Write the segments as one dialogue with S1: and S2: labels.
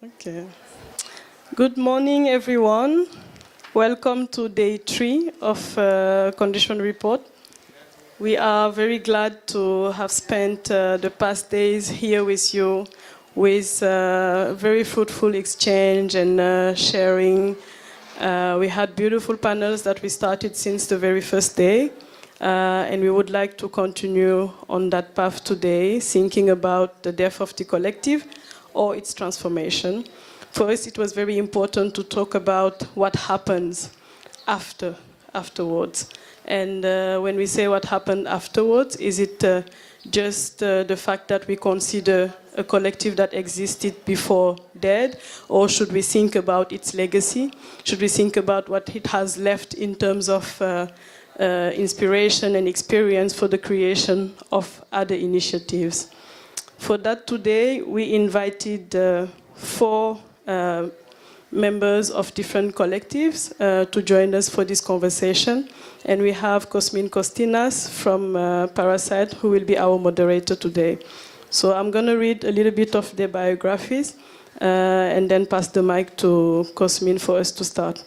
S1: Okay. Good morning, everyone. Welcome to day 3 of Condition Report. We are very glad to have spent the past days here with you with very fruitful exchange and sharing. We had beautiful panels that we started since the very first day. And we would like to continue on that path today, thinking about the death of the collective or its transformation. For us, it was very important to talk about what happens afterwards. And when we say what happened afterwards, is it just the fact that we consider a collective that existed before dead, or should we think about its legacy? Should we think about what it has left in terms of inspiration and experience for the creation of other initiatives? For that today, we invited 4 members of different collectives to join us for this conversation. And we have Cosmin Costinas from Parasite, who will be our moderator today. So I'm going to read a little bit of their biographies and then pass the mic to Cosmin for us to start.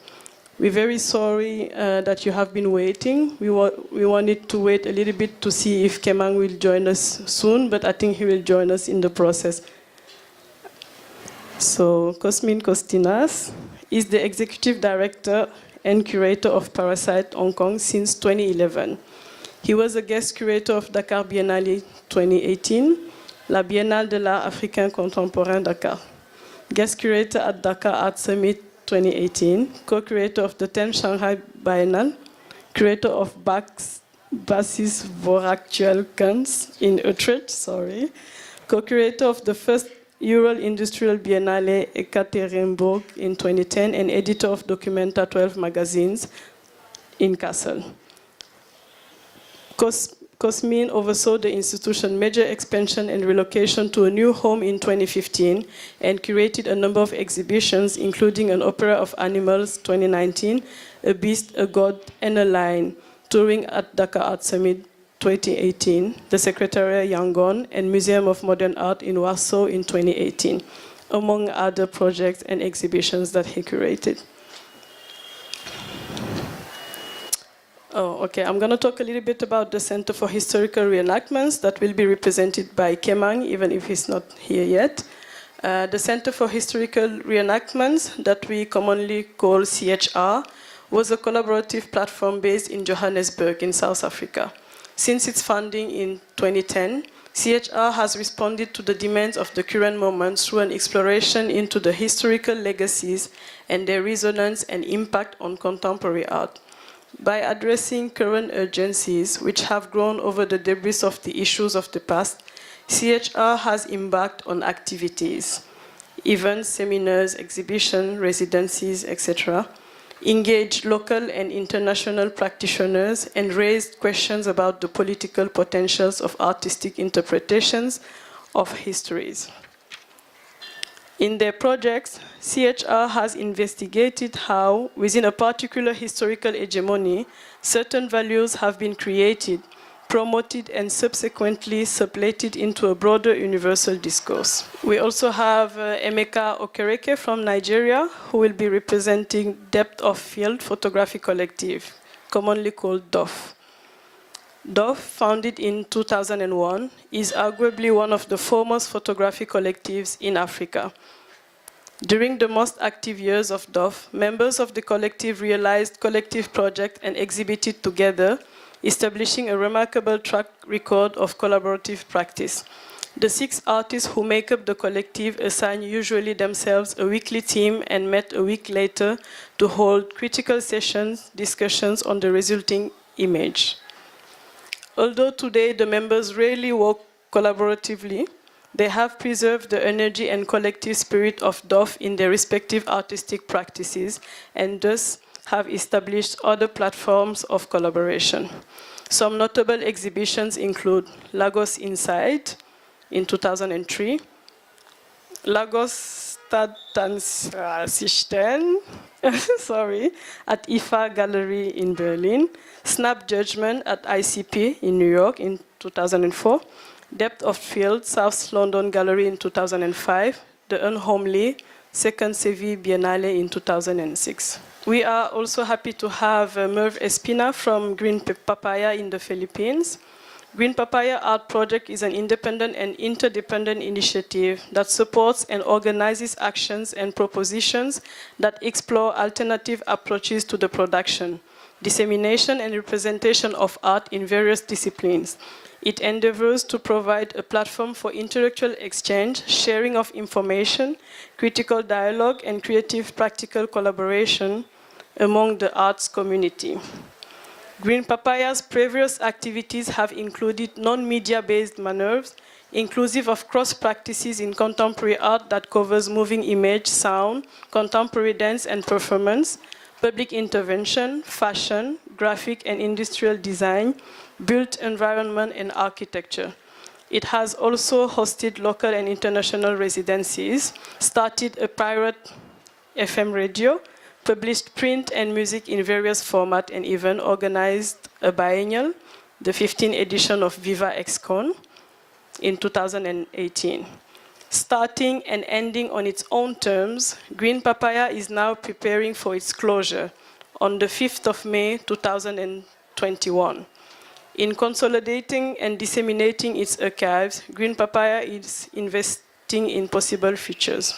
S1: We're very sorry that you have been waiting. We wanted to wait a little bit to see if Kemang will join us soon, but I think he will join us in the process. So Cosmin Costinas is the Executive Director and Curator of Parasite Hong Kong since 2011. He was a guest curator of Dakar Biennale 2018, La Biennale de l'Art Africain Contemporain Dakar. Guest curator at Dakar Art Summit 2018, co-curator of the 10th Shanghai Biennale, curator of Basis Voractual Kunst in Utrecht, co-curator of the first Ural Industrial Biennale Ekaterinburg in 2010, and editor of Documenta 12 magazines in Kassel. Cosmin oversaw the institution's major expansion and relocation to a new home in 2015 and curated a number of exhibitions, including an opera of animals 2019, a beast, a god, and a lion, touring at Dhaka Art Summit 2018, the Secretariat Yangon, and Museum of Modern Art in Warsaw in 2018, among other projects and exhibitions that he curated. I'm going to talk a little bit about the Center for Historical Reenactments that will be represented by Kemang, even if he's not here yet. The Center for Historical Reenactments, that we commonly call CHR, was a collaborative platform based in Johannesburg in South Africa. Since its founding in 2010, CHR has responded to the demands of the current moment through an exploration into the historical legacies and their resonance and impact on contemporary art. By addressing current urgencies, which have grown over the debris of the issues of the past, CHR has embarked on activities, events, seminars, exhibitions, residencies, etc., engaged local and international practitioners, and raised questions about the political potentials of artistic interpretations of histories. In their projects, CHR has investigated how, within a particular historical hegemony, certain values have been created, promoted, and subsequently sublated into a broader universal discourse. We also have Emeka Okereke from Nigeria, who will be representing Depth of Field Photography Collective, commonly called DOF. DOF, founded in 2001, is arguably one of the foremost photography collectives in Africa. During the most active years of DOF, members of the collective realized collective projects and exhibited together, establishing a remarkable track record of collaborative practice. The 6 artists who make up the collective assign usually themselves a weekly theme and met a week later to hold critical sessions, discussions on the resulting image. Although today the members rarely work collaboratively, they have preserved the energy and collective spirit of DOF in their respective artistic practices and thus have established other platforms of collaboration. Some notable exhibitions include Lagos Inside in 2003, Lagos Stadtansichten, at IFA Gallery in Berlin, Snap Judgment at ICP in New York in 2004, Depth of Field, South London Gallery in 2005, The Unhomely, second Seville Biennale in 2006. We are also happy to have Merv Espina from Green Papaya in the Philippines. Green Papaya Art Project is an independent and interdependent initiative that supports and organizes actions and propositions that explore alternative approaches to the production, dissemination, and representation of art in various disciplines. It endeavors to provide a platform for intellectual exchange, sharing of information, critical dialogue, and creative practical collaboration among the arts community. Green Papaya's previous activities have included non-media-based manœuvres, inclusive of cross-practices in contemporary art that covers moving image, sound, contemporary dance and performance, public intervention, fashion, graphic and industrial design, built environment and architecture. It has also hosted local and international residencies, started a pirate FM radio, published print and music in various formats, and even organized a biennial, the 15th edition of Viva XCon in 2018. Starting and ending on its own terms, Green Papaya is now preparing for its closure on the 5th of May 2021. In consolidating and disseminating its archives, Green Papaya is investing in possible futures.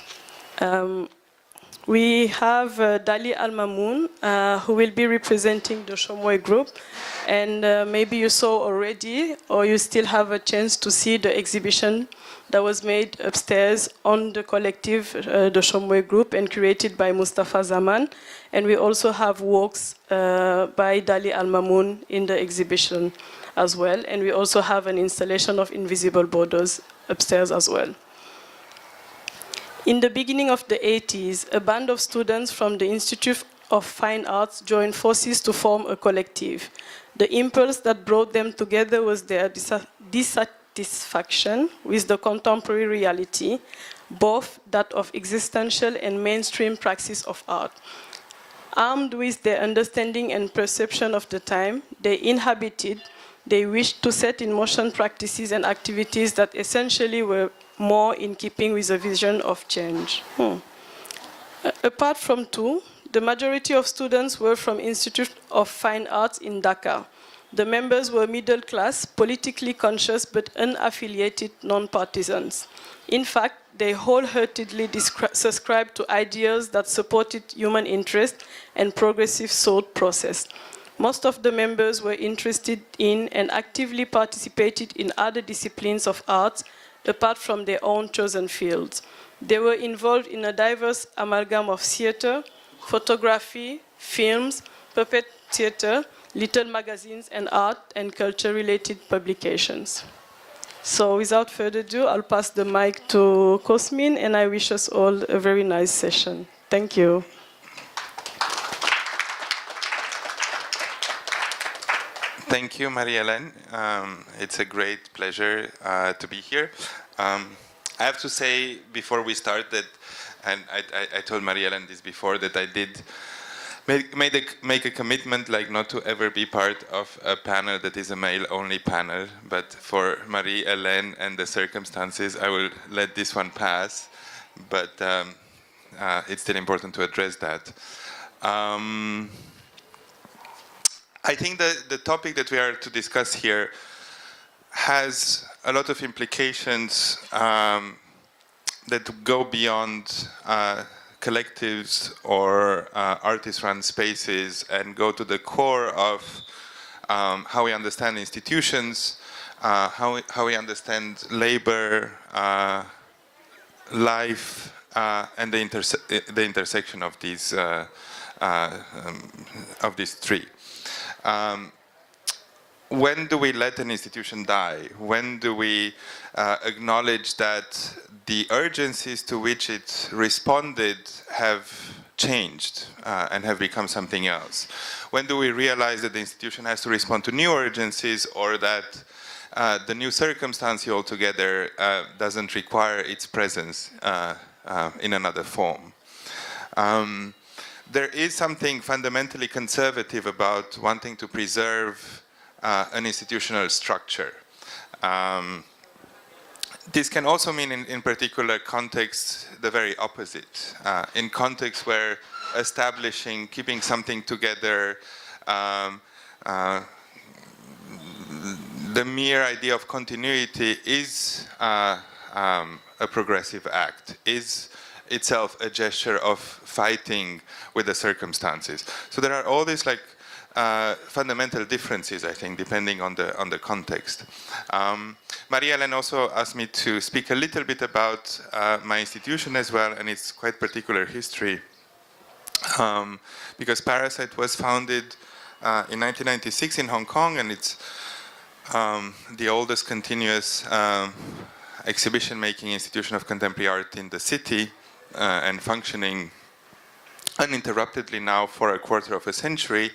S1: We have Dali Al-Mamoun, who will be representing the Shomoy group. And maybe you saw already, or you still have a chance to see the exhibition that was made upstairs on the collective, the Shomoy group, and created by Mustafa Zaman. And we also have works by Dali Al-Mamoun in the exhibition as well. And we also have an installation of Invisible Borders upstairs as well. In the beginning of the 80s, a band of students from the Institute of Fine Arts joined forces to form a collective. The impulse that brought them together was their dissatisfaction with the contemporary reality, both that of existential and mainstream praxis of art. Armed with their understanding and perception of the time they wished to set in motion practices and activities that essentially were more in keeping with a vision of change. Apart from two, the majority of students were from Institute of Fine Arts in Dhaka. The members were middle class, politically conscious, but unaffiliated non-partisans. In fact, they wholeheartedly subscribed to ideas that supported human interest and progressive thought process. Most of the members were interested in and actively participated in other disciplines of art apart from their own chosen fields. They were involved in a diverse amalgam of theater, photography, films, puppet theater, little magazines, and art and culture-related publications. So without further ado, I'll pass the mic to Cosmin, and I wish us all a very nice session. Thank you.
S2: Thank you, Marie-Hélène. It's a great pleasure to be here. I have to say before we start that, and I told Marie-Hélène this before, that I did make a commitment, like not to ever be part of a panel that is a male-only panel, but for Marie-Hélène and the circumstances, I will let this one pass, but it's still important to address that. I think that the topic that we are to discuss here has a lot of implications that go beyond collectives or artist-run spaces and go to the core of how we understand institutions, how we understand labor, life, and the intersection of these three. When do we let an institution die? When do we acknowledge that the urgencies to which it responded have changed and have become something else? When do we realize that the institution has to respond to new urgencies, or that the new circumstance altogether doesn't require its presence in another form? There is something fundamentally conservative about wanting to preserve an institutional structure. this can also mean in particular contexts the very opposite. In contexts where establishing, keeping something together, the mere idea of continuity is a progressive act, is itself a gesture of fighting with the circumstances. So there are all these like fundamental differences, I think, depending on the context. Maria-Hélène also asked me to speak a little bit about my institution as well and its quite particular history. Because Parasite was founded in 1996 in Hong Kong, and it's the oldest continuous exhibition-making institution of contemporary art in the city, and functioning uninterruptedly now for a quarter of a century,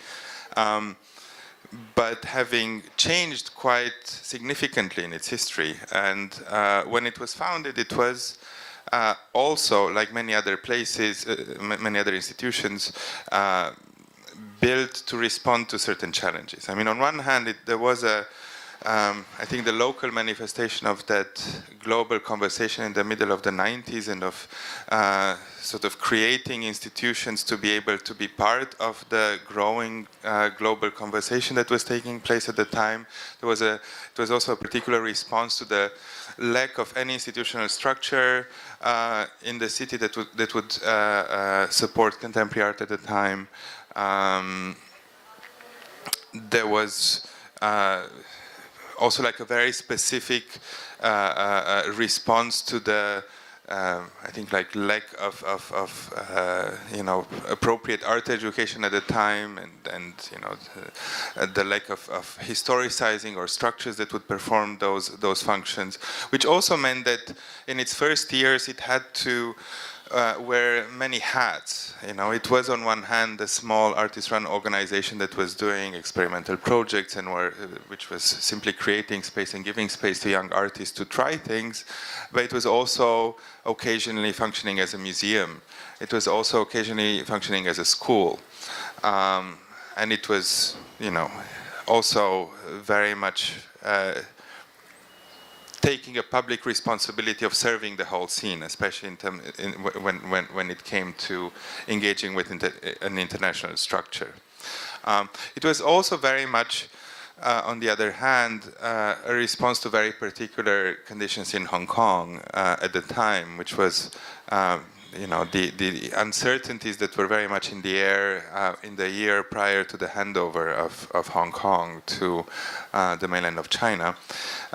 S2: but having changed quite significantly in its history. And when it was founded, it was also, like many other places, many other institutions, built to respond to certain challenges. I mean, on one hand, there was I think the local manifestation of that global conversation in the middle of the 90s and of sort of creating institutions to be able to be part of the growing global conversation that was taking place at the time. It was also a particular response to the lack of any institutional structure in the city that would support contemporary art at the time. There was also like a very specific response to the I think like lack of you know, appropriate art education at the time, and you know, the lack of historicizing or structures that would perform those functions, which also meant that in its first years it had to wear many hats. You know, it was on one hand a small artist-run organization that was doing experimental projects and which was simply creating space and giving space to young artists to try things, but it was also occasionally functioning as a museum. It was also occasionally functioning as a school, and it was, you know, also very much taking a public responsibility of serving the whole scene, especially when it came to engaging with an international structure. It was also very much, on the other hand, a response to very particular conditions in Hong Kong at the time, which was you know, the uncertainties that were very much in the air in the year prior to the handover of Hong Kong to the mainland of China.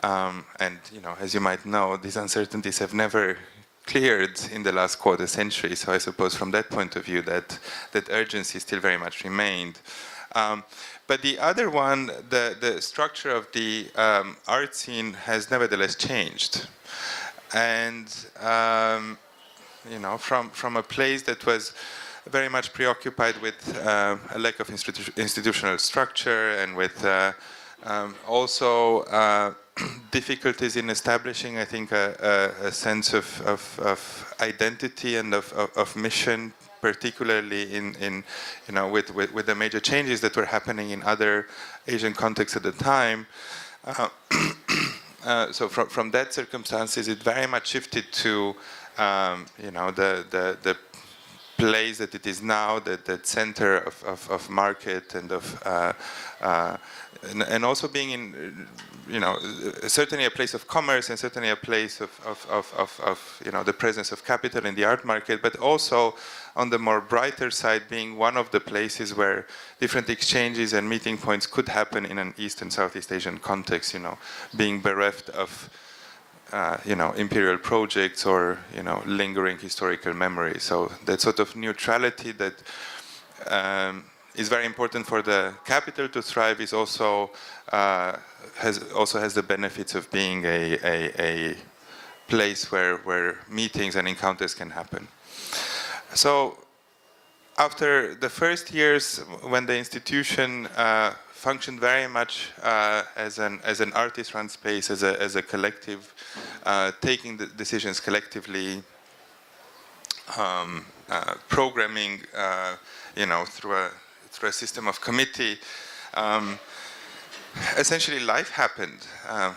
S2: And you know, as you might know, these uncertainties have never cleared in the last quarter century. So I suppose from that point of view, that urgency still very much remained. But the other one, the structure of the art scene has nevertheless changed. And you know, from a place that was very much preoccupied with a lack of institutional structure and with also difficulties in establishing, I think, a sense of identity and of mission, particularly in you know, with the major changes that were happening in other Asian contexts at the time. So from that circumstances, it very much shifted to you know, the place that it is now, that center of market and of and also being in, you know, certainly a place of commerce and certainly a place of you know, the presence of capital in the art market, but also on the more brighter side, being one of the places where different exchanges and meeting points could happen in an East and Southeast Asian context, you know, being bereft of you know, imperial projects or, you know, lingering historical memory. So that sort of neutrality that is very important for the capital to thrive is also has the benefits of being a place where meetings and encounters can happen. So after the first years, when the institution functioned very much as an artist-run space, as a collective, taking the decisions collectively, programming, you know, through a system of committee. essentially life happened,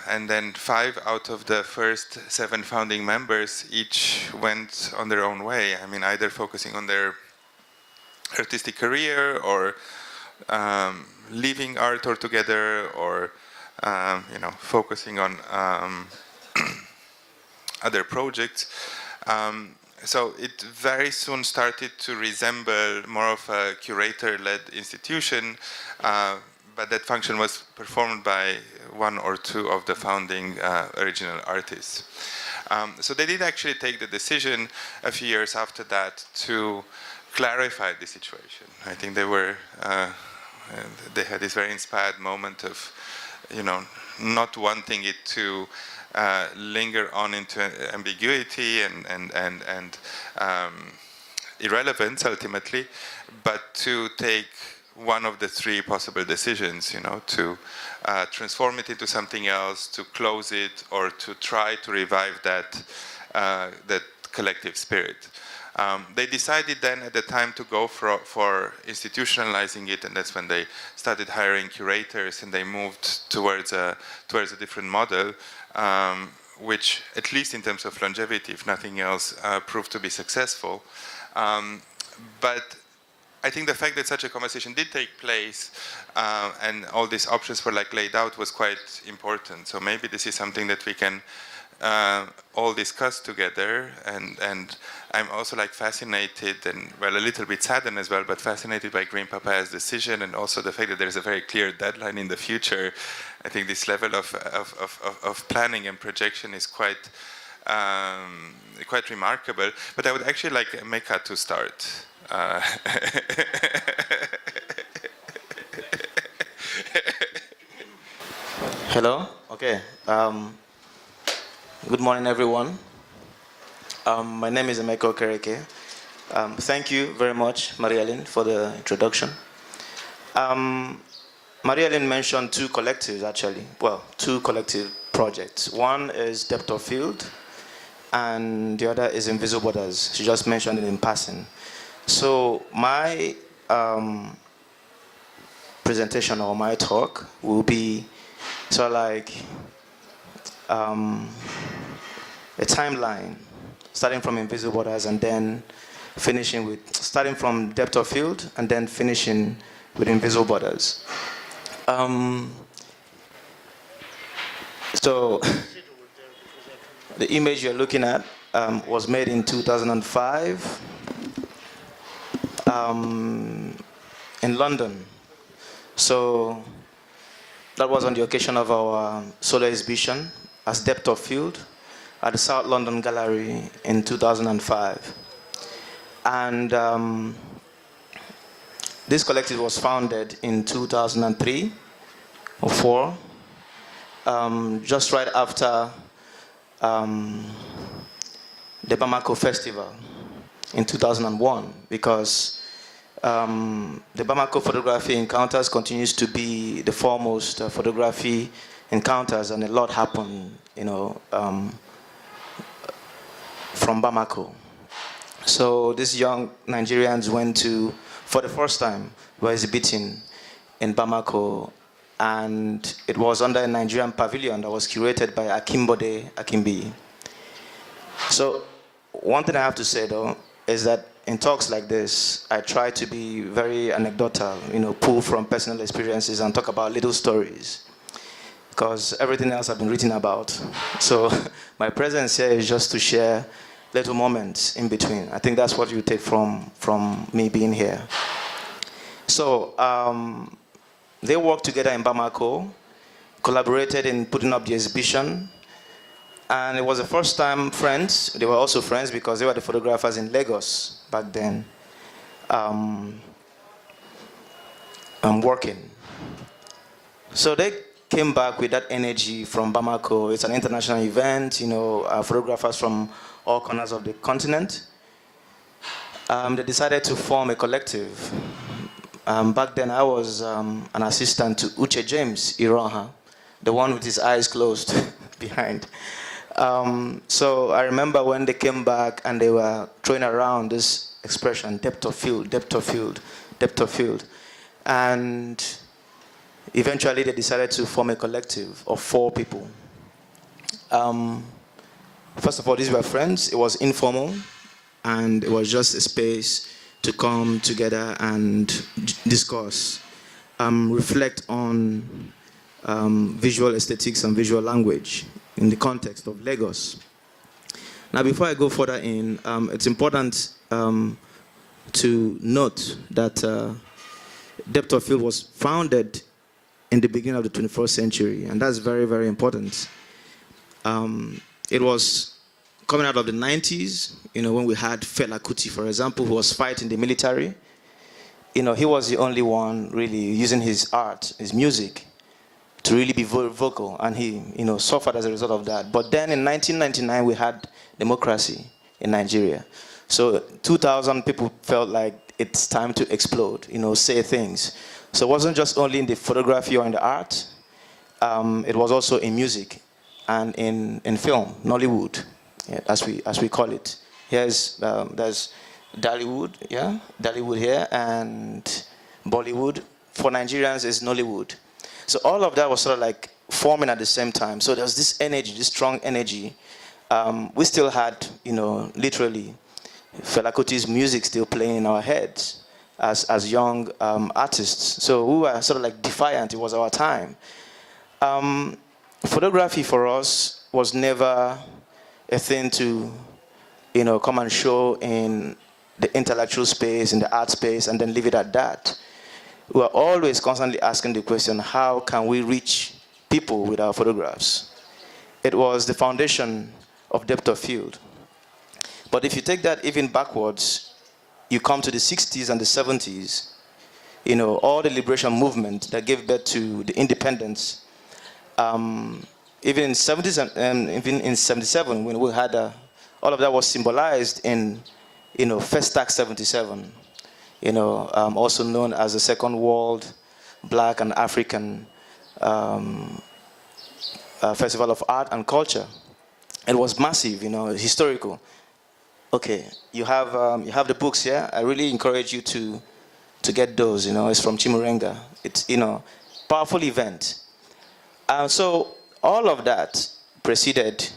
S2: and then 5 out of the first 7 founding members each went on their own way. I mean, either focusing on their artistic career, or leaving art altogether, or focusing on other projects. So it very soon started to resemble more of a curator-led institution, but that function was performed by 1 or 2 of the founding original artists. So they did actually take the decision a few years after that to clarify the situation. I think they had this very inspired moment of, not wanting it to linger on into ambiguity and irrelevance ultimately, but to take one of the 3 possible decisions, to transform it into something else, to close it, or to try to revive that collective spirit. They decided then at the time to go for institutionalizing it, and that's when they started hiring curators, and they moved towards a different model, which, at least in terms of longevity, if nothing else, proved to be successful. But I think the fact that such a conversation did take place and all these options were laid out was quite important. So maybe this is something that we can all discuss together, and I'm also fascinated and a little bit saddened as well, but fascinated by Green Papaya's decision, and also the fact that there's a very clear deadline in the future. I think this level of planning and projection is quite remarkable. But I would actually like Mecca to start.
S3: Hello. Okay. Good morning, everyone. My name is Emeka Okereke. Thank you very much, Maria-Ellen, for the introduction. Maria-Ellen mentioned 2 collectives, actually. Well, 2 collective projects. One is Depth of Field, and the other is Invisible Borders. She just mentioned it in passing. So my presentation, or my talk, will be sort of a timeline, starting from Invisible Borders and then starting from Depth of Field and then finishing with Invisible Borders. So the image you're looking at was made in 2005 in London. So that was on the occasion of our solo exhibition as Depth of Field at the South London Gallery in 2005. And this collective was founded in 2003 or 4, just right after the Bamako Festival in 2001, because the Bamako Photography Encounters continues to be the foremost photography encounters, and a lot happened, from Bamako. So these young Nigerians went to, for the first time, were exhibiting in Bamako, and it was under a Nigerian pavilion that was curated by Akimbode Akimbi. So one thing I have to say, though, is that in talks like this, I try to be very anecdotal, pull from personal experiences and talk about little stories, because everything else I've been written about. So my presence here is just to share little moments in between. I think that's what you take from me being here. So they worked together in Bamako, collaborated in putting up the exhibition, and it was the first time friends. They were also friends because they were the photographers in Lagos back then, working. So they came back with that energy from Bamako. It's an international event, photographers from all corners of the continent. They decided to form a collective. Back then I was an assistant to Uche James Iroha, the one with his eyes closed behind. So I remember when they came back and they were throwing around this expression, depth of field, depth of field, depth of field. And eventually they decided to form a collective of 4 people. First of all, these were friends. It was informal, and it was just a space to come together and discuss, reflect on visual aesthetics and visual language in the context of Lagos. Now, before I go further in, it's important to note that Depth of Field was founded in the beginning of the 21st century, and that's very, very important. It was coming out of the 90s, when we had Fela Kuti, for example, who was fighting the military. He was the only one really using his art, his music, to really be vocal, and he, suffered as a result of that. But then in 1999, we had democracy in Nigeria. So 2,000 people felt like it's time to explode, say things. So it wasn't just only in the photography or in the art, it was also in music and in film, Nollywood, as we call it. There's Dollywood, Dollywood here, and Bollywood. For Nigerians, is Nollywood. So all of that was sort of like forming at the same time. So there was this energy, this strong energy. We still had, literally, Fela Kuti's music still playing in our heads as young artists. So we were sort of like defiant. It was our time. Photography for us was never a thing to, come and show in the intellectual space, in the art space, and then leave it at that. We were always constantly asking the question, how can we reach people with our photographs? It was the foundation of Depth of Field. But if you take that even backwards, you come to the 60s and the 70s, all the liberation movement that gave birth to the independence. Even in 70s and even in 77, when we had all of that was symbolized in, Festac 77. Also known as the Second World Black and African Festival of Art and Culture. It was massive, historical. Okay, you have the books here. I really encourage you to get those. It's from Chimurenga. It's powerful event. So all of that preceded,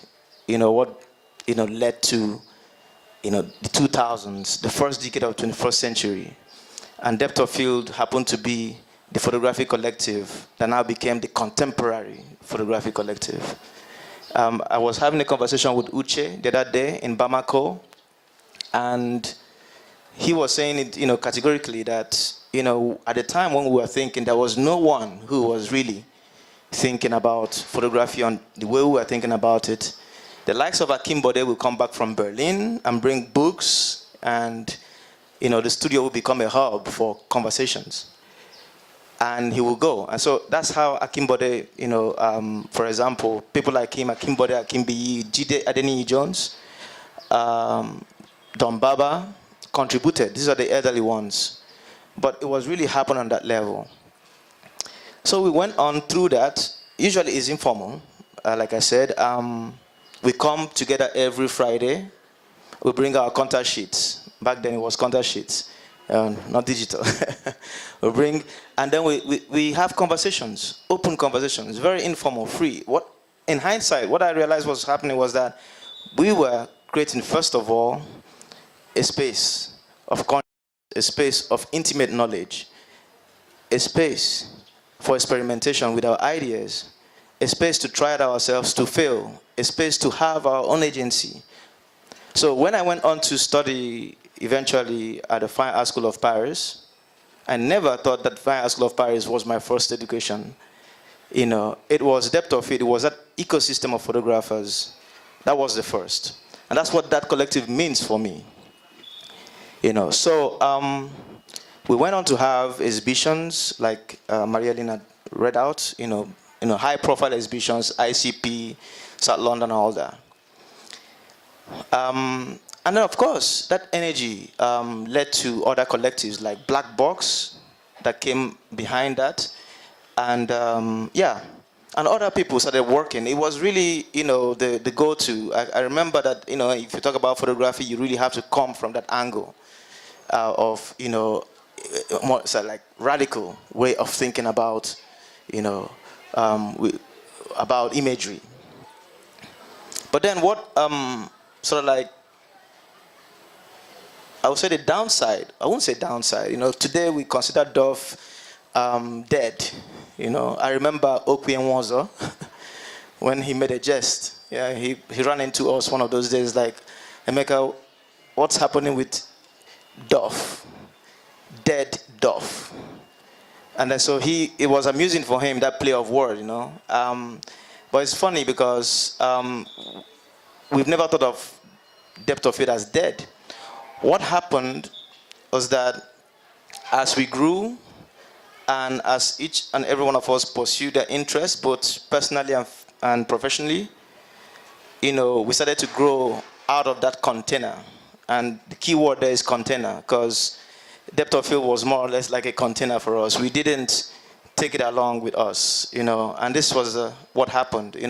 S3: what led to the 2000s, the first decade of the 21st century. And Depth of Field happened to be the photographic collective that now became the contemporary photographic collective. I was having a conversation with Uche the other day in Bamako, and he was saying it, categorically that, at the time when we were thinking, there was no one who was really thinking about photography on the way we were thinking about it. The likes of Akim Bode will come back from Berlin and bring books, and the studio will become a hub for conversations. And he will go. And so that's how Akim Bode, for example, people like him, Akim Bode, Akim Biyi, Jide Adeniyi Jones, Don Baba, contributed. These are the elderly ones. But it was really happening on that level. So we went on through that. Usually it's informal, like I said. We come together every Friday. We bring our contact sheets. Back then it was contact sheets, not digital. We bring, and then we have conversations, open conversations, very informal, free. In hindsight, what I realized was happening was that we were creating, first of all, a space of consciousness, a space of intimate knowledge, a space for experimentation with our ideas, a space to try it ourselves, to fail, a space to have our own agency. So when I went on to study eventually at the Fine Art School of Paris, I never thought that Fine Art School of Paris was my first education. It was Depth of Field. It was that ecosystem of photographers. That was the first. And that's what that collective means for me. So we went on to have exhibitions like Maria Elena read out, high-profile exhibitions, ICP, South London, all that. And then, of course, that energy led to other collectives like Black Box that came behind that. And, and other people started working. It was really, the go-to. I remember that, if you talk about photography, you really have to come from that angle of, more like radical way of thinking about, about imagery. But then what sort of like, I would say the downside, I won't say downside, today we consider Dove dead. I remember Okwe Nwozo when he made a jest. Yeah, he ran into us one of those days like, Emeka, what's happening with Dove? Dead Dove. And then so it was amusing for him, that play of word, but it's funny because we've never thought of depth of field as dead. What happened was that as we grew and as each and every one of us pursued their interests, both personally and professionally, we started to grow out of that container. And the key word there is container, because depth of field was more or less like a container for us. We didn't take it along with us, and this was what happened. We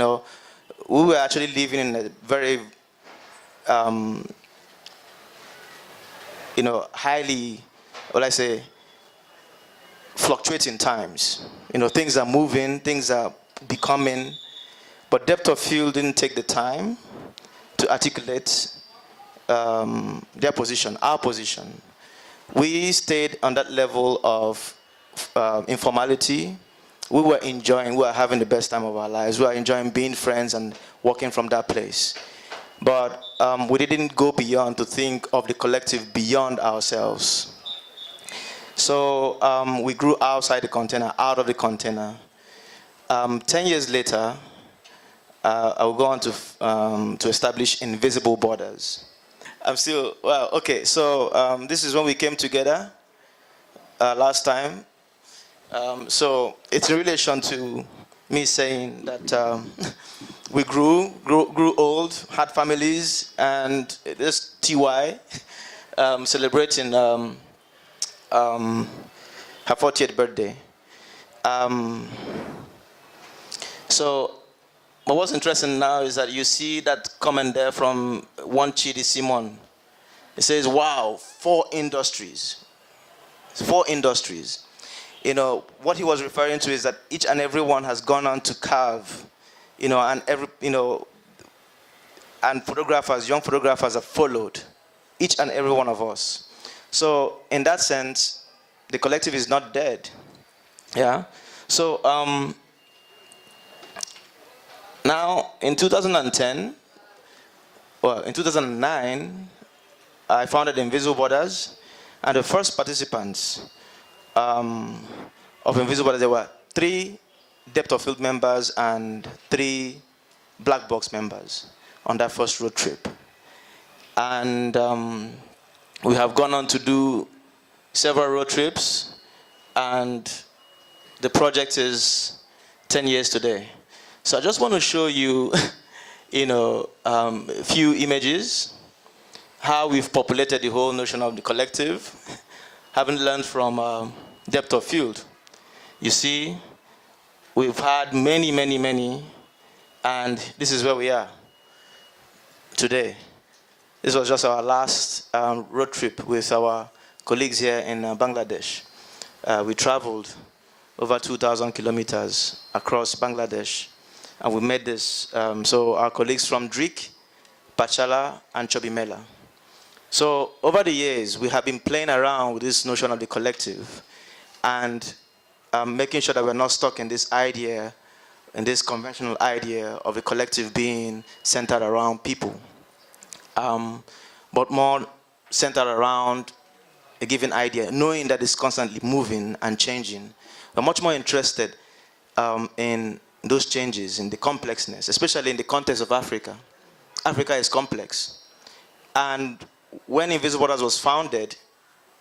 S3: were actually living in a very highly, fluctuating times. Things are moving, things are becoming, but depth of field didn't take the time to articulate their position, our position. We stayed on that level of informality. We were having the best time of our lives. We were enjoying being friends and working from that place. But we didn't go beyond to think of the collective beyond ourselves. So we grew outside the container, out of the container. 10 years later, I will go on to establish invisible borders. Okay, so this is when we came together last time. So it's in relation to me saying that we grew old, had families, and this TY celebrating her 40th birthday. But what's interesting now is that you see that comment there from one Chidi Simon. It says, wow, 4 industries. 4 industries. What he was referring to is that each and every one has gone on to carve, and and photographers, young photographers have followed each and every one of us. So in that sense, the collective is not dead. Yeah. So now in 2010, in 2009, I founded Invisible Borders, and the first participants of Invisible Borders, there were 3 depth of field members and 3 black box members on that first road trip. And we have gone on to do several road trips, and the project is 10 years today. So I just want to show you, a few images, how we've populated the whole notion of the collective, having learned from depth of field. You see, we've had many, and this is where we are today. This was just our last road trip with our colleagues here in Bangladesh. We traveled over 2,000 kilometers across Bangladesh, and we made this. So our colleagues from Drik, Pachala, and Chobimela. So over the years, we have been playing around with this notion of the collective and making sure that we're not stuck in this idea, in this conventional idea of a collective being centered around people, but more centered around a given idea, knowing that it's constantly moving and changing. We're much more interested in those changes, in the complexness, especially in the context of Africa. Africa is complex. And when Invisible Borders was founded,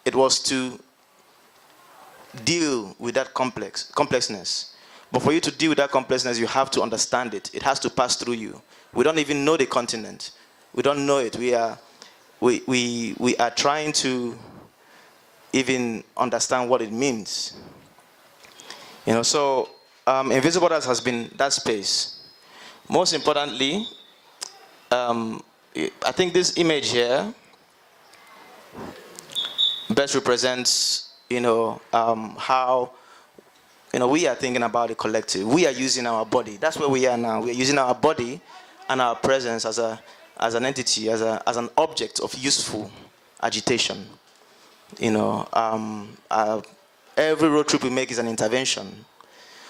S3: it was to deal with that complexness. But for you to deal with that complexness, you have to understand it. It has to pass through you. We don't even know the continent. We don't know it. We are trying to even understand what it means. So Invisible Borders has been that space. Most importantly, I think this image here best represents, how we are thinking about the collective. We are using our body. That's where we are now. We are using our body and our presence as an entity, as an object of useful agitation. Every road trip we make is an intervention.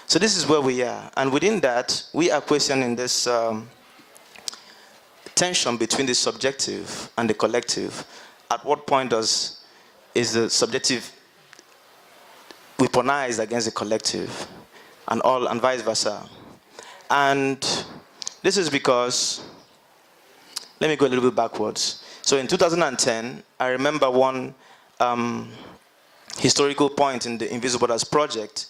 S3: So this is where we are. And within that, we are questioning this tension between the subjective and the collective. At what point is the subjective weaponized against the collective, and vice versa? And this is because, let me go a little bit backwards. So in 2010, I remember one historical point in the Invisible Borders project.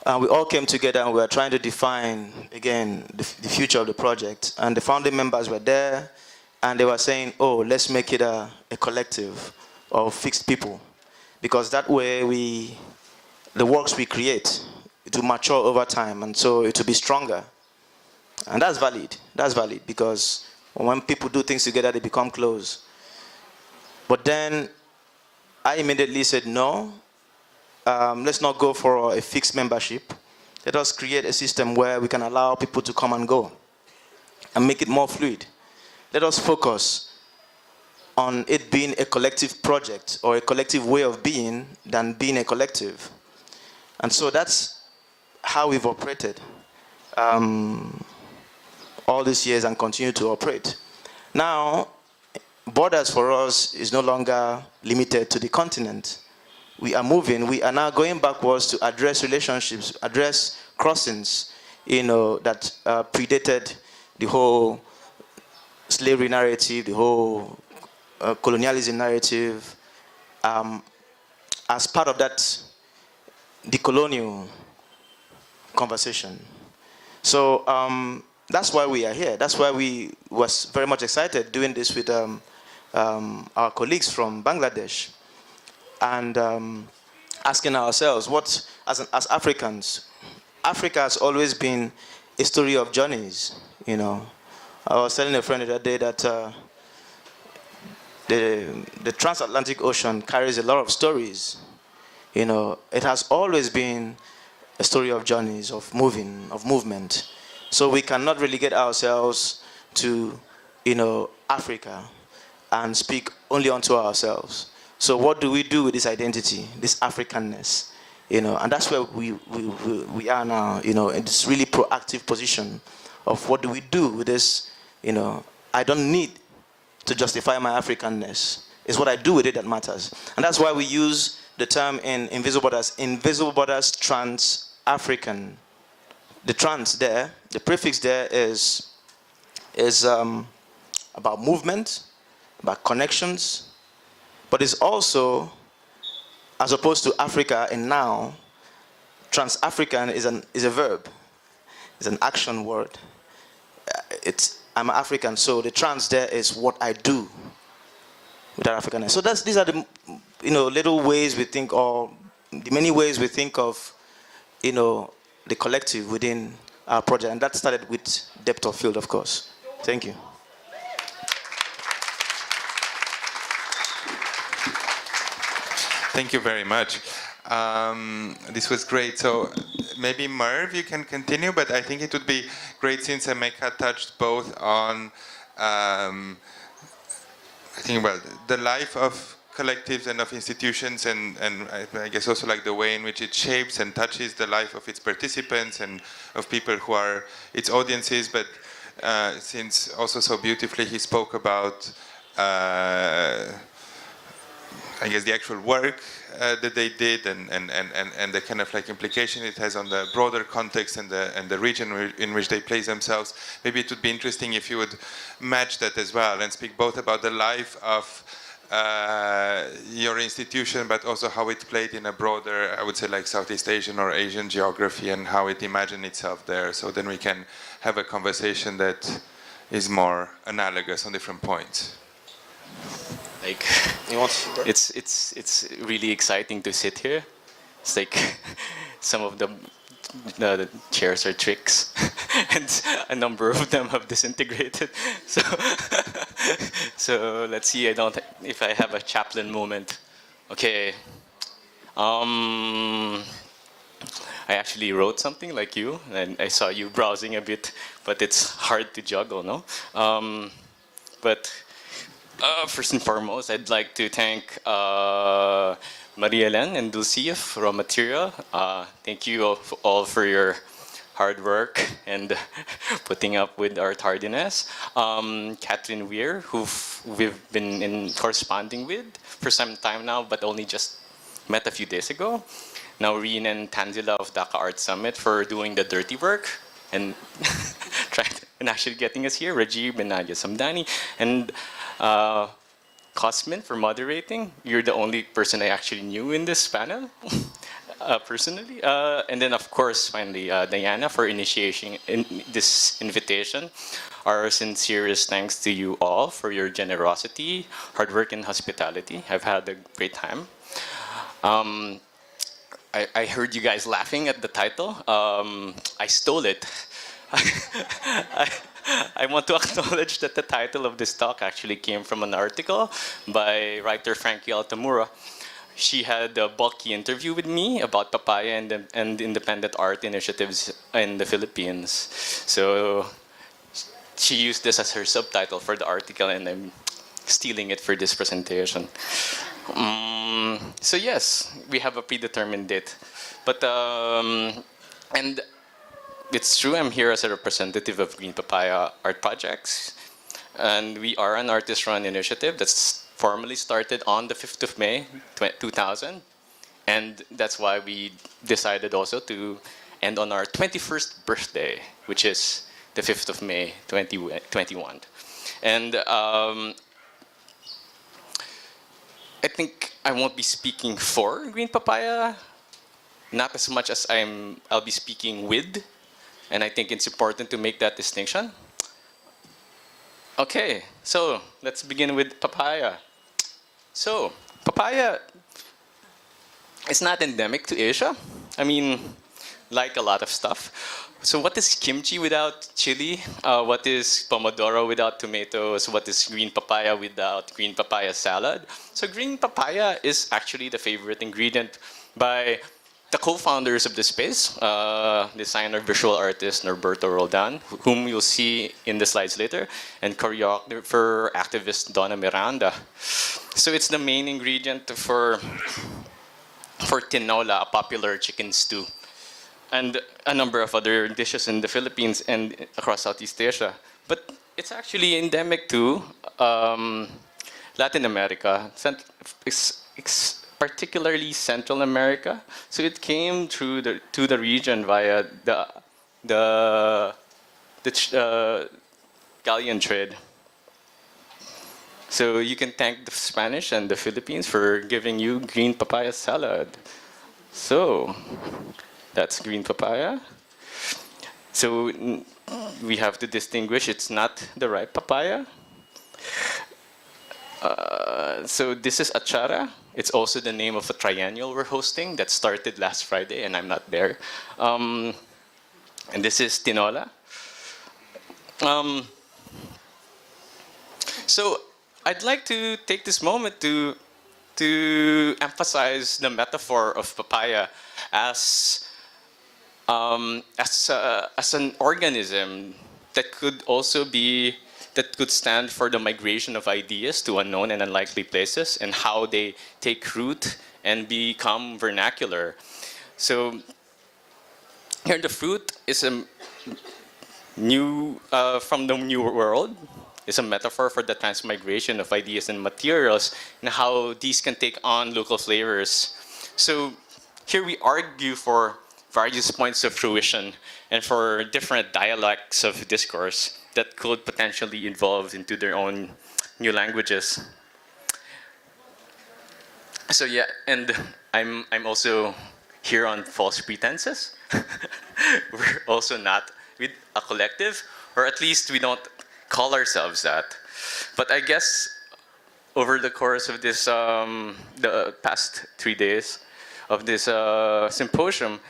S3: We all came together and we were trying to define, again, the future of the project. And the founding members were there, and they were saying, oh, let's make it a collective of fixed people. Because that way the works we create, it will mature over time, and so it will be stronger. And that's valid. That's valid, because when people do things together, they become close. But then I immediately said, no, let's not go for a fixed membership. Let us create a system where we can allow people to come and go and make it more fluid. Let us focus on it being a collective project or a collective way of being than being a collective. And so that's how we've operated all these years and continue to operate. Now, borders for us is no longer limited to the continent. We are moving. We are now going backwards to address relationships, address crossings, that predated the whole slavery narrative, the whole colonialism narrative. As part of that decolonial conversation. So that's why we are here. That's why we was very much excited doing this with our colleagues from Bangladesh, and asking ourselves, what, as Africans, Africa has always been a story of journeys. I was telling a friend the other day that the transatlantic ocean carries a lot of stories. It has always been a story of journeys, of movement. So we cannot relegate ourselves to, Africa and speak only unto ourselves. So what do we do with this identity, this Africanness? And that's where we are now, in this really proactive position of what do we do with this, I don't need to justify my Africanness. It's what I do with it that matters. And that's why we use the term in Invisible Borders trans-African. The trans there, the prefix there is about movement, about connections, but it's also, as opposed to Africa and now, trans-African is a verb. It's an action word. I'm African, so the trans there is what I do with that Africanness. So these are the little ways we think, or the many ways we think of the collective within our project, and that started with depth of field, of course. Thank you.
S2: Thank you very much. This was great. So maybe Merv, you can continue, but I think it would be great since Emeka touched both on, the life of collectives and of institutions, and I guess also like the way in which it shapes and touches the life of its participants and of people who are its audiences. But since also so beautifully he spoke about I guess the actual work that they did and the kind of like implication it has on the broader context and the region in which they place themselves. Maybe it would be interesting if you would match that as well and speak both about the life of your institution, but also how it played in a broader, I would say, like Southeast Asian or Asian geography, and how it imagined itself there. So then we can have a conversation that is more analogous on different points.
S4: Like, it's really exciting to sit here. It's like some of the chairs are tricks, and a number of them have disintegrated. So let's see. If I have a Chaplin moment. Okay. I actually wrote something like you, and I saw you browsing a bit, but it's hard to juggle, no? But first and foremost, I'd like to thank Maria Helen and Dulcia for raw material. Thank you all for your hard work and putting up with our tardiness. Catherine Weir, who we've been corresponding with for some time now, but only just met a few days ago. Now Reen and Tanzila of Dhaka Art Summit for doing the dirty work and and actually getting us here. Rajib and Nadia Samdani. And Cosmin for moderating. You're the only person I actually knew in this panel, personally. And then, of course, finally, Diana for initiating this invitation. Our sincerest thanks to you all for your generosity, hard work, and hospitality. I've had a great time. I heard you guys laughing at the title. I stole it. I want to acknowledge that the title of this talk actually came from an article by writer Frankie Altamura. She had a bulky interview with me about Papaya and independent art initiatives in the Philippines. So she used this as her subtitle for the article, and I'm stealing it for this presentation. So yes, we have a predetermined date. But, and it's true, I'm here as a representative of Green Papaya Art Projects. And we are an artist-run initiative that's formally started on the 5th of May, 2000. And that's why we decided also to end on our 21st birthday, which is the 5th of May, 2021. And I think I won't be speaking for Green Papaya, not as much as I'll be speaking with. And I think it's important to make that distinction. Okay, so let's begin with Papaya. So, Papaya is not endemic to Asia. I mean, like a lot of stuff. So what is kimchi without chili? What is pomodoro without tomatoes? What is green papaya without green papaya salad? So green papaya is actually the favorite ingredient by the co-founders of the space, designer, visual artist Norberto Roldan, whom you'll see in the slides later, and choreographer, activist Donna Miranda. So it's the main ingredient for tinola, a popular chicken stew, and a number of other dishes in the Philippines and across Southeast Asia. But it's actually endemic to Latin America, particularly Central America. So it came to the region via the galleon trade. So you can thank the Spanish and the Philippines for giving you green papaya salad. So that's green papaya. So we have to distinguish, it's not the ripe papaya. So this is achara. It's also the name of a triennial we're hosting that started last Friday, and I'm not there. And this is tinola. So I'd like to take this moment to emphasize the metaphor of papaya as an organism that could also be, that could stand for the migration of ideas to unknown and unlikely places and how they take root and become vernacular. So here the fruit is a new, from the New World. It's a metaphor for the transmigration of ideas and materials and how these can take on local flavors. So here we argue for various points of fruition and for different dialects of discourse that could potentially evolve into their own new languages. So yeah, and I'm also here on false pretenses. We're also not with a collective, or at least we don't call ourselves that. But I guess over the course of this, the past 3 days of this symposium,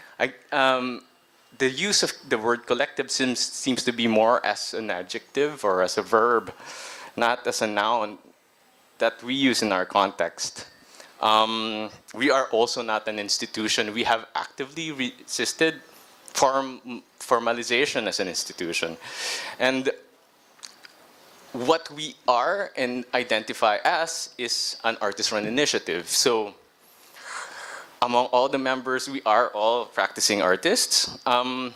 S4: the use of the word collective seems to be more as an adjective or as a verb, not as a noun that we use in our context. We are also not an institution. We have actively resisted formalization as an institution. And what we are and identify as is an artist-run initiative. So among all the members, we are all practicing artists. And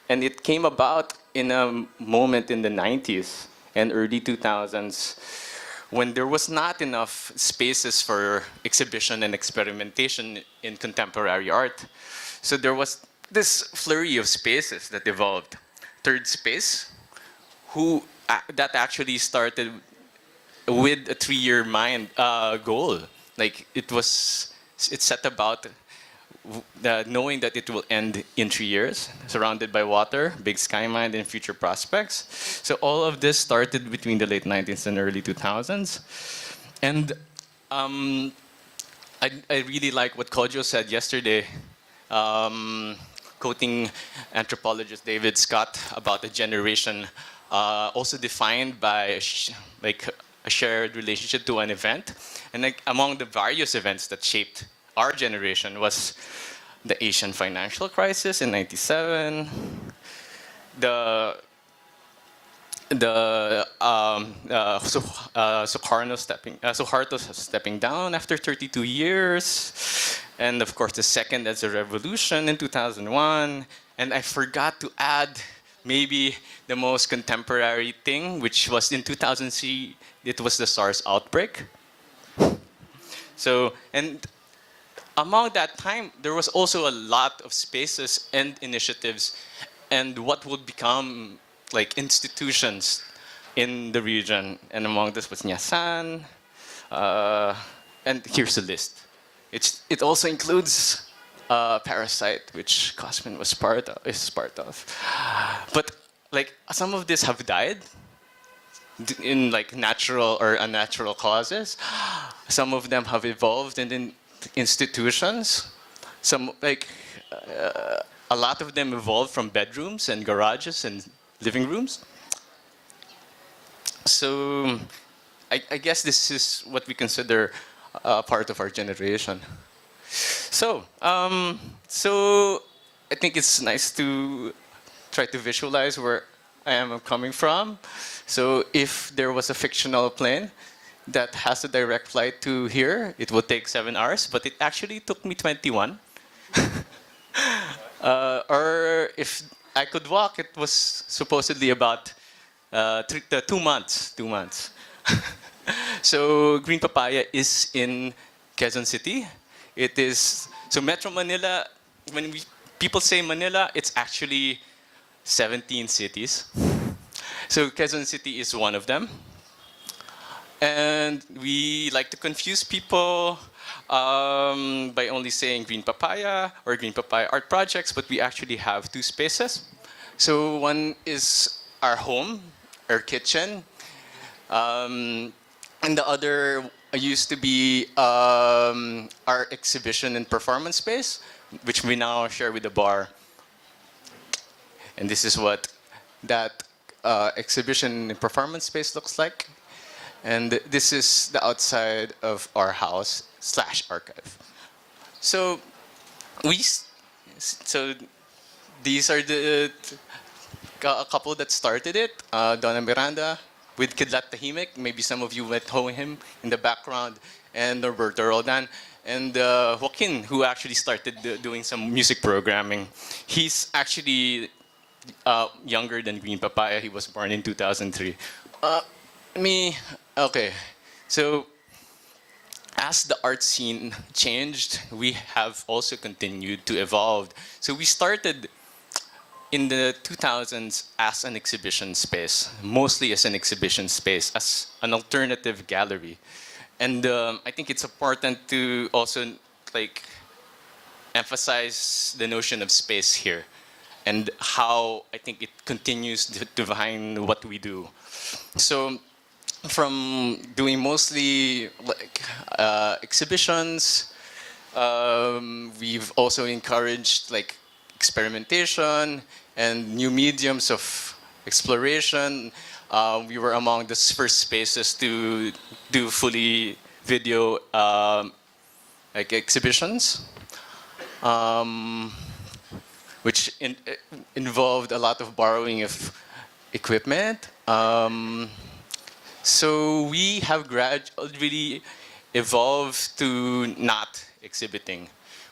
S4: it came about in a moment in the 90s and early 2000s when there was not enough spaces for exhibition and experimentation in contemporary art. So there was this flurry of spaces that evolved. Third Space, that actually started with a 3-year goal. Like it's set about knowing that it will end in 3 years, surrounded by water, big sky mind, and future prospects. So all of this started between the late 90s and early 2000s. And I really like what Kojo said yesterday, quoting anthropologist David Scott about a generation also defined by a shared relationship to an event. And like, among the various events that shaped our generation was the Asian financial crisis in '97, Suharto stepping down after 32 years, and of course the second as a revolution in 2001. And I forgot to add maybe the most contemporary thing, which was in 2003, it was the SARS outbreak. So, and among that time, there was also a lot of spaces and initiatives and what would become like institutions in the region. And among this was Nyasan, and here's a list. It also includes Parasite, which Cosmin is part of. But like some of these have died in like natural or unnatural causes. Some of them have evolved in institutions. Some like a lot of them evolved from bedrooms and garages and living rooms. So I guess this is what we consider part of our generation. So I think it's nice to try to visualize where I am coming from. So if there was a fictional plane that has a direct flight to here, it would take 7 hours, but it actually took me 21. Or if I could walk, it was supposedly about 2 months. 2 months. So Green Papaya is in Quezon City. It is, so Metro Manila, when people say Manila, it's actually 17 cities. So Quezon City is one of them. And we like to confuse people by only saying Green Papaya or Green Papaya Art Projects, but we actually have 2 spaces. So one is our home, our kitchen, and the other used to be our exhibition and performance space, which we now share with the bar. And this is what that exhibition and performance space looks like. And this is the outside of our house / archive. So these are a couple that started it. Donna Miranda with Kidlat Tahimik. Maybe some of you met him in the background. And Norberto Roldan. And Joaquin, who actually started doing some music programming. He's actually younger than Green Papaya. He was born in 2003. Okay. So as the art scene changed, we have also continued to evolve. So we started in the 2000s as an exhibition space, mostly as an exhibition space, as an alternative gallery. And I think it's important to also like emphasize the notion of space here and how I think it continues to define what we do. So from doing mostly like exhibitions, we've also encouraged like experimentation and new mediums of exploration. We were among the first spaces to do fully video like exhibitions, which involved a lot of borrowing of equipment. So we have gradually evolved to not exhibiting.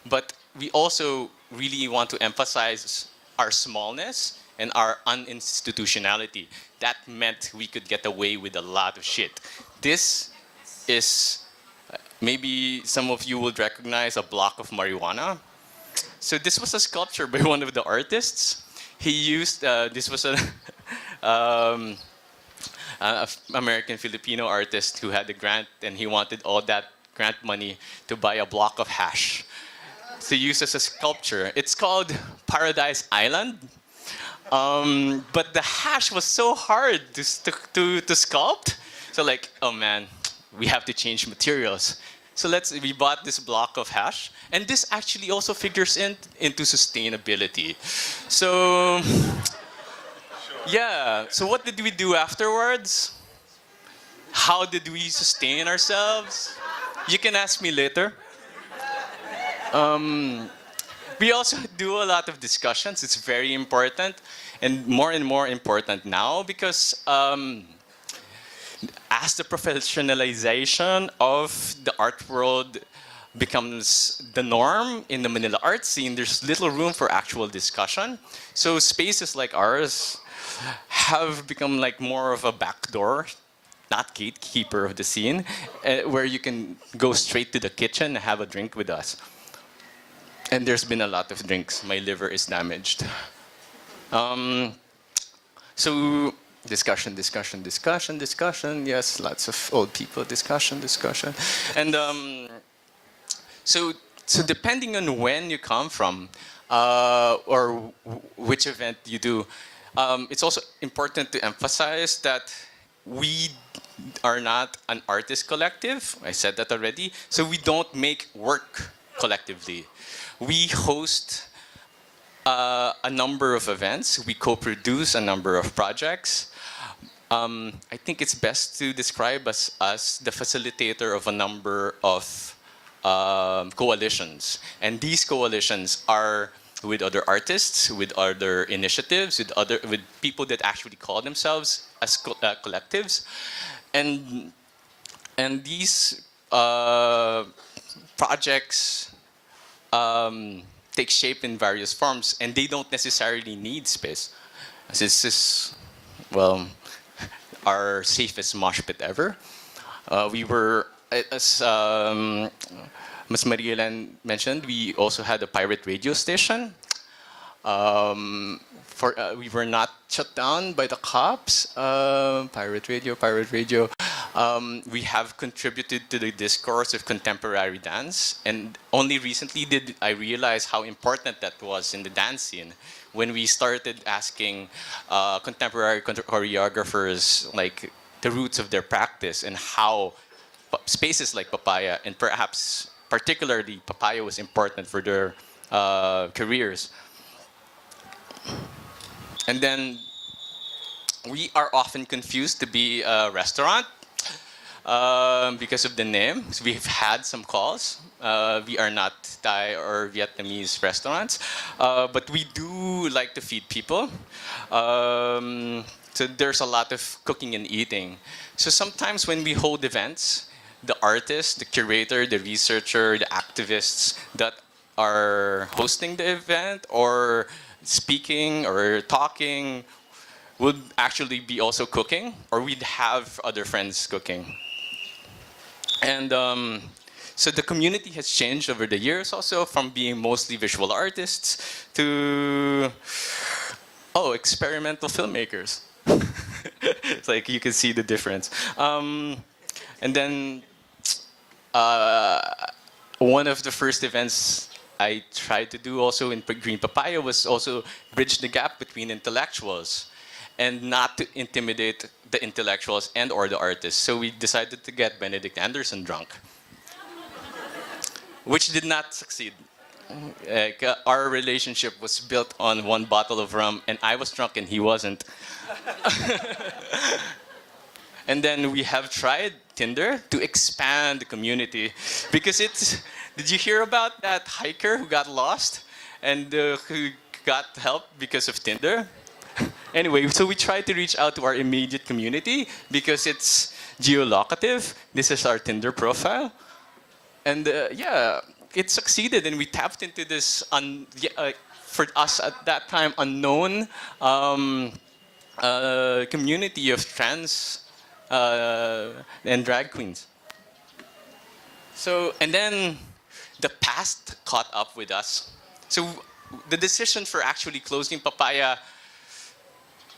S4: But we also really want to emphasize our smallness and our uninstitutionality. That meant we could get away with a lot of shit. This is, maybe some of you would recognize a block of marijuana. So this was a sculpture by one of the artists. He used, this was an American Filipino artist who had a grant, and he wanted all that grant money to buy a block of hash to use as a sculpture. It's called Paradise Island. But the hash was so hard to sculpt. So like, oh man, we have to change materials. So we bought this block of hash. And this actually also figures into sustainability. So, yeah, so what did we do afterwards? How did we sustain ourselves? You can ask me later. We also do a lot of discussions. It's very important and more important now because as the professionalization of the art world becomes the norm in the Manila art scene, there's little room for actual discussion. So spaces like ours have become like more of a backdoor, not gatekeeper of the scene, where you can go straight to the kitchen and have a drink with us. And there's been a lot of drinks. My liver is damaged. So discussion. Yes, lots of old people. Discussion. And so depending on when you come from or which event you do, it's also important to emphasize that we are not an artist collective. I said that already. So we don't make work collectively. We host a number of events. We co-produce a number of projects. I think it's best to describe us as the facilitator of a number of coalitions. And these coalitions are with other artists, with other initiatives, with people that actually call themselves as collectives. And these projects take shape in various forms, and they don't necessarily need space. This is, well, our safest mosh pit ever. We were, as Ms. Marielen mentioned, we also had a pirate radio station. We were not shut down by the cops. Pirate radio. We have contributed to the discourse of contemporary dance, and only recently did I realize how important that was in the dance scene when we started asking contemporary choreographers like the roots of their practice and how spaces like Papaya, and perhaps particularly Papaya, was important for their careers. And then we are often confused to be a restaurant because of the name. So we've had some calls. We are not Thai or Vietnamese restaurants, but we do like to feed people. So there's a lot of cooking and eating. So sometimes when we hold events, the artist, the curator, the researcher, the activists that are hosting the event or speaking or talking would actually be also cooking, or we'd have other friends cooking. And so the community has changed over the years also, from being mostly visual artists to, experimental filmmakers. It's like you can see the difference. And then one of the first events I tried to do also in Green Papaya was also bridge the gap between intellectuals and not to intimidate the intellectuals and or the artists. So we decided to get Benedict Anderson drunk, which did not succeed. Our relationship was built on one bottle of rum, and I was drunk and he wasn't. And then we have tried Tinder to expand the community, because Did you hear about that hiker who got lost and who got help because of Tinder? Anyway, so we tried to reach out to our immediate community because it's geolocative. This is our Tinder profile. And yeah, it succeeded, and we tapped into this, for us at that time, unknown community of trans and drag queens. So, and then the past caught up with us. So the decision for actually closing Papaya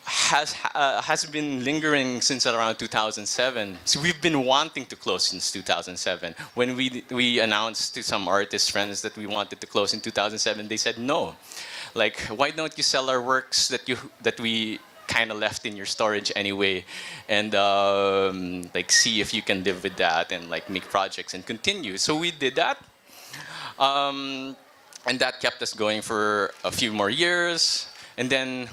S4: has been lingering since around 2007. So we've been wanting to close since 2007. When we announced to some artist friends that we wanted to close in 2007, they said no. Like, why don't you sell our works that we kind of left in your storage anyway, and like see if you can live with that and like make projects and continue. So we did that, and that kept us going for a few more years, and then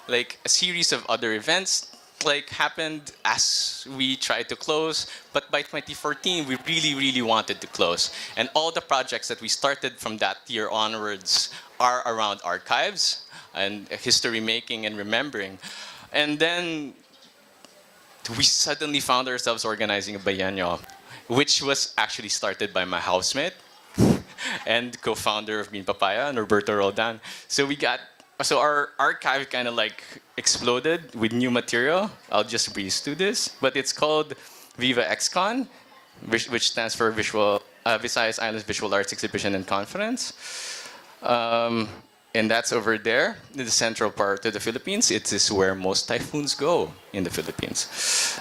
S4: like a series of other events like happened as we tried to close. But by 2014, we really wanted to close, and all the projects that we started from that year onwards are around archives and history making and remembering. And then we suddenly found ourselves organizing a biennial, which was actually started by my housemate and co-founder of Green Papaya, Norberto Roldan. So our archive kind of like exploded with new material. I'll just breeze through this, but it's called Viva XCon, which stands for Visayas Islands Visual Arts Exhibition and Conference. And that's over there in the central part of the Philippines. It is where most typhoons go in the Philippines.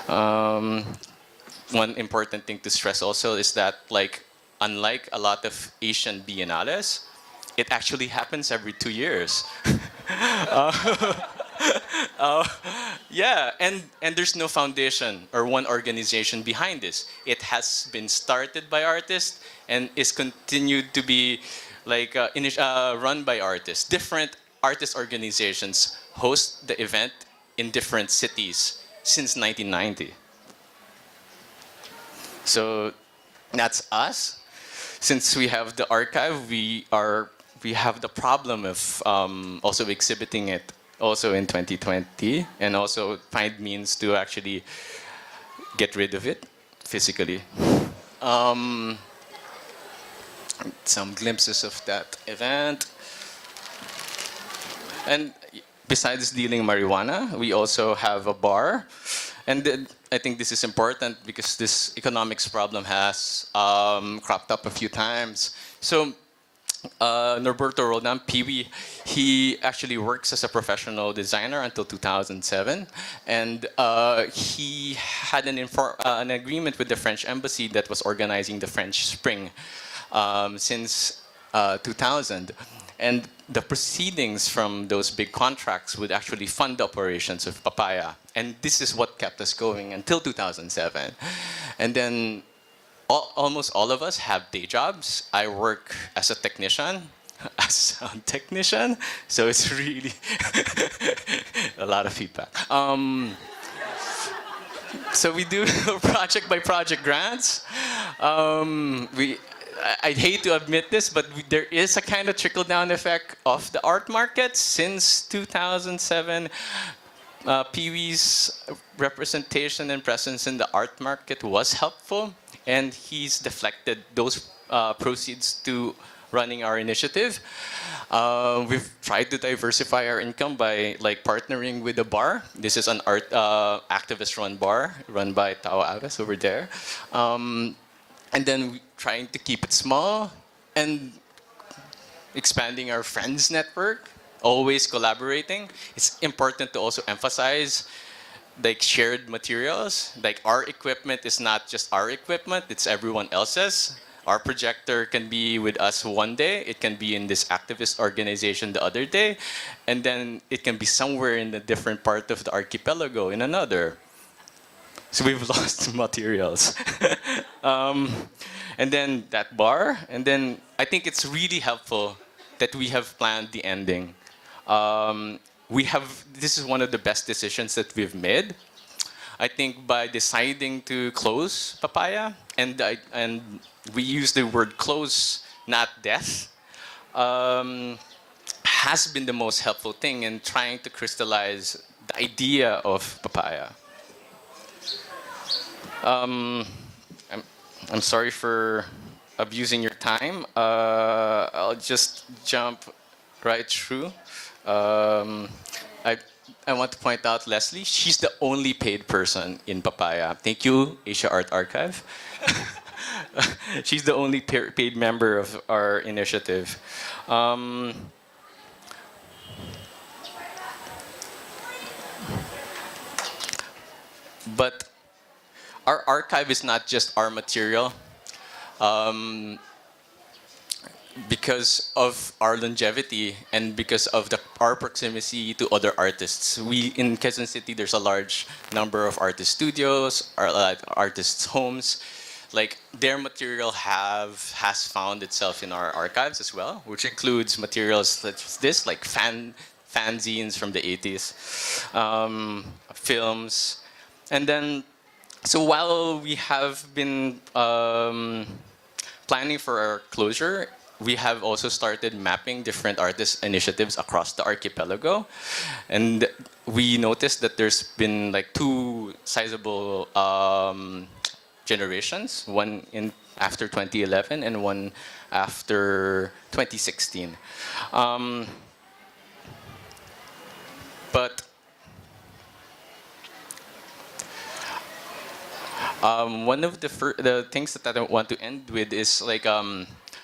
S4: One important thing to stress also is that, like, unlike a lot of Asian biennales, it actually happens every 2 years. Yeah, and there's no foundation or one organization behind this. It has been started by artists and is continued to be like run by artists. Different artist organizations host the event in different cities since 1990. So that's us. Since we have the archive, we have the problem of also exhibiting it also in 2020, and also find means to actually get rid of it physically. Some glimpses of that event. And besides dealing marijuana, we also have a bar. And I think this is important because this economics problem has cropped up a few times. So Norberto Roldan, Pee-wee, he actually works as a professional designer until 2007. And he had an agreement with the French embassy that was organizing the French Spring since 2000. And the proceedings from those big contracts would actually fund the operations of Papaya. And this is what kept us going until 2007. And then almost all of us have day jobs. I work as a technician, a sound technician, so it's really a lot of feedback. So we do project by project grants. I hate to admit this, but there is a kind of trickle-down effect of the art market. Since 2007, Pee-wee's representation and presence in the art market was helpful, and he's deflected those proceeds to running our initiative. We've tried to diversify our income by partnering with a bar. This is an art activist-run bar run by Tao Aves over there. And then trying to keep it small and expanding our friends network, always collaborating. It's important to also emphasize shared materials. Our equipment is not just our equipment, it's everyone else's. Our projector can be with us one day, it can be in this activist organization the other day, and then it can be somewhere in a different part of the archipelago in another. So we've lost materials. And then that bar, and then I think it's really helpful that we have planned the ending. This is one of the best decisions that we've made. I think by deciding to close Papaya and we use the word close, not death, has been the most helpful thing in trying to crystallize the idea of papaya. I'm sorry for abusing your time. I'll just jump right through. I want to point out Leslie. She's the only paid person in Papaya. Thank you, Asia Art Archive. She's the only paid member of our initiative. But our archive is not just our material. Because of our longevity and because of our proximity to other artists. In Quezon City, there's a large number of artist studios, artists' homes. Like, their material has found itself in our archives as well, which includes materials such as this, like fanzines from the 80s, films. And then, so while we have been planning for our closure, we have also started mapping different artist initiatives across the archipelago. And we noticed that there's been like 2 sizable generations, one after 2011 and one after 2016. But one of the things that I want to end with is like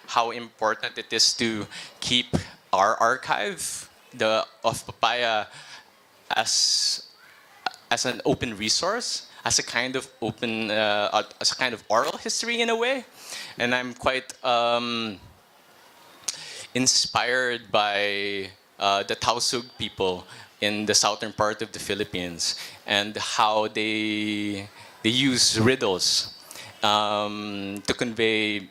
S4: how important it is to keep our archive of Papaya as an open resource, as a kind of open, as a kind of oral history in a way. And I'm quite inspired by the Tausug people in the southern part of the Philippines and how they use riddles to convey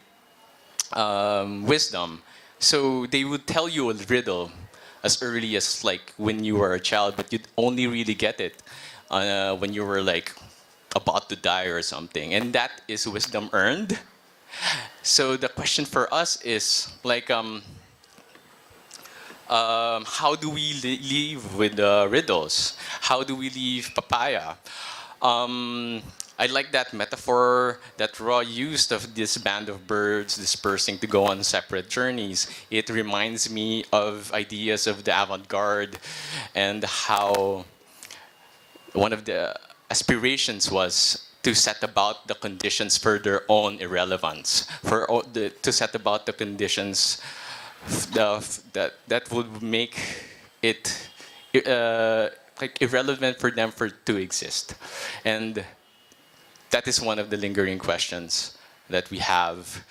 S4: wisdom. So they would tell you a riddle as early as like when you were a child, but you'd only really get it when you were like about to die or something. And that is wisdom earned. So the question for us is like, how do we live with riddles? How do we leave papaya? I like that metaphor that Ra used of this band of birds dispersing to go on separate journeys. It reminds me of ideas of the avant-garde and how one of the aspirations was to set about the conditions for their own irrelevance, to set about the conditions that would make it like irrelevant for them to exist. And that is one of the lingering questions that we have.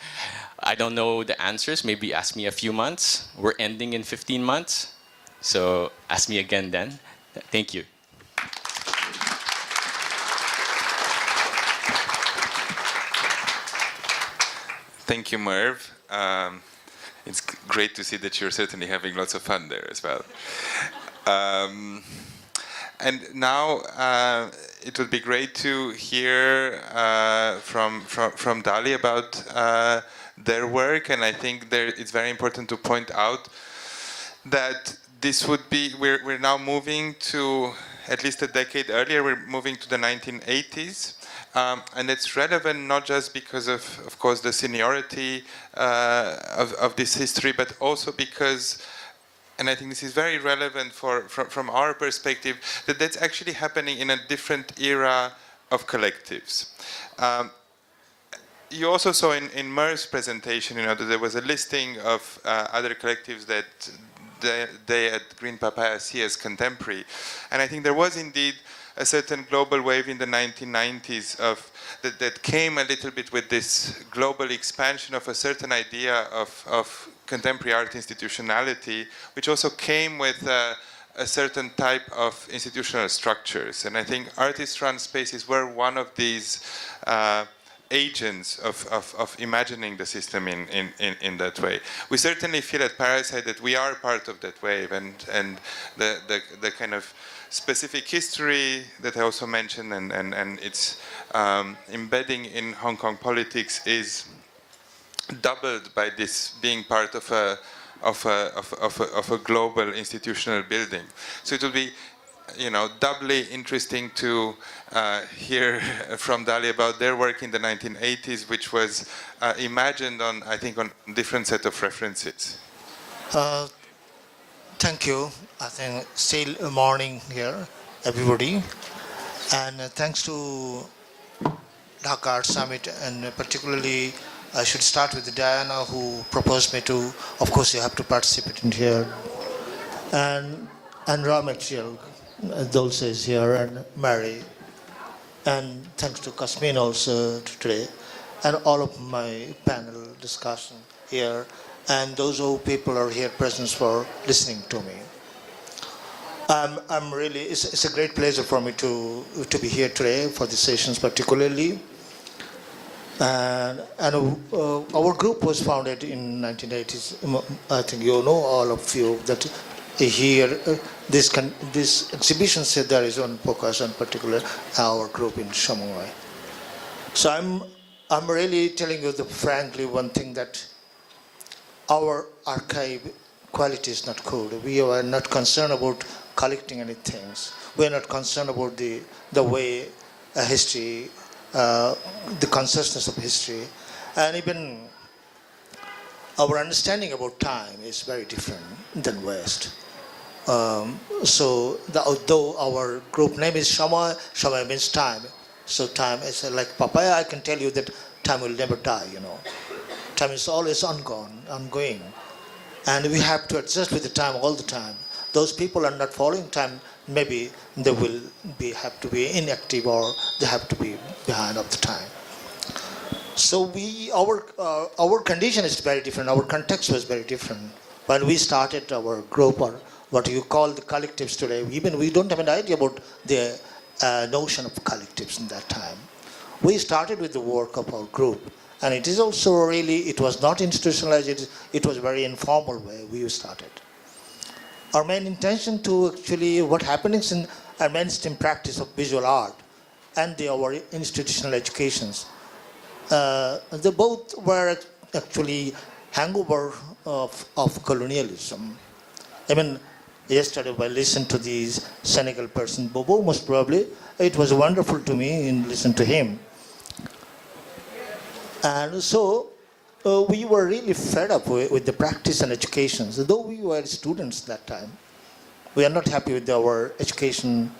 S4: I don't know the answers. Maybe ask me a few months. We're ending in 15 months. So ask me again then. Thank you.
S2: Thank you, Merv. It's great to see that you're certainly having lots of fun there as well. And now it would be great to hear from Dali about their work, and I think it's very important to point out that this would be, we're now moving to, at least a decade earlier, we're moving to the 1980s. And it's relevant not just because of course, the seniority of this history, but also because, and I think this is very relevant from our perspective, that that's actually happening in a different era of collectives. You also saw in Mer's presentation, that there was a listing of other collectives that they at Green Papaya see as contemporary. And I think there was indeed a certain global wave in the 1990s that came a little bit with this global expansion of a certain idea of contemporary art institutionality, which also came with a certain type of institutional structures. And I think artist-run spaces were one of these agents of imagining the system in that way. We certainly feel at Parasite that we are part of that wave, and the kind of specific history that I also mentioned, and its embedding in Hong Kong politics is doubled by this being part of a global institutional building. So it will be, doubly interesting to hear from Dali about their work in the 1980s, which was imagined on, I think, on different set of references.
S5: Thank you. I think still morning here, everybody. And thanks to Dhaka Art Summit, and particularly I should start with Diana, who proposed me to, of course you have to participate in here. And raw material, Dulce is here, and Mary. And thanks to Cosmin also today, and all of my panel discussion here, and those who people are here present for listening to me. I'm really, it's a great pleasure for me to be here today for the sessions particularly. And our group was founded in 1980s. I think you know, all of you, that here this exhibition said there is one focus on particular our group in Shomoy. So I'm really telling you frankly one thing, that our archive quality is not good. We are not concerned about collecting anything. We are not concerned about the way history, the consciousness of history, and even our understanding about time is very different than West. So although our group name is Shomoy, Shomoy means time. So time is like Papaya. I can tell you that time will never die, Time is always ongoing. And we have to adjust with the time all the time. Those people are not following time, maybe they will have to be inactive, or they have to be behind of the time. So our condition is very different. Our context was very different. When we started our group, or what you call the collectives today, even we don't have an idea about the notion of collectives in that time. We started with the work of our group. And it is also really, it was not institutionalized, it was very informal way we started. Our main intention to actually, what happens in our mainstream practice of visual art and our institutional educations, they both were actually hangover of colonialism. I mean, yesterday I listened to this Senegal person, Bobo, most probably, it was wonderful to me in listening to him. And so we were really fed up with the practice and education. So though we were students that time, we are not happy with our education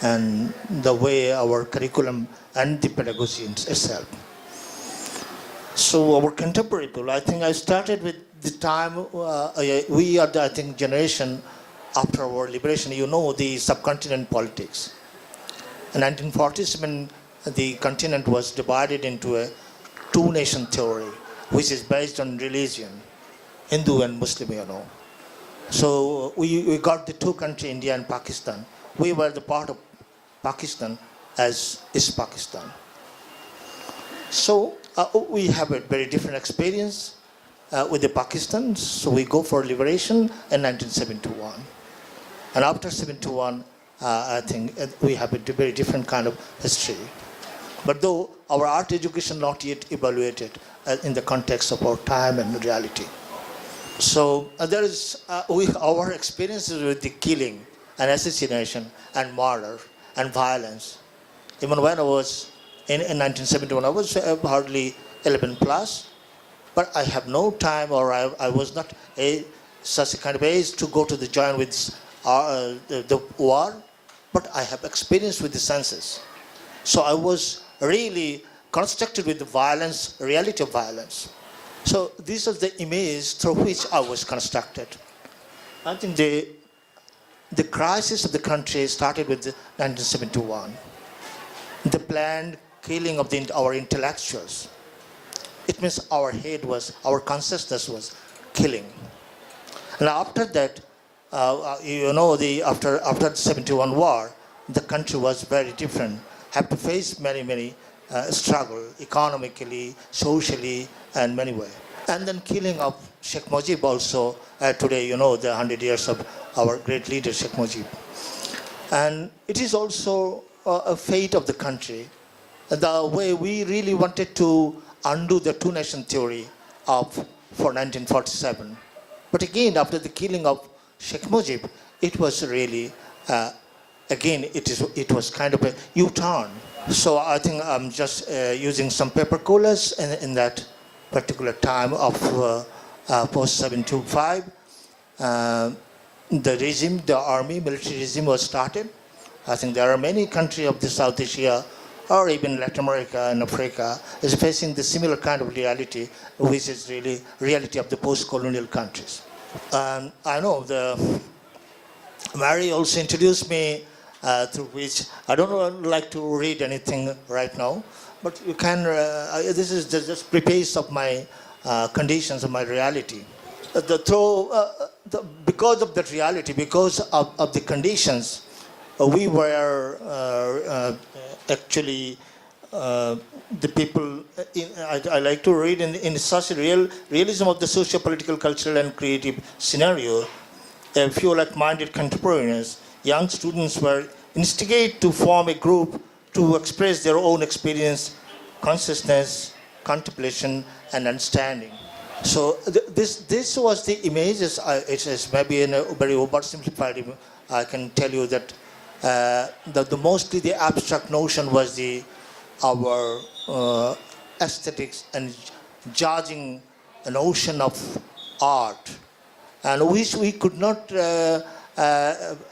S5: and the way our curriculum and the pedagogy itself. So our contemporary people, I think I started with the time, we are the, I think, generation after our liberation, the subcontinent politics. In 1940s, when the continent was divided into a two-nation theory, which is based on religion, Hindu and Muslim, So we got the two countries, India and Pakistan. We were the part of Pakistan as East Pakistan. So we have a very different experience with the Pakistan. So we go for liberation in 1971. And after 71, I think we have a very different kind of history. But though our art education not yet evaluated in the context of our time and reality. So there is our experiences with the killing and assassination and murder and violence. Even when I was in 1971, I was hardly 11 plus, but I have no time, or I was not such a kind of age to go to the join with the war, but I have experience with the senses. So I was really constructed with the violence, reality of violence. So this is the image through which I was constructed. I think the crisis of the country started with 1971. The planned killing of our intellectuals. It means our head was, our consciousness was killing. And after that, after the 71 war, the country was very different. Have to face many struggle economically, socially, and many ways. And then killing of Sheikh Mujib also. Today, the 100 years of our great leader Sheikh Mujib. And it is also a fate of the country. The way we really wanted to undo the two-nation theory for 1947. But again, after the killing of Sheikh Mujib, it was really, again, it was kind of a U-turn. So I think I'm just using some paper coolers in that particular time of post-725. The regime, the army, military regime was started. I think there are many countries of the South Asia or even Latin America and Africa is facing the similar kind of reality, which is really reality of the post-colonial countries. And I know Mary also introduced me through which I don't like to read anything right now, but you can, this is just preface of my conditions of my reality. Because of that reality, because of the conditions, we were actually the people. I like to read in such a realism of the socio-political, cultural, and creative scenario. A few like-minded contemporaries, young students were instigated to form a group to express their own experience, consciousness, contemplation, and understanding. So this was the images. It is maybe in a very oversimplified. I can tell you that mostly the abstract notion was our aesthetics and judging a notion of art, and which we could not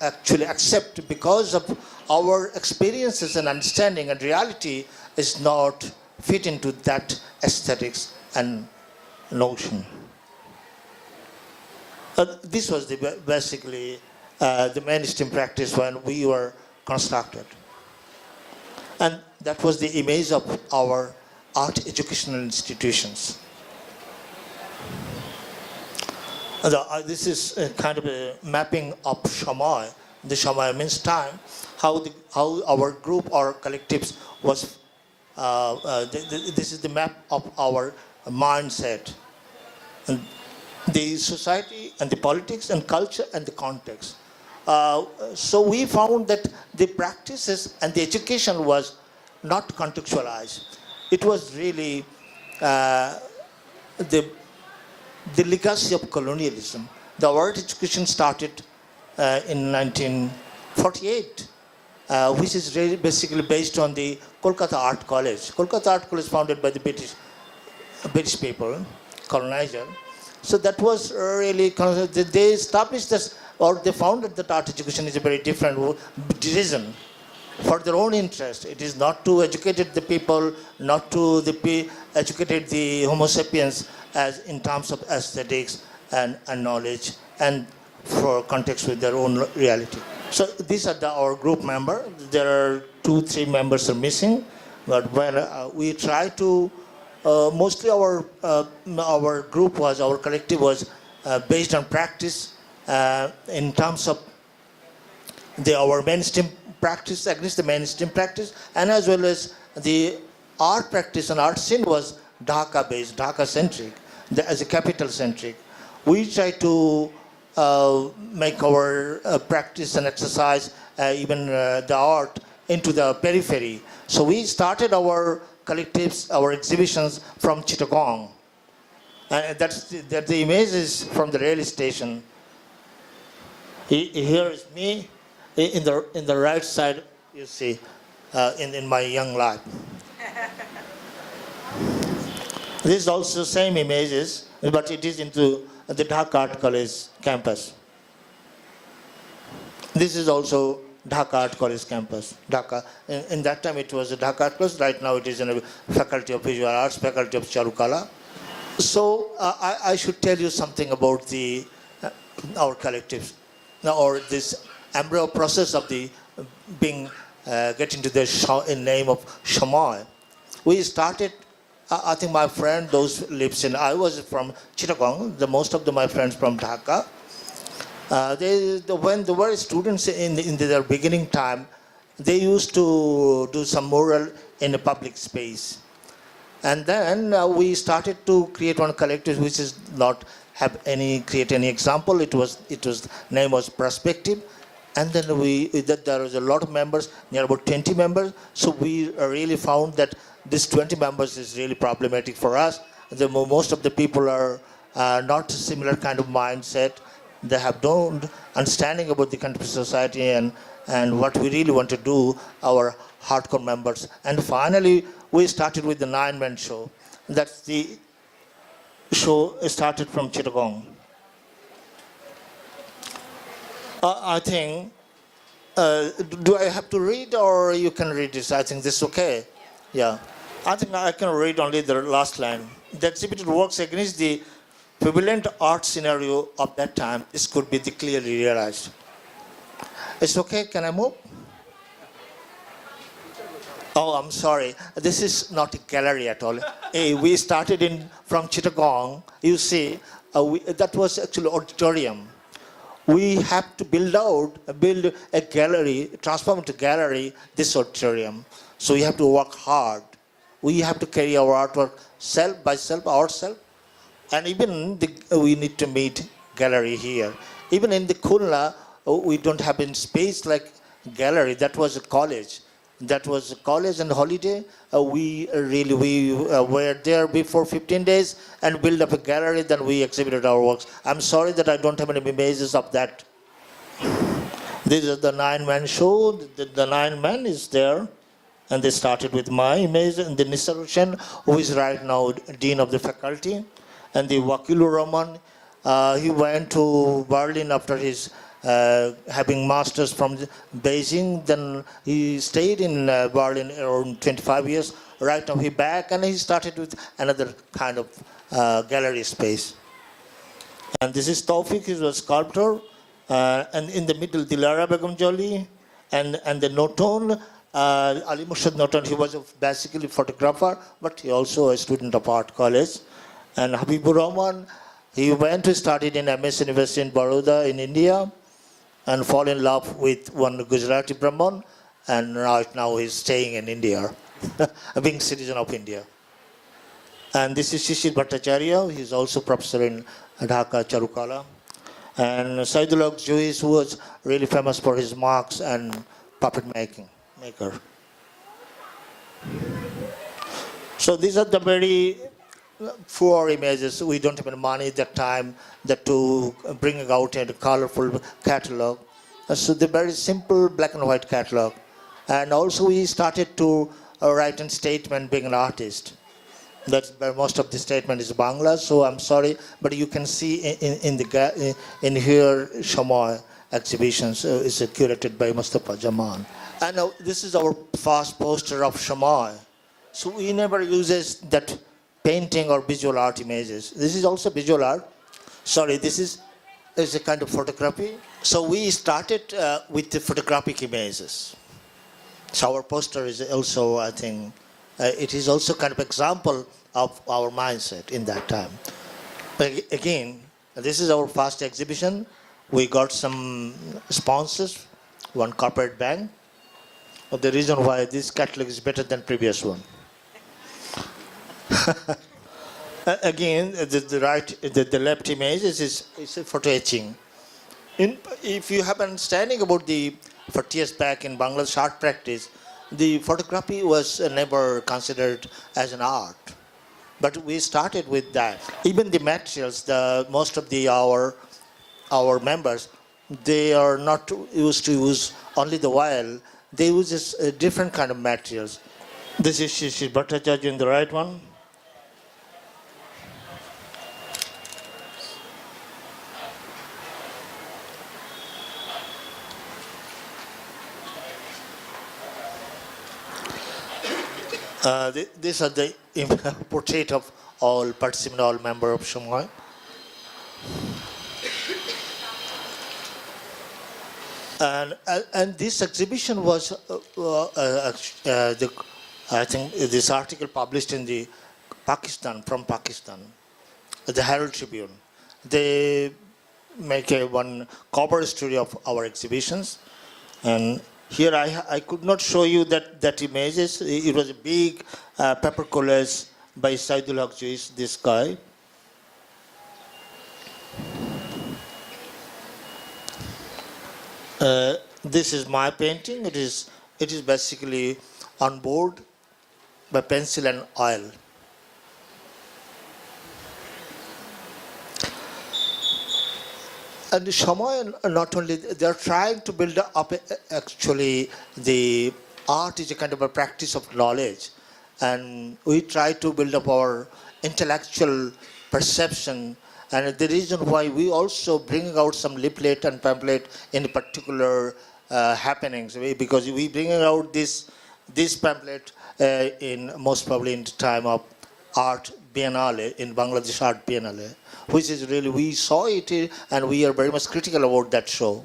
S5: actually accept because of our experiences and understanding and reality is not fit into that aesthetics and notion. This was basically the mainstream practice when we were constructed. And that was the image of our art educational institutions. This is a kind of a mapping of Shomoy. The Shomoy means time. How our group or collectives was. This is the map of our mindset. And the society and the politics and culture and the context. So we found that the practices and the education was not contextualized. It was really the legacy of colonialism. The art education started in 1948, which is really basically based on the Kolkata Art College. Kolkata Art College founded by the British people, colonizer. So that was really, they established this, or they founded that art education is a very different reason for their own interest. It is not to educate the people, not to educate the Homo sapiens as in terms of aesthetics and knowledge and for context with their own reality. So these are our group members. There are 2-3 members are missing, but when we try to, mostly our group was, our collective was based on practice in terms of our mainstream practice, against the mainstream practice, and as well as the art practice and art scene was Dhaka based, Dhaka centric, as a capital centric. We try to make our practice and exercise, even the art, into the periphery. So we started our collectives, our exhibitions from Chittagong. And that's the image is from the rail station. Here is me. In the right side, you see, in my young life. This is also same images, but it is into the Dhaka Art College campus. This is also Dhaka Art College campus. Dhaka. In that time it was a Dhaka Art College. Right now it is in a Faculty of Visual Arts, Faculty of Shilpakala. So I should tell you something about our collectives, or this embryo process of the getting to the name of Shomoy. We started. I think my friend, those lives in. I was from Chittagong. Most of my friends from Dhaka. When they were students in their beginning time, they used to do some mural in a public space, and then we started to create one collective, which is not create any example. It was name was Perspective, And then there was a lot of members, near about 20 members. So we really found that this 20 members is really problematic for us. Most of the people are not similar kind of mindset. They have no understanding about the contemporary society and what we really want to do, our hardcore members. And finally, we started with the 9-man show. That's the show started from Chittagong. I think, do I have to read or you can read this? I think this is okay. Yeah. I think I can read only the last line. The exhibited works against the prevalent art scenario of that time. This could be clearly realized. It's okay, can I move? Oh, I'm sorry. This is not a gallery at all. We started from Chittagong. You see, that was actually auditorium. We have to build a gallery, transform into gallery, this auditorium. So we have to work hard. We have to carry our artwork self by self, ourselves. And even we need to meet gallery here. Even in the Khulna, we don't have in space like gallery. That was a college. That was a college and holiday. We were there before 15 days and built up a gallery. Then we exhibited our works. I'm sorry that I don't have any images of that. This is the 9-man show. The 9-man is there. And they started with my image and the Nisarushan, who is right now Dean of the Faculty. And the Wakilu Rahman, he went to Berlin after his having masters from Beijing. Then he stayed in Berlin around 25 years. Right now he's back and he started with another kind of gallery space. And this is Taufik, he's a sculptor. And in the middle, Dilara Begum Joli and the Noton, Ali Murshid Noton, he was basically a photographer, but he also a student of art college. And Habibur Rahman, he went to study in MS University in Baroda in India and fall in love with one Gujarati Brahman, and right now he's staying in India, being citizen of India. And this is Shishir Bhattacharya, he's also professor in Dhaka, Charukala. And Saidullah Juiz, who was really famous for his marks and puppet maker. So these are the very poor images. We don't have any money at that time to bring out a colorful catalog. So the very simple black and white catalog. And also we started to write a statement being an artist. That's most of the statement is Bangla, so I'm sorry, but you can see in here Shomoy exhibitions is curated by Mustafa Jaman. And this is our first poster of Shomoy. So we never uses that painting or visual art images. This is also visual art. Sorry, this is a kind of photography. So we started with the photographic images. So our poster is also, I think, it is also kind of example of our mindset in that time. But again, this is our first exhibition. We got some sponsors, one corporate bank. The reason why this catalog is better than previous one. Again, the left image is a photo etching. If you have understanding about the 40 years back in Bangladesh art practice, the photography was never considered as an art. But we started with that. Even the materials, most of our members, they are not used to use only the oil. They use a different kind of materials. This is Shishir Bhattacharya in the right one. These are the portrait of all participants, all member of Shomoy. And this exhibition was, I think, this article published in the from Pakistan, the Herald Tribune. They make one cover story of our exhibitions, and here I could not show you that images. It was a big paper collage by Saidullah Juiz, this guy. This is my painting. It is basically on board by pencil and oil. And the Shomoy, not only, they're trying to build up, actually, the art is a kind of a practice of knowledge. And we try to build up our intellectual perception. And the reason why we also bring out some leaflet and pamphlet in particular happenings, because we bring out this pamphlet in most probably in the time of Art Biennale, in Bangladesh Art Biennale, which is really, we saw it and we are very much critical about that show.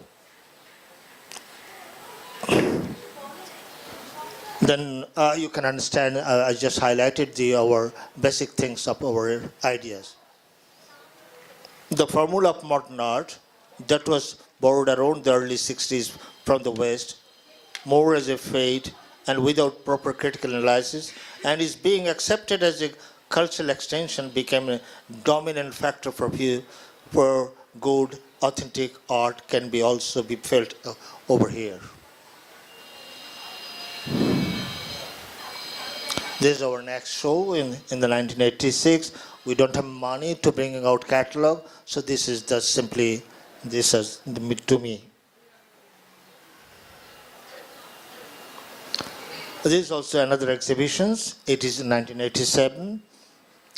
S5: Then you can understand, I just highlighted our basic things of our ideas. The formula of modern art that was borrowed around the early 60s from the West, more as a fade and without proper critical analysis, and is being accepted as a cultural extension, became a dominant factor for good, authentic art can be also be felt over here. This is our next show in the 1986. We don't have money to bring out catalog, so this is just simply, this is to me. This is also another exhibition. It is in 1987.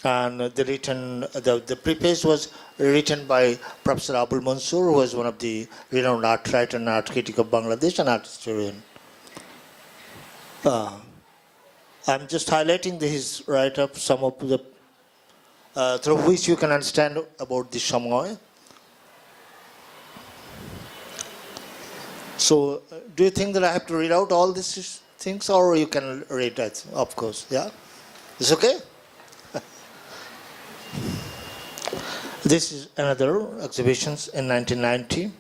S5: And the preface was written by Professor Abul Mansoor, who was one of the renowned art writer and art critic of Bangladesh and art historian. I'm just highlighting his write-up, some of the, through which you can understand about the Shomoy. So, do you think that I have to read out all these things, or you can read that, of course, yeah? It's okay? This is another exhibition in 1990.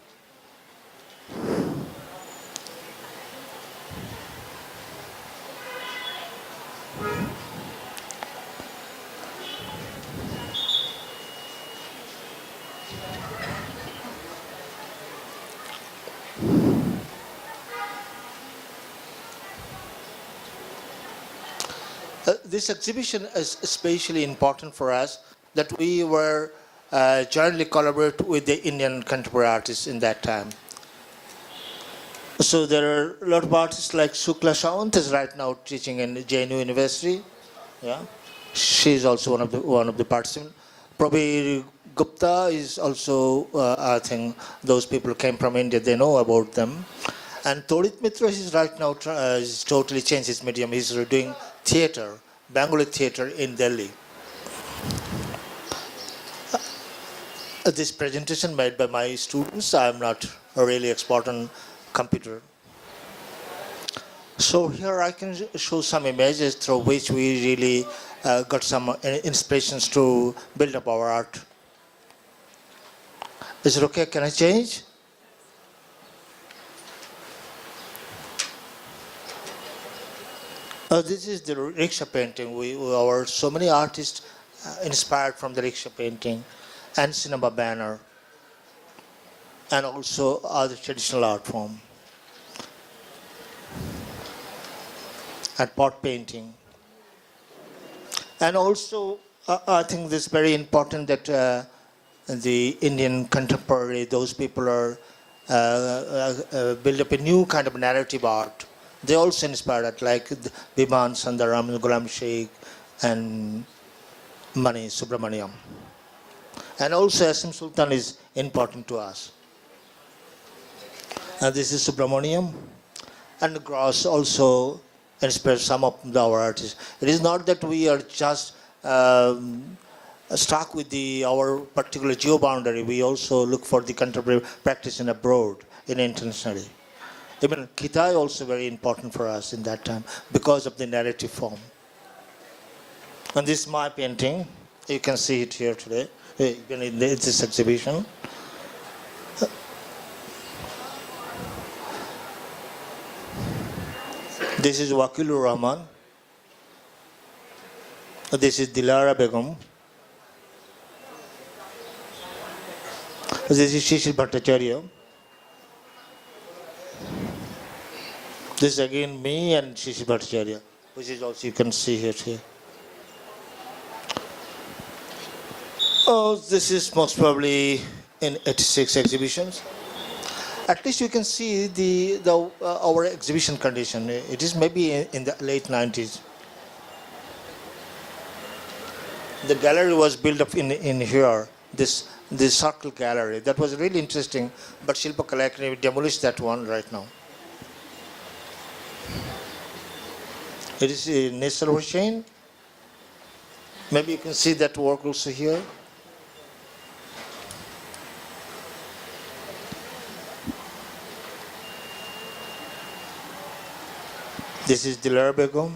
S5: This exhibition is especially important for us that we were jointly collaborate with the Indian contemporary artists in that time. So there are a lot of artists like Shukla Sawant is right now teaching in JNU University. Yeah, she is also one of the participants. Prabir Gupta is also, I think those people came from India, they know about them. And Torit Mitra is right now is totally changed his medium. He's doing theater, Bengali theater in Delhi. This presentation made by my students, I'm not a really expert on computer. So here I can show some images through which we really got some inspirations to build up our art. Is it okay? Can I change? This is the rickshaw painting. So many artists inspired from the rickshaw painting and cinema banner, and also other traditional art form, and pot painting. And also, I think this is very important that the Indian contemporary, those people are build up a new kind of narrative art. They also inspired it, like Biman Sundaram, Ghulam Sheikh, and Mani Subramaniam. And also Asim Sultan is important to us. And this is Subramaniam. And Gross also inspires some of our artists. It is not that we are just stuck with our particular geo-boundary. We also look for the contemporary practice in abroad, internationally. Even Kitai also very important for us in that time because of the narrative form. And this is my painting. You can see it here today. In this exhibition. This is Wakilur Rahman. This is Dilara Begum. This is Shishir Bhattacharya. This is again me and Shishi Bhattacharya, which is also you can see here. Oh, this is most probably in 86 exhibitions. At least you can see our exhibition condition. It is maybe in the late 90s. The gallery was built up in here, this circle gallery. That was really interesting, but Shilpakala demolished that one right now. It is Nestor Hussain. Maybe you can see that work also here. This is Dilara Begum.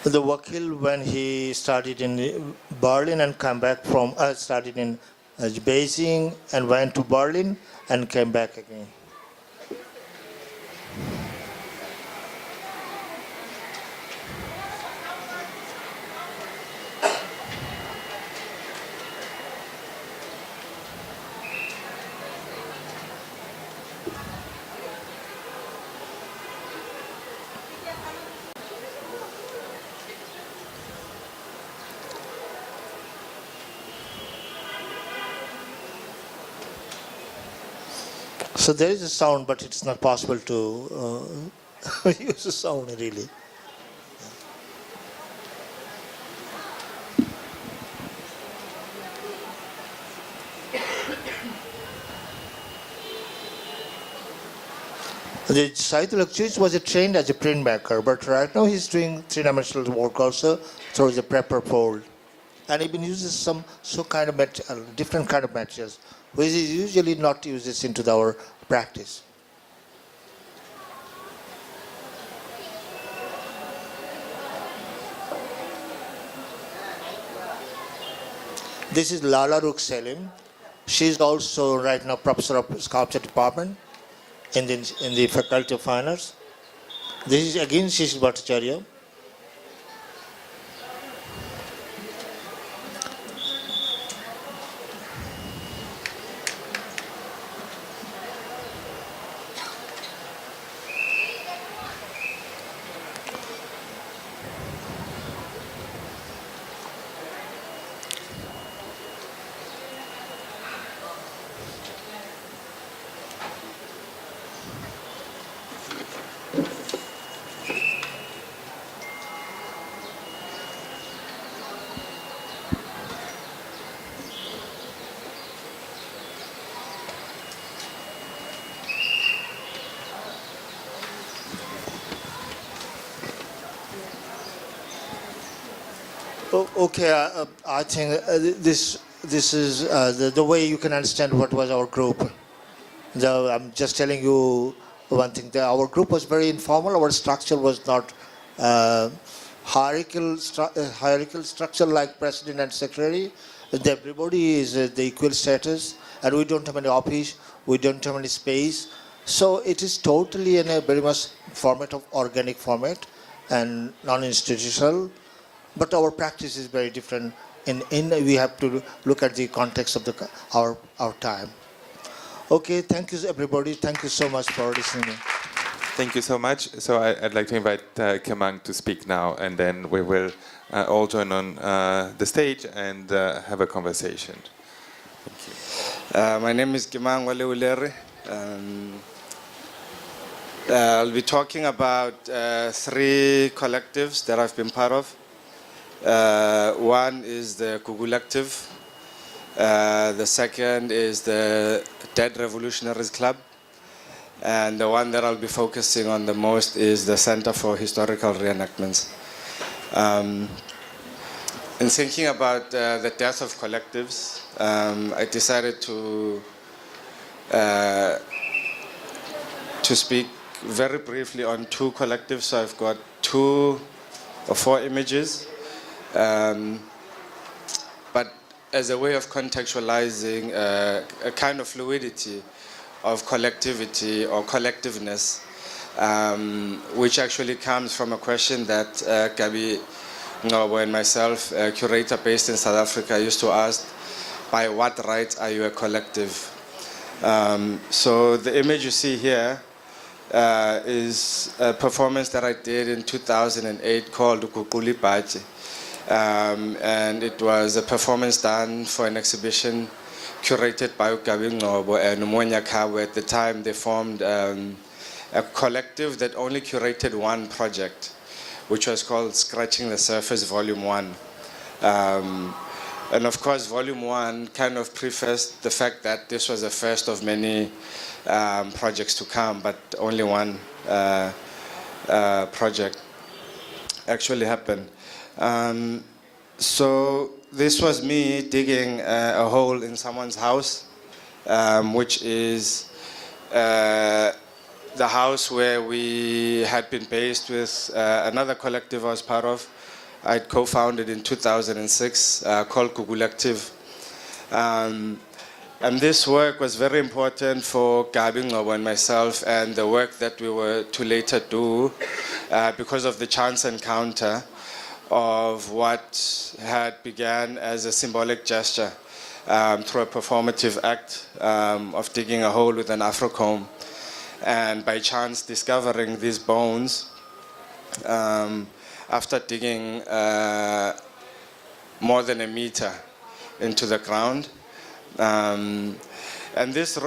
S5: The Wakil, when he started in Berlin and came back from, started in Beijing and went to Berlin and came back again. So there is a sound, but it's not possible to use a sound really. The Saidul Akchis was trained as a printmaker, but right now he's doing three-dimensional work also through the prepper fold. And he uses some kind of different kind of materials, which is usually not uses into our practice. This is Lala Rukh Selim. She's also right now professor of sculpture department in the Faculty of Fine Arts. This is again Shishi Bhattacharya. Okay, I think this is the way you can understand what was our group. I'm just telling you one thing. Our group was very informal. Our structure was not hierarchical structure like president and secretary. Everybody is the equal status, and we don't have any office. We don't have any space. So it is totally in a very much format of organic format and non-institutional. But our practice is very different. We have to look at the context of our time. Okay, thank you everybody. Thank you so much for listening.
S2: Thank you so much. So I'd like to invite Kemang to speak now, and then we will all join on the stage and have a conversation. Thank you.
S6: My name is Kemang Wale Ulere. I'll be talking about 3 collectives that I've been part of. One is the Collective. The second is the Dead Revolutionaries Club. And the one that I'll be focusing on the most is the Center for Historical Reenactments. In thinking about the death of collectives, I decided to speak very briefly on 2 collectives. So I've got 2 or 4 images. But as a way of contextualizing a kind of fluidity of collectivity or collectiveness, which actually comes from a question that Gabi Ngobo and myself, a curator based in South Africa, used to ask, by what right are you a collective? So the image you see here is a performance that I did in 2008 called Ukukuli Baji. And it was a performance done for an exhibition curated by Gabi Ngobo and Umonya Kawe. At the time, they formed a collective that only curated one project, which was called Scratching the Surface Volume 1. And of course, Volume 1 kind of prefaced the fact that this was the first of many projects to come, but only one project actually happened. So this was me digging a hole in someone's house, which is the house where we had been based with another collective I was part of. I co-founded in 2006 called Collectives. And this work was very important for Gabi Ngobo and myself, and the work that we were to later do because of the chance encounter of what had began as a symbolic gesture through a performative act of digging a hole with an Afro comb. And by chance discovering these bones after digging more than a meter into the ground. And this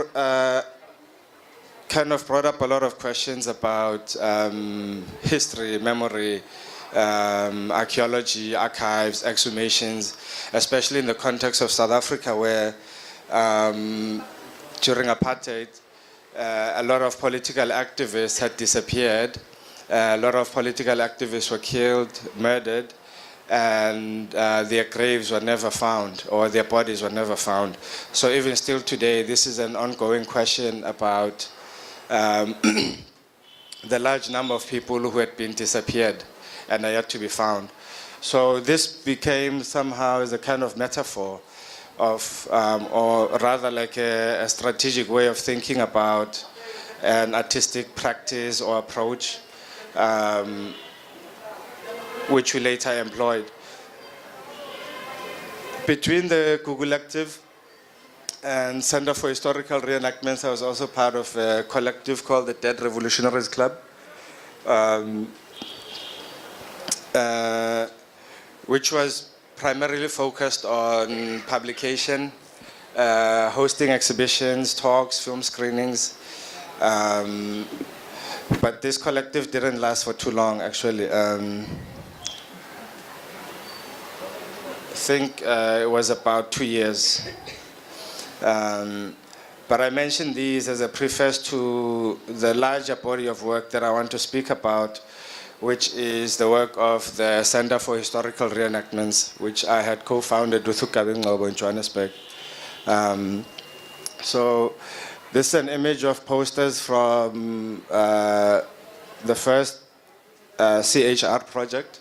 S6: kind of brought up a lot of questions about history, memory, archaeology, archives, exhumations, especially in the context of South Africa, where during apartheid, a lot of political activists had disappeared. A lot of political activists were killed, murdered, and their graves were never found, or their bodies were never found. So even still today, this is an ongoing question about the large number of people who had been disappeared and are yet to be found. So this became somehow as a kind of metaphor of, or rather like a strategic way of thinking about an artistic practice or approach, which we later employed. Between the Collectives and Center for Historical Reenactments, I was also part of a collective called the Dead Revolutionaries Club, which was primarily focused on publication, hosting exhibitions, talks, film screenings. But this collective didn't last for too long, actually. I think it was about 2 years. But I mentioned these as a preface to the larger body of work that I want to speak about, which is the work of the Center for Historical Reenactments, which I had co-founded with Gabi Ngobo in Johannesburg. So this is an image of posters from the first CHR project,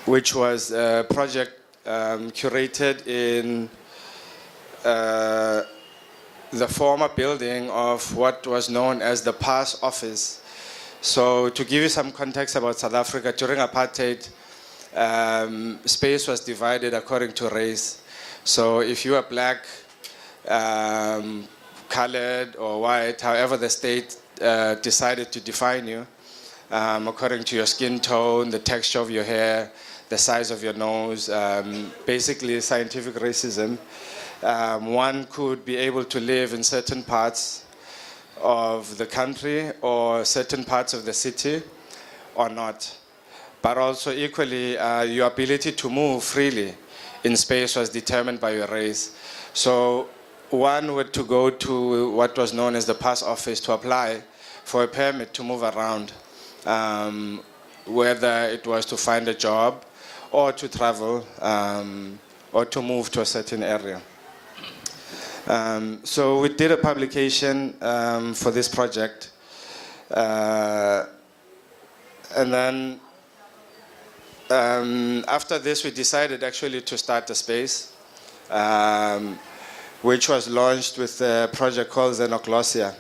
S6: which was a project curated in the former building of what was known as the Pass Office. So to give you some context about South Africa, during apartheid, space was divided according to race. So if you are black, colored or white, however the state decided to define you, according to your skin tone, the texture of your hair, the size of your nose, basically scientific racism, one could be able to live in certain parts of the country or certain parts of the city or not. But also equally, your ability to move freely in space was determined by your race. So one were to go to what was known as the Pass Office to apply for a permit to move around, whether it was to find a job or to travel or to move to a certain area. So we did a publication for this project, and then after this we decided actually to start a space, which was launched with a project called Xenoglossia,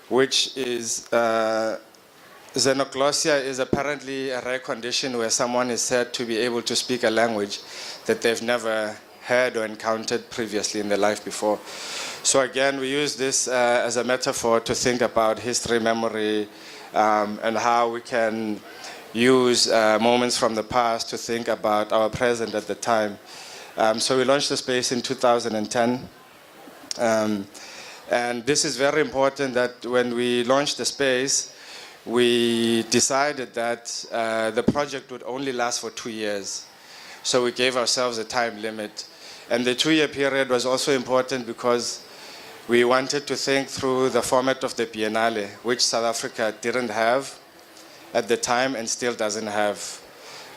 S6: which is xenoglossia is apparently a rare condition where someone is said to be able to speak a language that they've never heard or encountered previously in their life before. So again, we use this as a metaphor to think about history, memory, and how we can use moments from the past to think about our present at the time. So we launched the space in 2010. And this is very important that when we launched the space, we decided that the project would only last for 2 years. So we gave ourselves a time limit. And the 2-year period was also important because we wanted to think through the format of the Biennale, which South Africa didn't have at the time and still doesn't have.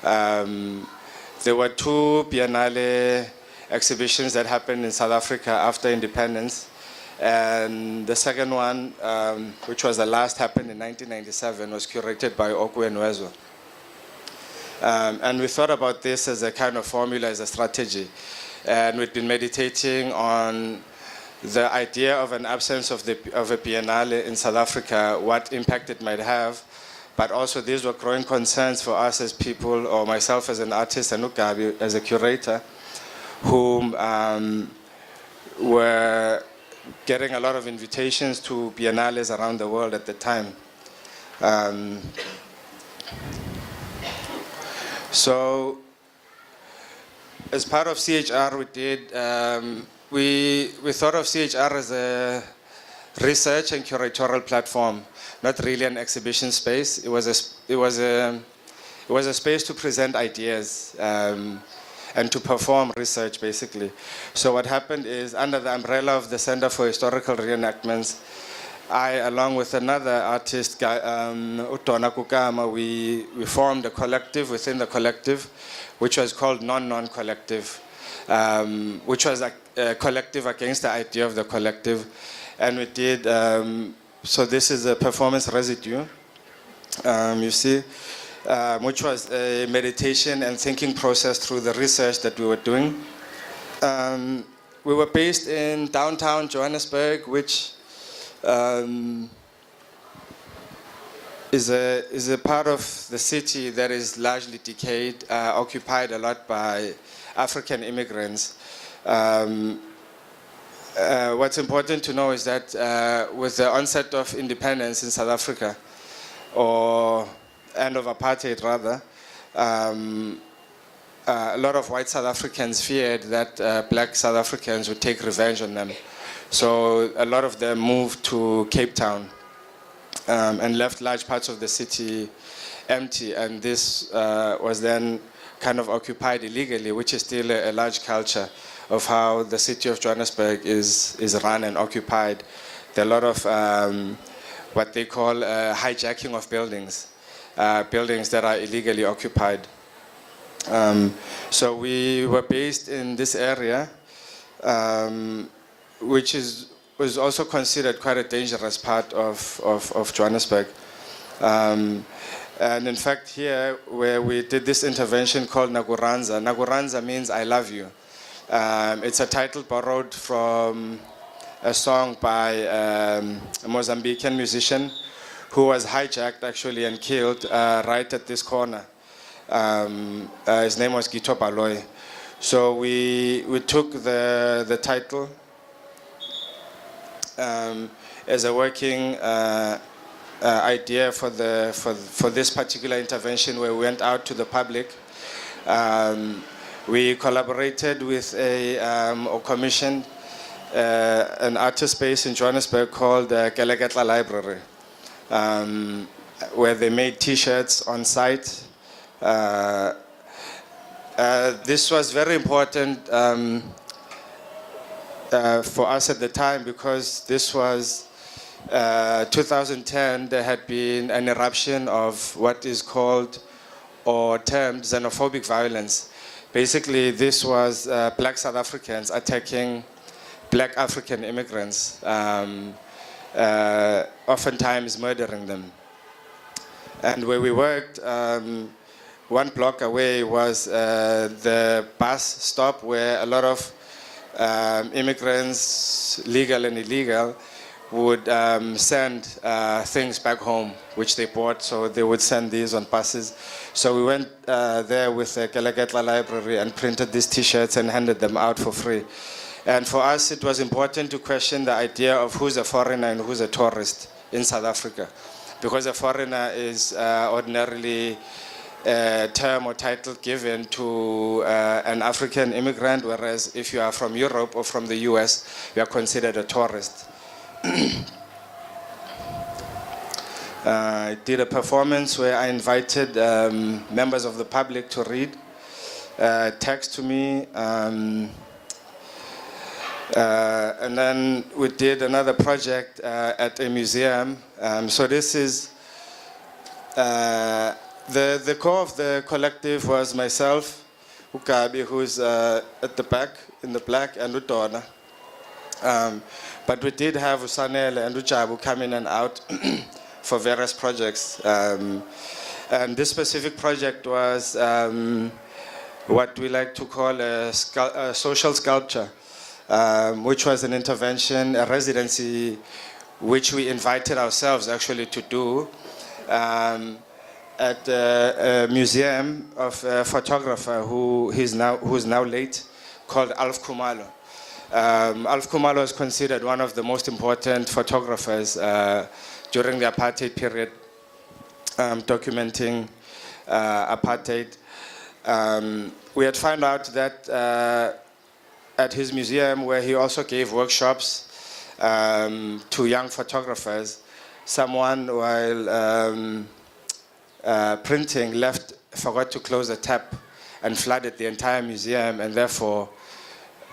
S6: There were 2 Biennale exhibitions that happened in South Africa after independence. And the second one, which was the last, happened in 1997, was curated by Oku Enwezwa. And we thought about this as a kind of formula, as a strategy. And we've been meditating on the idea of an absence of a Biennale in South Africa, what impact it might have. But also these were growing concerns for us as people, or myself as an artist, and Ugabi as a curator, whom were getting a lot of invitations to biennales around the world at the time. So, as part of CHR, we thought of CHR as a research and curatorial platform, not really an exhibition space. It was a space to present ideas and to perform research, basically. So what happened is, under the umbrella of the Center for Historical Reenactments, I, along with another artist, Utona Kukama, we formed a collective within the collective, which was called Non-Non-Collective, which was a collective against the idea of the collective. And we did, so this is a performance residue, you see, which was a meditation and thinking process through the research that we were doing. We were based in downtown Johannesburg, which is a part of the city that is largely decayed, occupied a lot by African immigrants. What's important to know is that with the onset of independence in South Africa, or end of apartheid rather, a lot of white South Africans feared that black South Africans would take revenge on them. So a lot of them moved to Cape Town and left large parts of the city empty, and this was then kind of occupied illegally, which is still a large culture of how the city of Johannesburg is run and occupied. There are a lot of what they call hijacking of buildings, buildings that are illegally occupied. So we were based in this area, which was also considered quite a dangerous part of Johannesburg. And in fact, here where we did this intervention called Naguranza, Naguranza means I love you. It's a title borrowed from a song by a Mozambican musician who was hijacked actually and killed right at this corner. His name was Gito Baloy. So we took the title as a working idea for this particular intervention, where we went out to the public. We collaborated with or commissioned an artist space in Johannesburg called the Keleketla Library, where they made T-shirts on site. This was very important for us at the time, because this was 2010. There had been an eruption of what is called or termed xenophobic violence. Basically, this was black South Africans attacking black African immigrants, oftentimes murdering them. And where we worked, 1 block away was the bus stop where a lot of immigrants, legal and illegal, would send things back home, which they bought, so they would send these on buses. So we went there with the Keleketla library and printed these t-shirts and handed them out for free. And for us, it was important to question the idea of who's a foreigner and who's a tourist in South Africa. Because a foreigner is ordinarily a term or title given to an African immigrant, whereas if you are from Europe or from the US, you are considered a tourist. I did a performance where I invited members of the public to read text to me. And then we did another project at a museum. So this is, the core of the collective was myself, Ukabi, who's at the back in the black, and Udona. But we did have Usanele and Ujabu come in and out for various projects. And this specific project was what we like to call a social sculpture. Which was an intervention, a residency, which we invited ourselves actually to do at a museum of a photographer who's now late, called Alf Khumalo. Alf Khumalo is considered one of the most important photographers during the apartheid period, documenting apartheid. We had found out that at his museum, where he also gave workshops to young photographers, someone while printing forgot to close the tap and flooded the entire museum, and therefore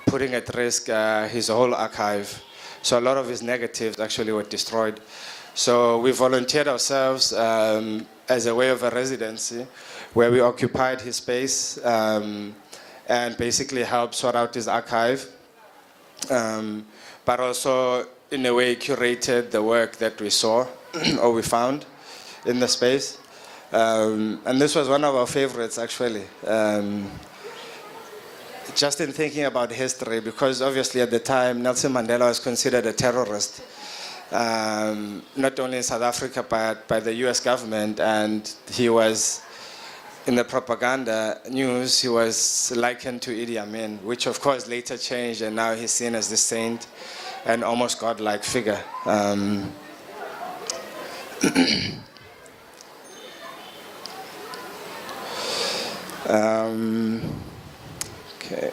S6: putting at risk his whole archive. So a lot of his negatives actually were destroyed. So we volunteered ourselves as a way of a residency, where we occupied his space and basically help sort out his archive, but also in a way curated the work that we saw or we found in the space. And this was one of our favorites, actually. Just in thinking about history, because obviously at the time Nelson Mandela was considered a terrorist, not only in South Africa but by the US government, and he was, in the propaganda news, he was likened to Idi Amin, which of course later changed, and now he's seen as the saint and almost godlike figure. Okay.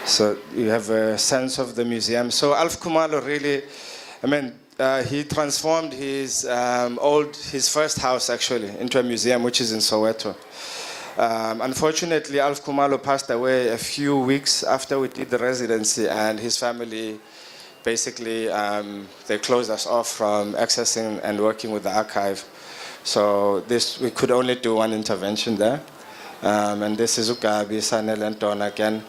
S6: So you have a sense of the museum. So Alf Khumalo really, he transformed his first house actually into a museum, which is in Soweto. Unfortunately, Alf Khumalo passed away a few weeks after we did the residency, and his family basically, they closed us off from accessing and working with the archive. So we could only do one intervention there. And this is Ukabi, Sanel, and Don again.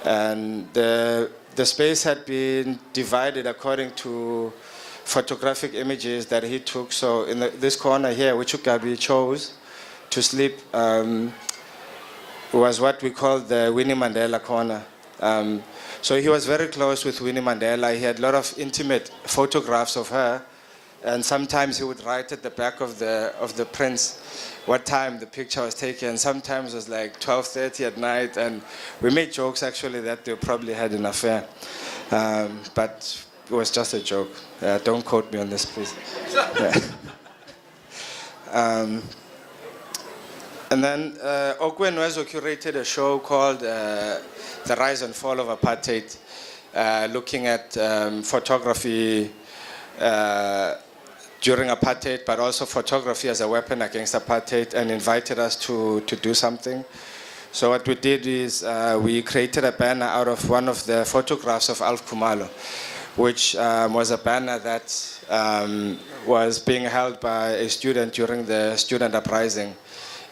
S6: And the space had been divided according to photographic images that he took. So in this corner here, which Ukabi chose to sleep, was what we call the Winnie Mandela corner. So he was very close with Winnie Mandela. He had a lot of intimate photographs of her, and sometimes he would write at the back of the prints what time the picture was taken. Sometimes it was like 12:30 at night, and we made jokes actually that they probably had an affair, but it was just a joke. Don't quote me on this, please. And then Okwe Nwezo curated a show called The Rise and Fall of Apartheid, looking at photography during apartheid, but also photography as a weapon against apartheid, and invited us to do something. So what we did is we created a banner out of one of the photographs of Alf Khumalo, which was a banner that was being held by a student during the student uprising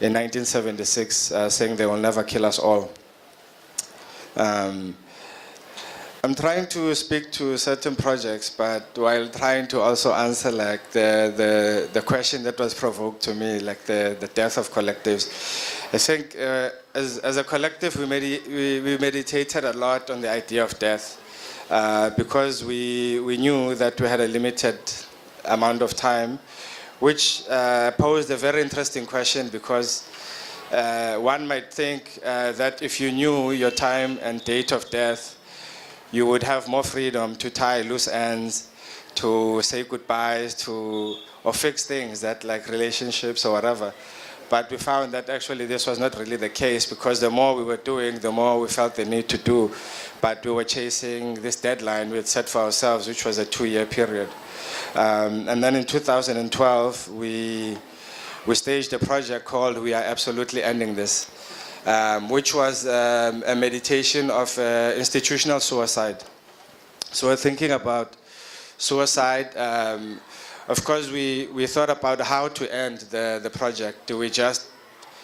S6: in 1976, saying they will never kill us all. I'm trying to speak to certain projects, but while trying to also answer like the question that was provoked to me, like the death of collectives. I think as a collective, we meditated a lot on the idea of death because we knew that we had a limited amount of time, which posed a very interesting question because one might think that if you knew your time and date of death, you would have more freedom to tie loose ends, to say goodbyes, or fix things that like relationships or whatever. But we found that actually this was not really the case because the more we were doing, the more we felt the need to do. But we were chasing this deadline we had set for ourselves, which was a 2-year period. And then in 2012, we staged a project called We Are Absolutely Ending This. Which was a meditation of institutional suicide. So we're thinking about suicide. Of course, we thought about how to end the project. Do we just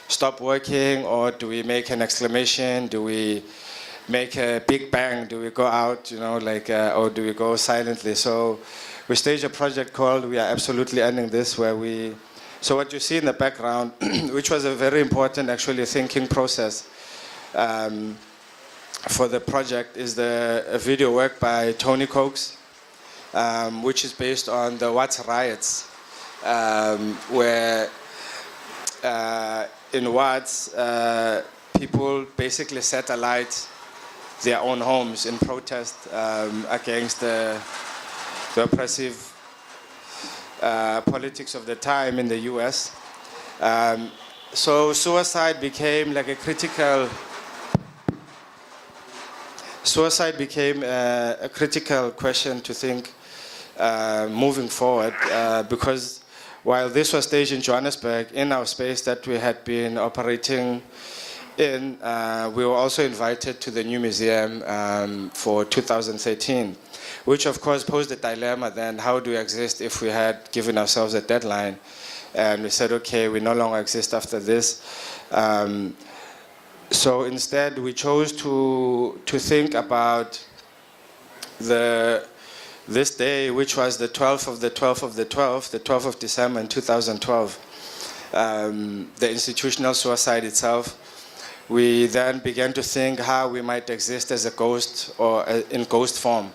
S6: stop working, or do we make an exclamation? Do we make a big bang? Do we go out, or do we go silently? So we staged a project called We Are Absolutely Ending This, where so what you see in the background, which was a very important actually thinking process for the project, is a video work by Tony Coates, which is based on the Watts riots, where in Watts, people basically set alight their own homes in protest against the oppressive politics of the time in the US. So suicide became like a critical question to think moving forward because while this was staged in Johannesburg, in our space that we had been operating in, we were also invited to the new museum for 2013. Which of course posed a dilemma then, how do we exist if we had given ourselves a deadline? And we said, okay, we no longer exist after this. So instead we chose to think about this day, which was the 12th of the 12th of the 12th, the 12th of December in 2012. The institutional suicide itself. We then began to think how we might exist as a ghost or in ghost form.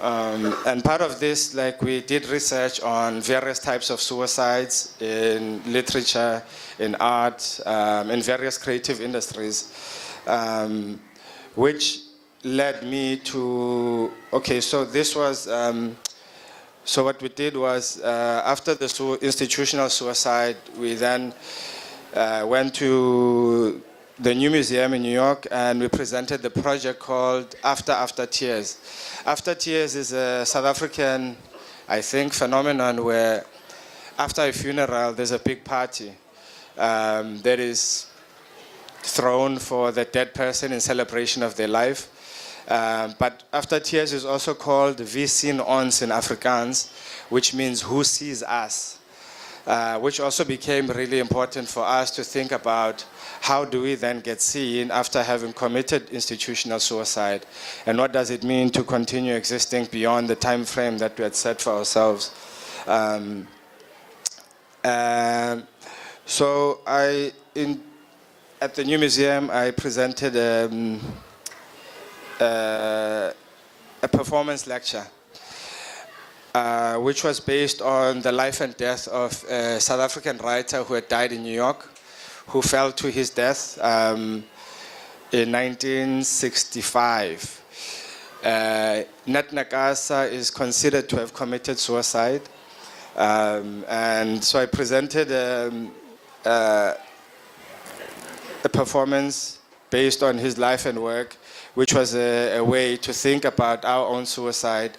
S6: And part of this, like we did research on various types of suicides in literature, in art, in various creative industries, which led me to, okay, so this was, so what we did was, after the institutional suicide, we then went to the new museum in New York, and we presented the project called After Tears. After Tears is a South African, I think, phenomenon where after a funeral, there's a big party that is thrown for the dead person in celebration of their life. But After Tears is also called Wie sien ons in Afrikaans, which means who sees us, which also became really important for us to think about how do we then get seen after having committed institutional suicide, and what does it mean to continue existing beyond the time frame that we had set for ourselves. So at the new museum, I presented a performance lecture, which was based on the life and death of a South African writer who had died in New York, who fell to his death in 1965. Nat Nakasa is considered to have committed suicide. And so I presented a performance based on his life and work, which was a way to think about our own suicide.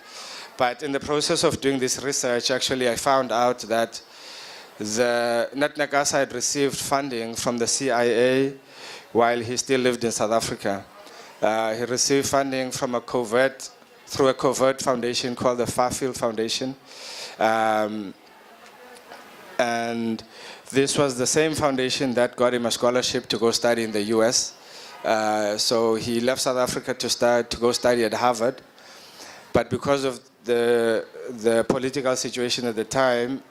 S6: But in the process of doing this research, actually I found out that Nat Nakasa had received funding from the CIA while he still lived in South Africa. He received funding from through a covert foundation called the Farfield Foundation. And this was the same foundation that got him a scholarship to go study in the US. So he left South Africa to go study at Harvard. but because of the political situation at the time,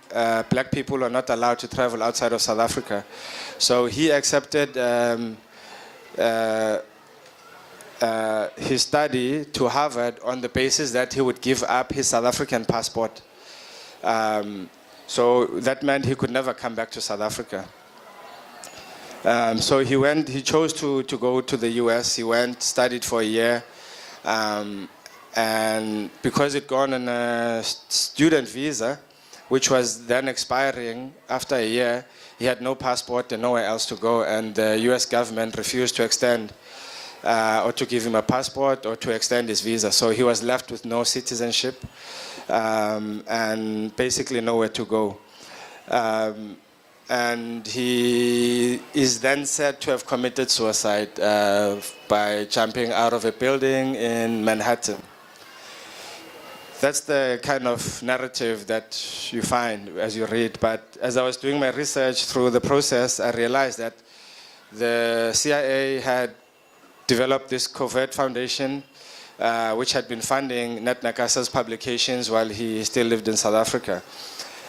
S6: black people are not allowed to travel outside of South Africa. So he accepted his study to Harvard on the basis that he would give up his South African passport. So that meant he could never come back to South Africa. So he chose to go to the US. He went, studied for a year. And because he'd gone on a student visa, which was then expiring after a year, he had no passport and nowhere else to go. And the US government refused to extend or to give him a passport or to extend his visa. So he was left with no citizenship and basically nowhere to go. And he is then said to have committed suicide by jumping out of a building in Manhattan. That's the kind of narrative that you find as you read. But as I was doing my research through the process, I realized that the CIA had developed this covert foundation which had been funding Nat Nakasa's publications while he still lived in South Africa.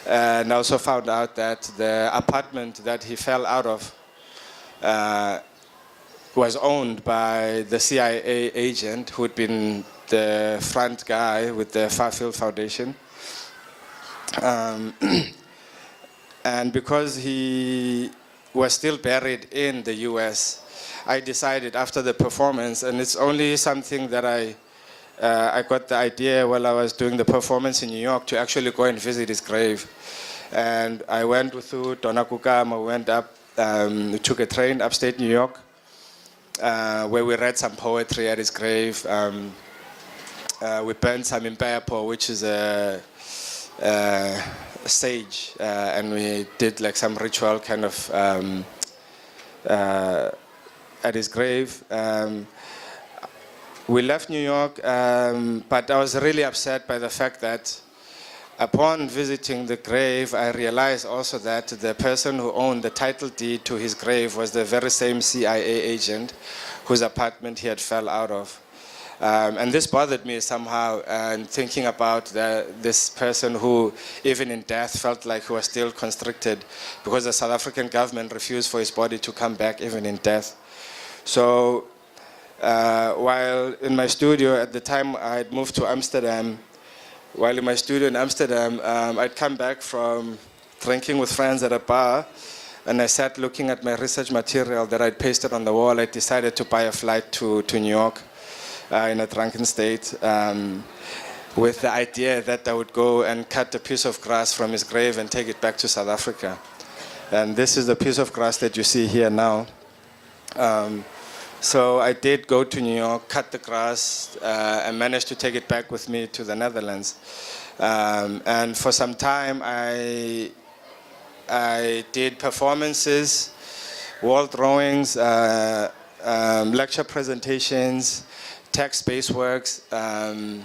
S6: And I also found out that the apartment that he fell out of was owned by the CIA agent who had been the front guy with the Fairfield Foundation. And because he was still buried in the US, I decided after the performance, and it's only something that I got the idea while I was doing the performance in New York, to actually go and visit his grave. And I went with Donna Kukama, went up, we took a train upstate New York, where we read some poetry at his grave. We burned some impepo, which is a sage, and we did like some ritual kind of at his grave. We left New York, but I was really upset by the fact that upon visiting the grave, I realized also that the person who owned the title deed to his grave was the very same CIA agent whose apartment he had fell out of. And this bothered me somehow, and thinking about this person who, even in death, felt like he was still constricted because the South African government refused for his body to come back even in death. So while in my studio, at the time I had moved to Amsterdam, while in my studio in Amsterdam, I'd come back from drinking with friends at a bar, and I sat looking at my research material that I'd pasted on the wall. I decided to buy a flight to New York in a drunken state, with the idea that I would go and cut a piece of grass from his grave and take it back to South Africa. And this is the piece of grass that you see here now. So I did go to New York, cut the grass, and managed to take it back with me to the Netherlands. And for some time, I did performances, wall drawings, lecture presentations, text-based works, wrote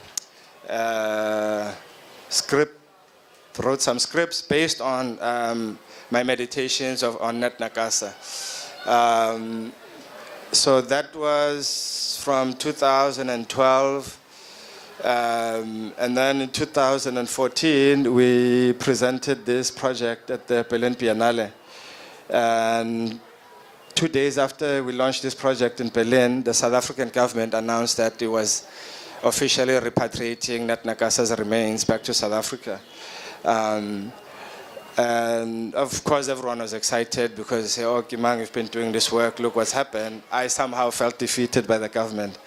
S6: some scripts based on my meditations on Nat Nakasa. So that was from 2012, and then in 2014 we presented this project at the Berlin Biennale. And 2 days after we launched this project in Berlin, the South African government announced that it was officially repatriating Nat Nakasa's remains back to South Africa. And of course everyone was excited because they say, oh, Kimang, you've been doing this work, look what's happened. I somehow felt defeated by the government.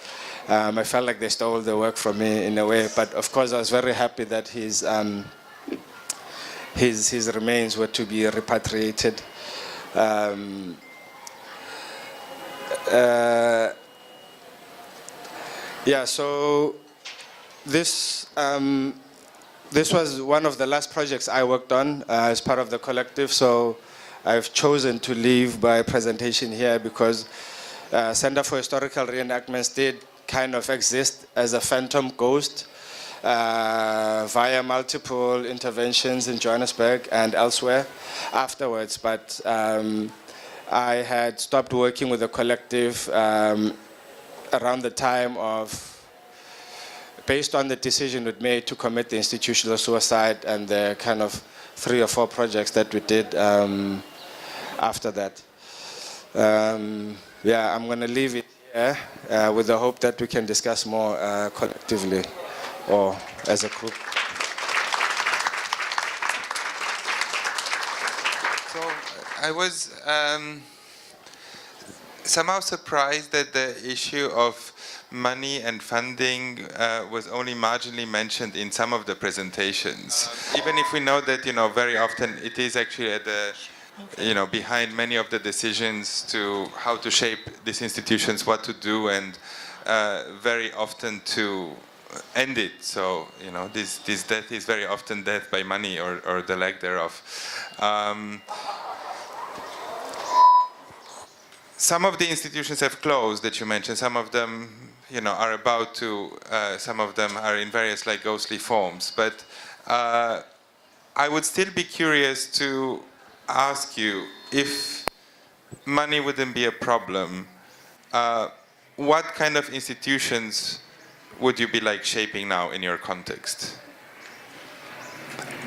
S6: I felt like they stole the work from me in a way, but of course I was very happy that his remains were to be repatriated. Yeah, so this was one of the last projects I worked on as part of the collective, so I've chosen to leave my presentation here because Center for Historical Reenactments did kind of exist as a phantom ghost via multiple interventions in Johannesburg and elsewhere afterwards, but I had stopped working with the collective around the time of based on the decision we made to commit the institutional suicide and the kind of 3 or 4 projects that we did after that. Yeah, I'm going to leave it here with the hope that we can discuss more collectively or as a group.
S2: So I was somehow surprised that the issue of money and funding was only marginally mentioned in some of the presentations. Even if we know that, very often it is actually at the, behind many of the decisions to how to shape these institutions, what to do, and very often to end it. So, this death is very often death by money or the lack thereof. Some of the institutions have closed that you mentioned. Some of them, are about to. Some of them are in various ghostly forms. But I would still be curious to ask you, if money wouldn't be a problem, what kind of institutions would you be shaping now in your context?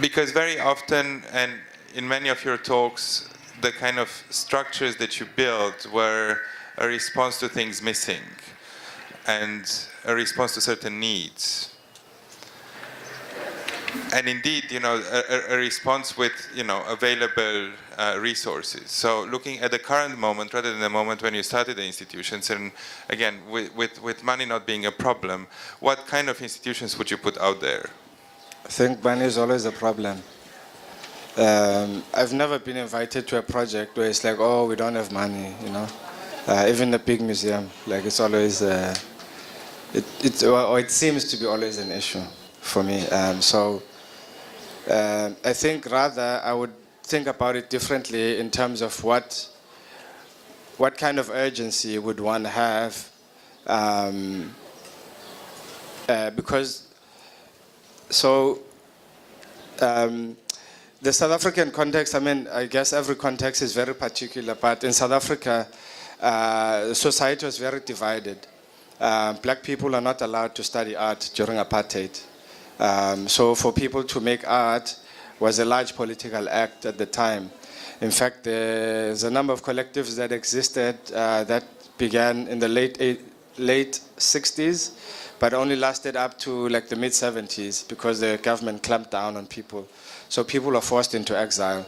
S2: Because very often, and in many of your talks, the kind of structures that you built were a response to things missing and a response to certain needs. And indeed, a response with, available resources. So looking at the current moment rather than the moment when you started the institutions, and again, with money not being a problem, what kind of institutions would you put out there?
S6: I think money is always a problem. I've never been invited to a project where it's oh, we don't have money, even a big museum, it's always, it seems to be always an issue for me. So I think rather I would think about it differently in terms of what kind of urgency would one have, because the South African context, I guess every context is very particular, but in South Africa, society was very divided. Black people are not allowed to study art during apartheid. So for people to make art was a large political act at the time. In fact, there's a number of collectives that existed that began in the late 60s, but only lasted up to the mid 70s because the government clamped down on people. So people are forced into exile.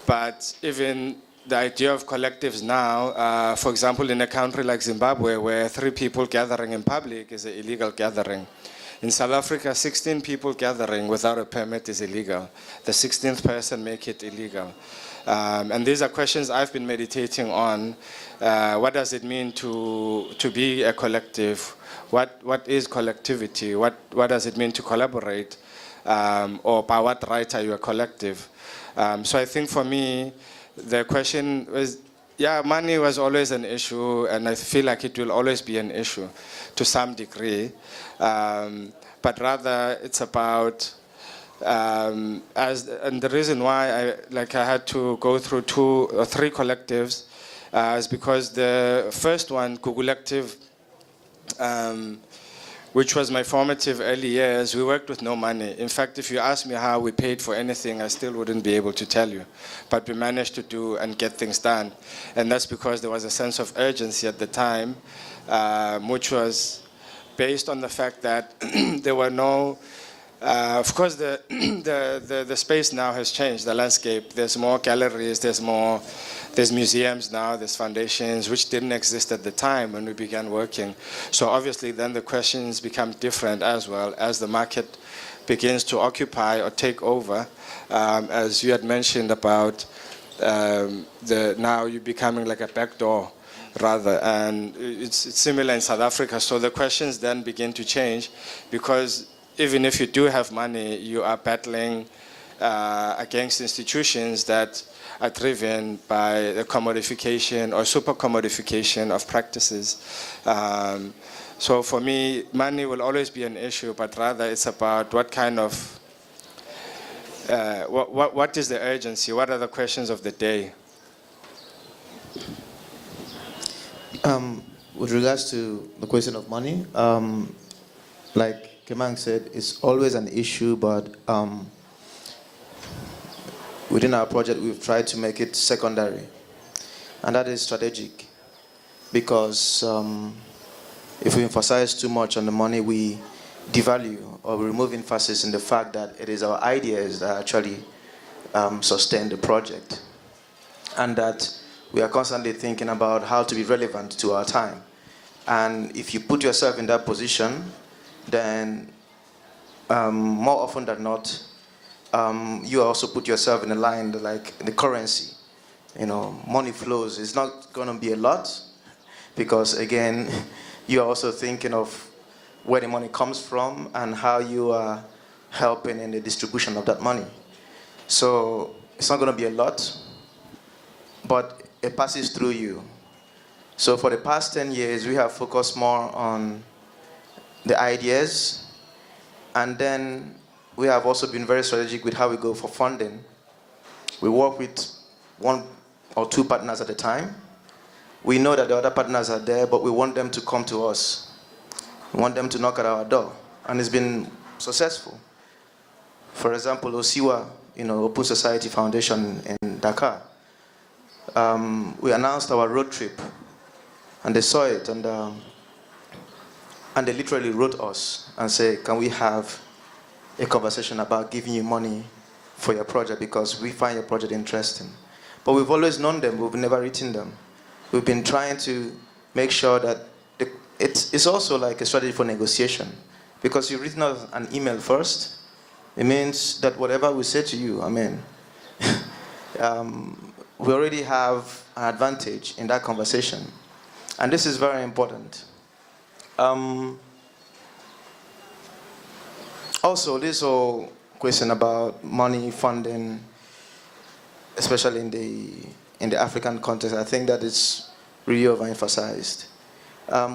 S6: But even the idea of collectives now, for example, in a country like Zimbabwe, where 3 people gathering in public is an illegal gathering. In South Africa, 16 people gathering without a permit is illegal. The 16th person make it illegal. And these are questions I've been meditating on. What does it mean to be a collective? What is collectivity? What does it mean to collaborate? Or by what right are you a collective? So I think for me, the question was, money was always an issue, and I feel like it will always be an issue to some degree. But rather, it's about, and the reason why I had to go through 2 or 3 collectives is because the first one, Collective, which was my formative early years, we worked with no money. In fact, if you ask me how we paid for anything, I still wouldn't be able to tell you. But we managed to do and get things done. And that's because there was a sense of urgency at the time, which was based on the fact that there were no, of course, the space now has changed, the landscape. There's more galleries, there's museums now, there's foundations, which didn't exist at the time when we began working. So obviously then the questions become different as well as the market begins to occupy or take over. As you had mentioned about now you're becoming a backdoor rather, and it's similar in South Africa. So the questions then begin to change because even if you do have money, you are battling against institutions that are driven by the commodification or super commodification of practices. So for me, money will always be an issue, but rather it's about what kind of, what is the urgency? What are the questions of the day?
S3: with regards to the question of money, like Kemang said, it's always an issue, but within our project, we've tried to make it secondary. And that is strategic, because if we emphasize too much on the money, we devalue or we remove emphasis in the fact that it is our ideas that actually sustain the project, and that we are constantly thinking about how to be relevant to our time. And if you put yourself in that position, then more often than not, you also put yourself in a line like the currency. Money flows. It's not going to be a lot, because again, you're also thinking of where the money comes from and how you are helping in the distribution of that money. So it's not going to be a lot, but it passes through you. So for the past 10 years, we have focused more on the ideas, and then we have also been very strategic with how we go for funding. We work with 1 or 2 partners at a time. We know that the other partners are there, but we want them to come to us. We want them to knock at our door, and it's been successful. For example, Osiwa, Open Society Foundation in Dhaka, we announced our road trip, and they saw it, and they literally wrote us and said, can we have a conversation about giving you money for your project, because we find your project interesting. But we've always known them, we've never written them. We've been trying to make sure that it's also like a strategy for negotiation, because you've written us an email first. It means that whatever we say to you, we already have an advantage in that conversation. And this is very important. Also, this whole question about money, funding, especially in the African context, I think that it's really overemphasized.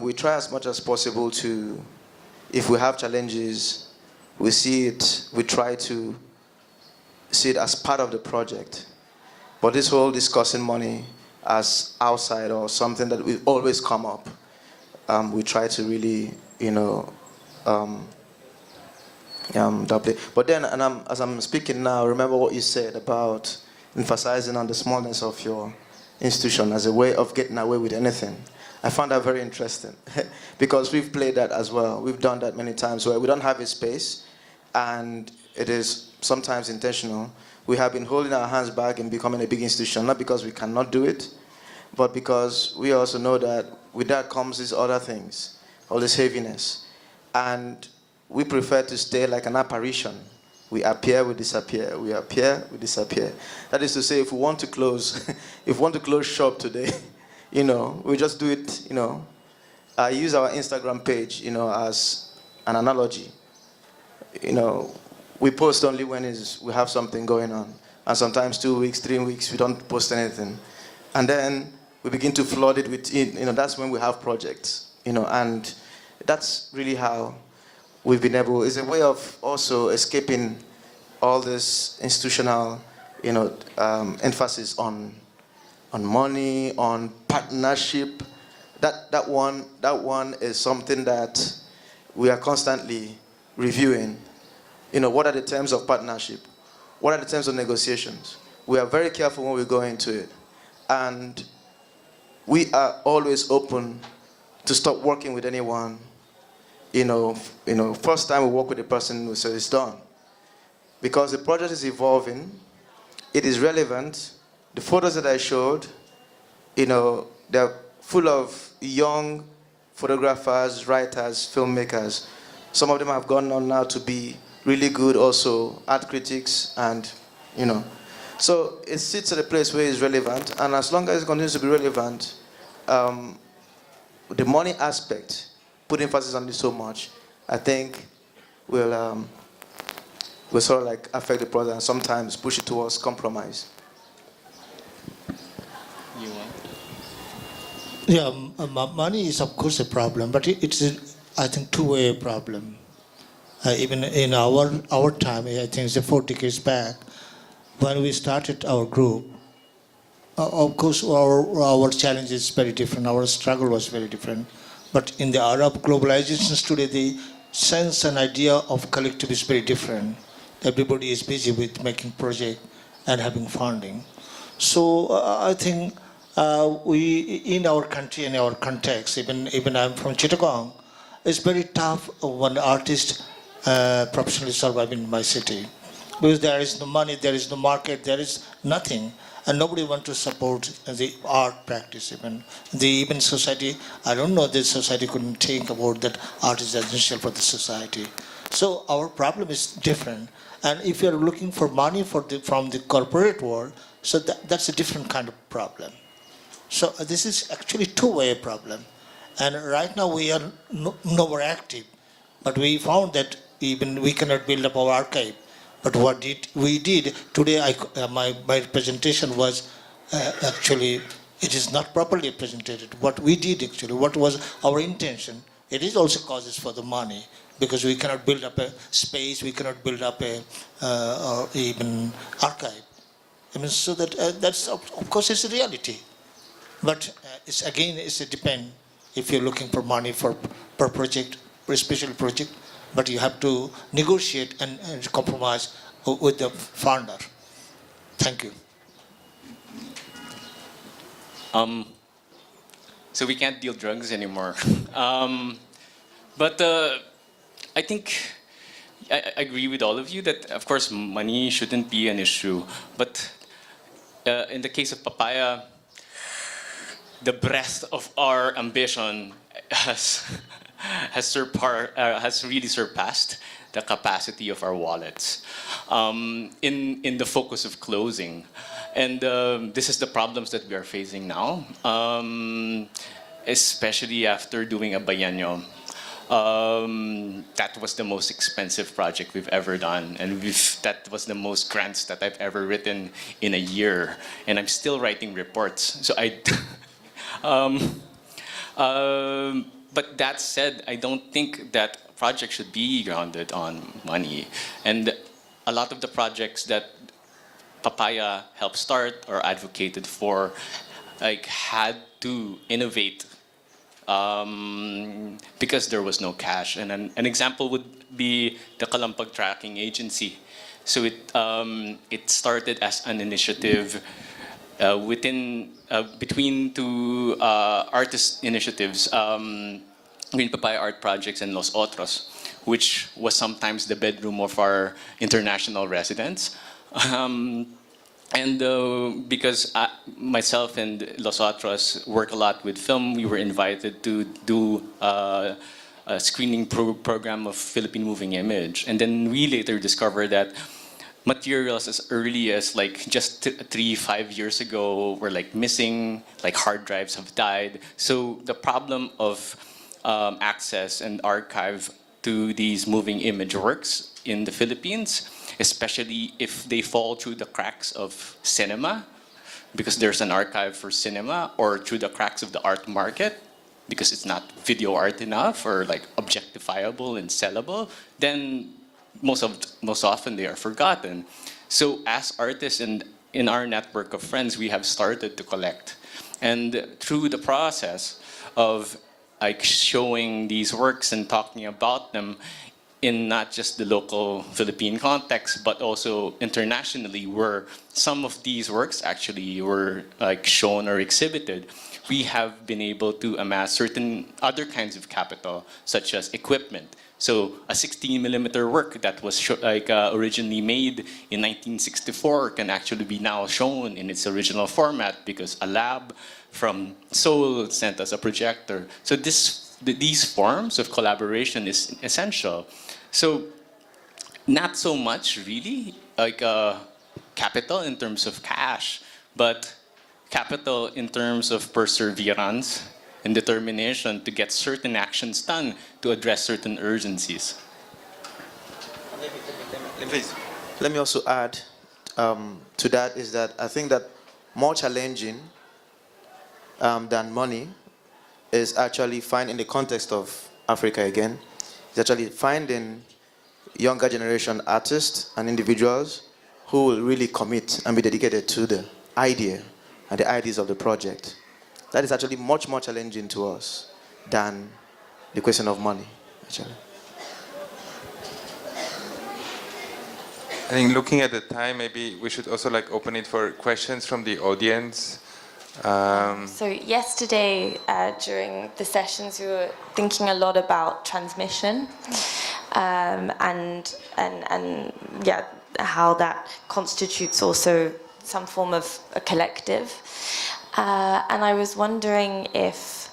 S3: We try as much as possible to, if we have challenges, we see it, we try to see it as part of the project. But this whole discussing money as outside or something that will always come up, we try to really, doubly. But then, as I'm speaking now, remember what you said about emphasizing on the smallness of your institution as a way of getting away with anything. I found that very interesting, because we've played that as well. We've done that many times where we don't have a space, and it is sometimes intentional. We have been holding our hands back and becoming a big institution, not because we cannot do it, but because we also know that with that comes these other things, all this heaviness. And we prefer to stay like an apparition. We appear, we disappear. We appear, we disappear. That is to say, if we want to close, if we want to close shop today, we just do it, I use our Instagram page, as an analogy. We post only when we have something going on. And sometimes 2 weeks, 3 weeks, we don't post anything. And then we begin to flood it with, that's when we have projects, and that's really how we've been able, it's a way of also escaping all this institutional, emphasis on money, on partnership. That one is something that we are constantly reviewing. What are the terms of partnership? What are the terms of negotiations? We are very careful when we go into it. And we are always open to stop working with anyone. First time we work with a person, we say it's done. Because the project is evolving, it is relevant. The photos that I showed, they're full of young photographers, writers, filmmakers. Some of them have gone on now to be really good also art critics, and so it sits at a place where it's relevant, and as long as it continues to be relevant, the money aspect, put emphasis on this so much, I think will sort of like affect the project and sometimes push it towards compromise.
S5: Yeah, money is of course a problem, but it's I think two-way problem. Even in our time, I think it's 4 decades back, when we started our group, Of course, our challenge is very different. Our struggle was very different. But in the Arab globalizations today, the sense and idea of collective is very different. Everybody is busy with making project and having funding. So I think we, in our country, in our context, even I'm from Chittagong, it's very tough when artists professionally survive in my city. Because there is no money, there is no market, there is nothing. And nobody wants to support the art practice even. Even society, I don't know, the society couldn't think about that art is essential for the society. So our problem is different. And if you're looking for money from the corporate world, so that's a different kind of problem. So this is actually two-way problem. And right now we are no more active. But we found that even we cannot build up our archive. But what we did today, my presentation was actually, it is not properly presented. What we did actually, what was our intention, it is also causes for the money, because we cannot build up a space, we cannot build up a even archive. I mean, so that that's of course it's a reality. But it's a depend if you're looking for money per project, for a special project. But you have to negotiate and compromise with the funder. Thank you.
S4: So we can't deal drugs anymore. But I think I agree with all of you that, of course, money shouldn't be an issue. But in the case of Papaya, the breadth of our ambition has really surpassed the capacity of our wallets in the focus of closing. And this is the problems that we are facing now, especially after doing a biennial. That was the most expensive project we've ever done, and that was the most grants that I've ever written in a year, and I'm still writing reports. So but that said, I don't think that project should be grounded on money. And a lot of the projects that Papaya helped start or advocated for, had to innovate because there was no cash. And an example would be the Kalampag Tracking Agency. So it started as an initiative between two artist initiatives, Green Papaya Art Projects and Los Otros, which was sometimes the bedroom of our international residents. Because myself and Los Otros work a lot with film, we were invited to do a screening program of Philippine Moving Image. And then we later discovered that materials as early as just 3-5 years ago were missing, hard drives have died. So the problem of access and archive to these moving image works in the Philippines, especially if they fall through the cracks of cinema, because there's an archive for cinema, or through the cracks of the art market, because it's not video art enough or objectifiable and sellable, then most often they are forgotten. So as artists and in our network of friends, we have started to collect. And through the process of showing these works and talking about them in not just the local Philippine context, but also internationally, where some of these works actually were shown or exhibited, we have been able to amass certain other kinds of capital, such as equipment. So a 16mm work that was originally made in 1964 can actually be now shown in its original format because a lab from Seoul sent us a projector. So these forms of collaboration is essential. So not so much really capital in terms of cash, but capital in terms of perseverance and determination to get certain actions done to address certain urgencies.
S3: Let me also add to that is that I think that more challenging than money is actually finding, in the context of Africa again, is actually finding younger generation artists and individuals who will really commit and be dedicated to the idea and the ideas of the project. That is actually much more challenging to us than the question of money, actually.
S2: I think looking at the time, maybe we should also like open it for questions from the audience.
S7: So yesterday during the sessions we were thinking a lot about transmission and yeah, how that constitutes also some form of a collective. And I was wondering if,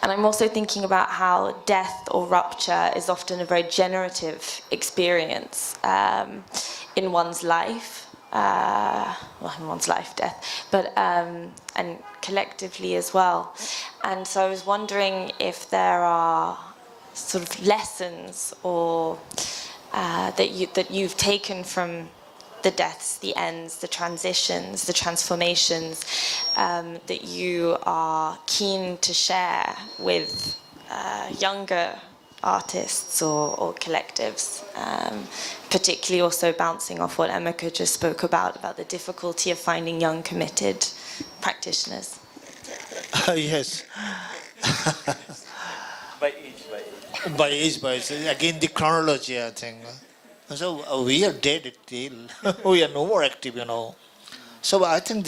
S7: and I'm also thinking about how death or rupture is often a very generative experience in one's life. Well, in one's life, death, but and collectively as well. And so I was wondering if there are sort of lessons or that you've taken from the deaths, the ends, the transitions, the transformations that you are keen to share with younger artists or collectives, particularly also bouncing off what Emeka just spoke about the difficulty of finding young committed practitioners.
S5: Yes.
S4: By age.
S5: By age. Again, the chronology, I think. So we are dead still. We are no more active, you know. So I think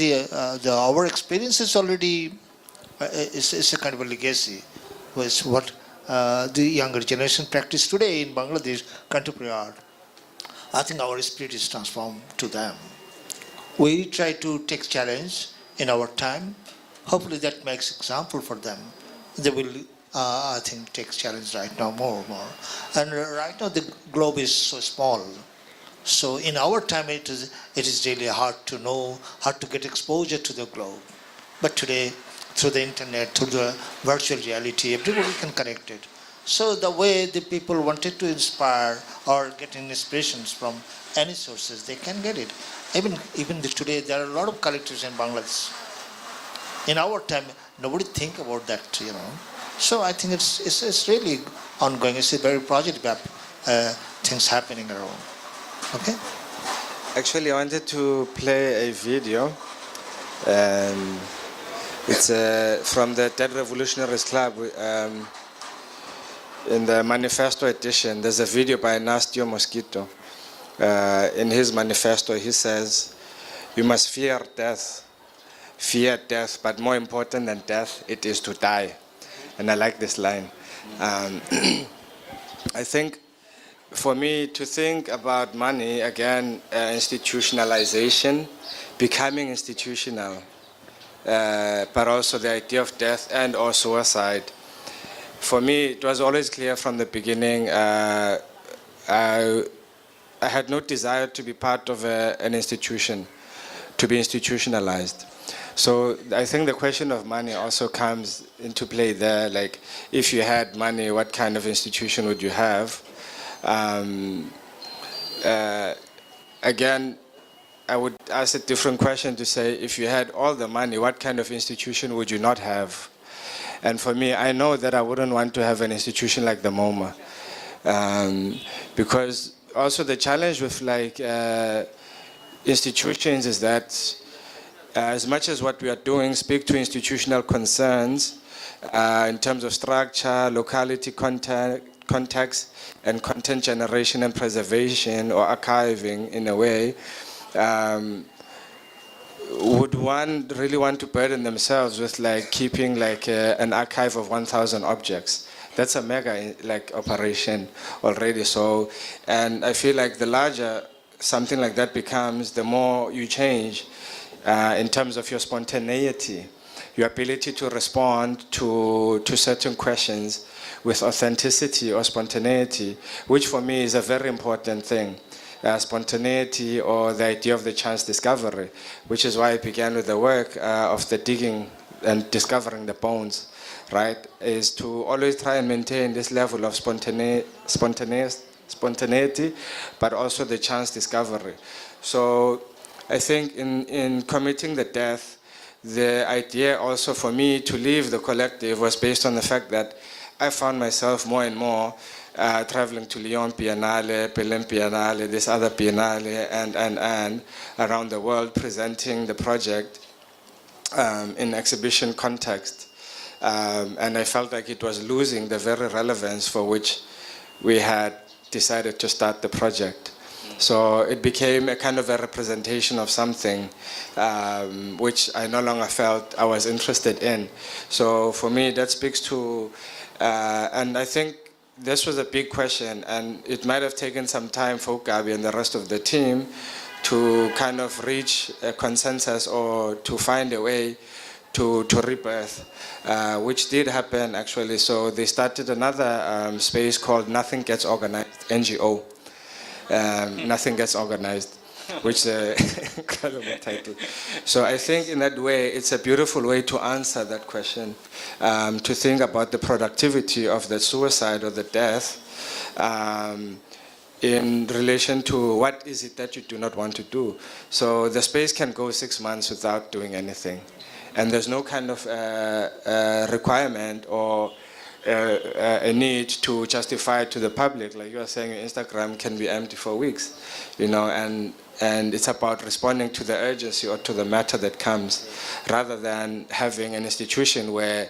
S5: our experience is already is a kind of a legacy, was what the younger generation practice today in Bangladesh, contemporary art. I think our spirit is transformed to them. We try to take challenge in our time. Hopefully that makes example for them. They will, I think, take challenge right now more and more. And right now the globe is so small. So in our time it is really hard to know how to get exposure to the globe. But today, through the internet, through the virtual reality, everybody can connect it. So the way the people wanted to inspire or get inspirations from any sources, they can get it. Even today, there are a lot of collectives in Bangladesh. In our time, nobody think about that, you know. So I think it's really ongoing. It's a very positive things happening around. Okay.
S6: Actually, I wanted to play a video. It's from the Dead Revolutionaries Club. In the manifesto edition, there's a video by Nastio Mosquito. In his manifesto, he says, "You must fear death, but more important than death, it is to die." And I like this line. I think for me to think about money, again, institutionalization, becoming institutional, but also the idea of death and or suicide. For me, it was always clear from the beginning, I had no desire to be part of an institution, to be institutionalized. So I think the question of money also comes into play there, like if you had money, what kind of institution would you have? Again, I would ask a different question to say, if you had all the money, what kind of institution would you not have? And for me, I know that I wouldn't want to have an institution like the MoMA. Because also the challenge with like institutions is that as much as what we are doing speak to institutional concerns in terms of structure, locality, context, and content generation and preservation or archiving in a way, would one really want to burden themselves with like keeping like an archive of 1,000 objects? That's a mega like operation already. So, and I feel like the larger something like that becomes, the more you change in terms of your spontaneity, your ability to respond to certain questions with authenticity or spontaneity, which for me is a very important thing. Spontaneity or the idea of the chance discovery, which is why I began with the work of the digging and discovering the bones, right? Is to always try and maintain this level of spontaneity, but also the chance discovery. So I think in committing the death, the idea also for me to leave the collective was based on the fact that I found myself more and more traveling to Lyon Biennale, Berlin Biennale, this other Biennale, and around the world presenting the project. in exhibition context. And I felt like it was losing the very relevance for which we had decided to start the project. So it became a kind of a representation of something which I no longer felt I was interested in. So for me, that speaks to, and I think this was a big question, and it might have taken some time for Gabi and the rest of the team to kind of reach a consensus or to find a way to rebirth, which did happen actually. So they started another space called Nothing Gets Organized, NGO. Nothing Gets Organized, which is an incredible title. So I think in that way, it's a beautiful way to answer that question, to think about the productivity of the suicide or the death in relation to what is it that you do not want to do. So the space can go 6 months without doing anything. And there's no kind of requirement or a need to justify it to the public. Like you are saying, Instagram can be empty for weeks, and it's about responding to the urgency or to the matter that comes, rather than having an institution where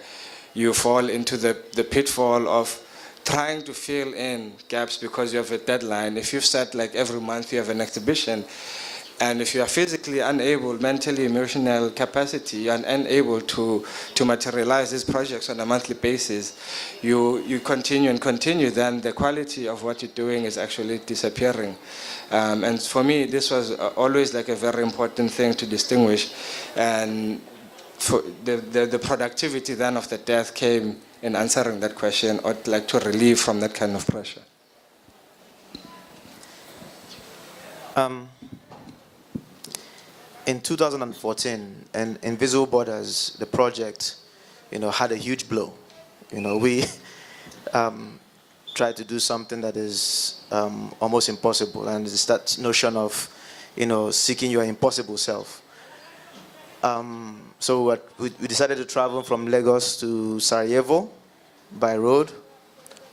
S6: you fall into the pitfall of trying to fill in gaps because you have a deadline. If you've said like every month you have an exhibition, and if you are physically unable, mentally, emotional capacity, and unable to materialize these projects on a monthly basis, you continue, then the quality of what you're doing is actually disappearing. And for me, this was always like a very important thing to distinguish. And for the productivity then of the death came in answering that question, or like to relieve from that kind of pressure.
S3: In 2014, and Invisible Borders, the project, had a huge blow. We tried to do something that is almost impossible, and it's that notion of, seeking your impossible self. So we decided to travel from Lagos to Sarajevo by road,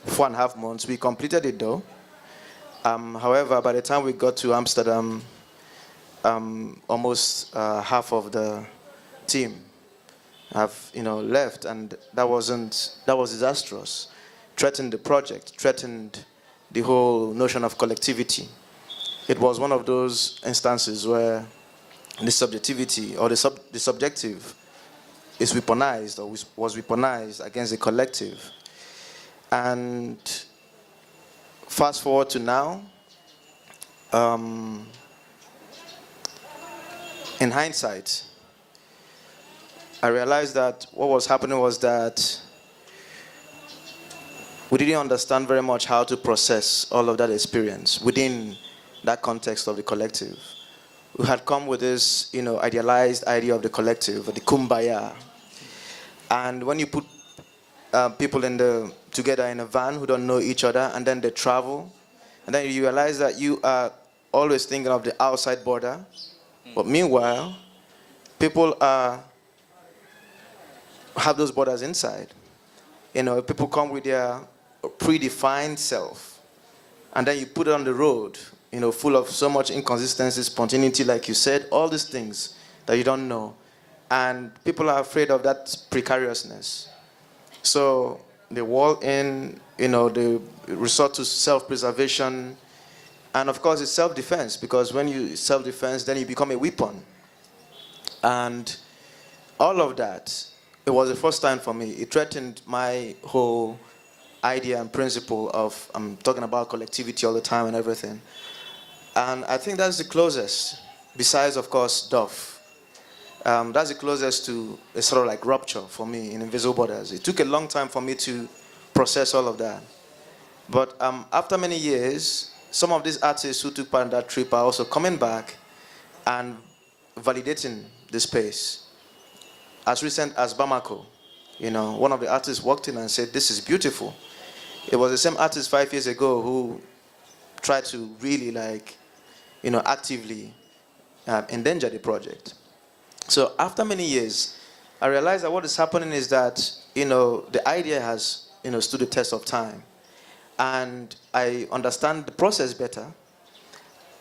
S3: 4.5 months. We completed it though. However, by the time we got to Amsterdam, almost half of the team have left, and that was disastrous. Threatened the project, threatened the whole notion of collectivity. It was one of those instances where the subjectivity or the subjective is weaponized, or was weaponized against the collective. And fast forward to now, in hindsight, I realized that what was happening was that we didn't understand very much how to process all of that experience within that context of the collective. We had come with this, idealized idea of the collective, the kumbaya. And when you put people together in a van who don't know each other, and then they travel, and then you realize that you are always thinking of the outside border. But meanwhile, people have those borders inside. People come with their predefined self, and then you put it on the road, full of so much inconsistency, spontaneity, like you said, all these things that you don't know. And people are afraid of that precariousness. So they wall in, they resort to self-preservation. And of course, it's self-defense, because when you self-defense, then you become a weapon. And all of that, it was the first time for me. It threatened my whole idea and principle of, I'm talking about collectivity all the time and everything. And I think that's the closest, besides, of course, Duff. That's the closest to a sort of like rupture for me in Invisible Borders. It took a long time for me to process all of that. But after many years, some of these artists who took part in that trip are also coming back and validating the space. As recent as Bamako, one of the artists walked in and said, "This is beautiful." It was the same artist 5 years ago who tried to really actively endanger the project. So after many years, I realized that what is happening is that, the idea has, stood the test of time. And I understand the process better.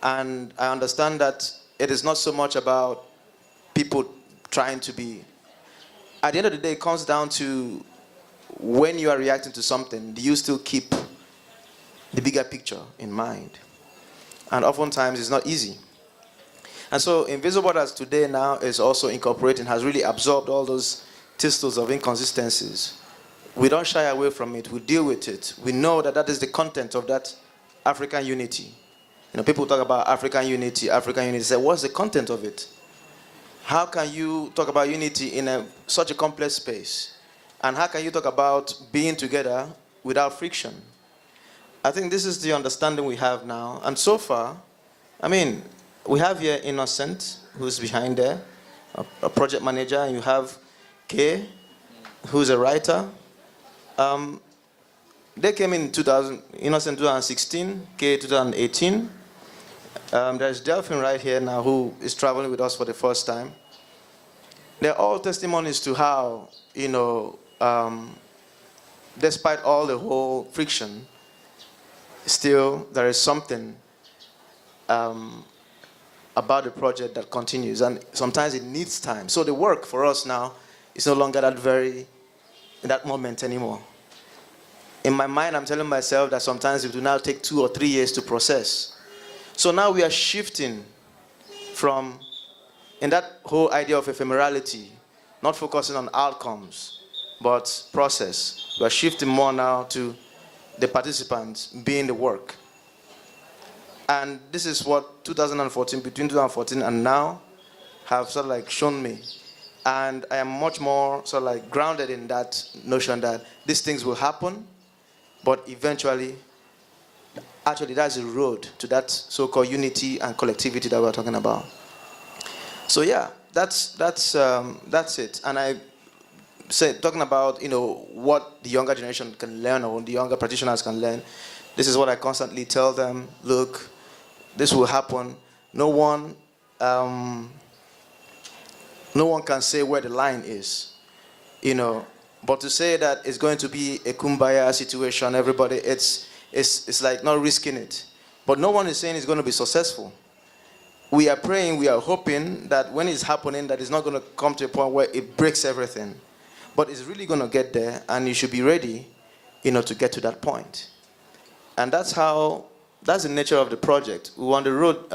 S3: And I understand that it is not so much about people trying to be at the end of the day, it comes down to when you are reacting to something, do you still keep the bigger picture in mind? And oftentimes it's not easy. And so Invisible Borders today now is also incorporating, has really absorbed all those thistles of inconsistencies. We don't shy away from it, we deal with it. We know that that is the content of that African unity. You know, people talk about African unity, say, what's the content of it? How can you talk about unity in such a complex space? And how can you talk about being together without friction? I think this is the understanding we have now. And so far, I mean, we have here Innocent, who's behind there, a project manager, and you have Kay, who's a writer. They came in Innocent 2016, Kay 2018. There's Delphine right here now who is traveling with us for the first time. They're all testimonies to how, you know, despite all the whole friction, still there is something about the project that continues, and sometimes it needs time. So the work for us now is no longer that moment anymore. In my mind, I'm telling myself that sometimes it will now take 2 or 3 years to process. So now we are shifting from, in that whole idea of ephemerality, not focusing on outcomes, but process. We are shifting more now to the participants being the work. And this is what 2014, between 2014 and now, have sort of like shown me. And I am much more sort of like grounded in that notion that these things will happen, but eventually, actually that's the road to that so-called unity and collectivity that we're talking about. So yeah, that's it. And I say, talking about, you know, what the younger generation can learn or the younger practitioners can learn, this is what I constantly tell them. Look, this will happen. No one can say where the line is, you know. But to say that it's going to be a kumbaya situation, everybody, it's like not risking it. But no one is saying it's going to be successful. We are praying, we are hoping that when it's happening, that it's not going to come to a point where it breaks everything. But it's really going to get there, and you should be ready, you know, to get to that point. And that's the nature of the project. We were on the road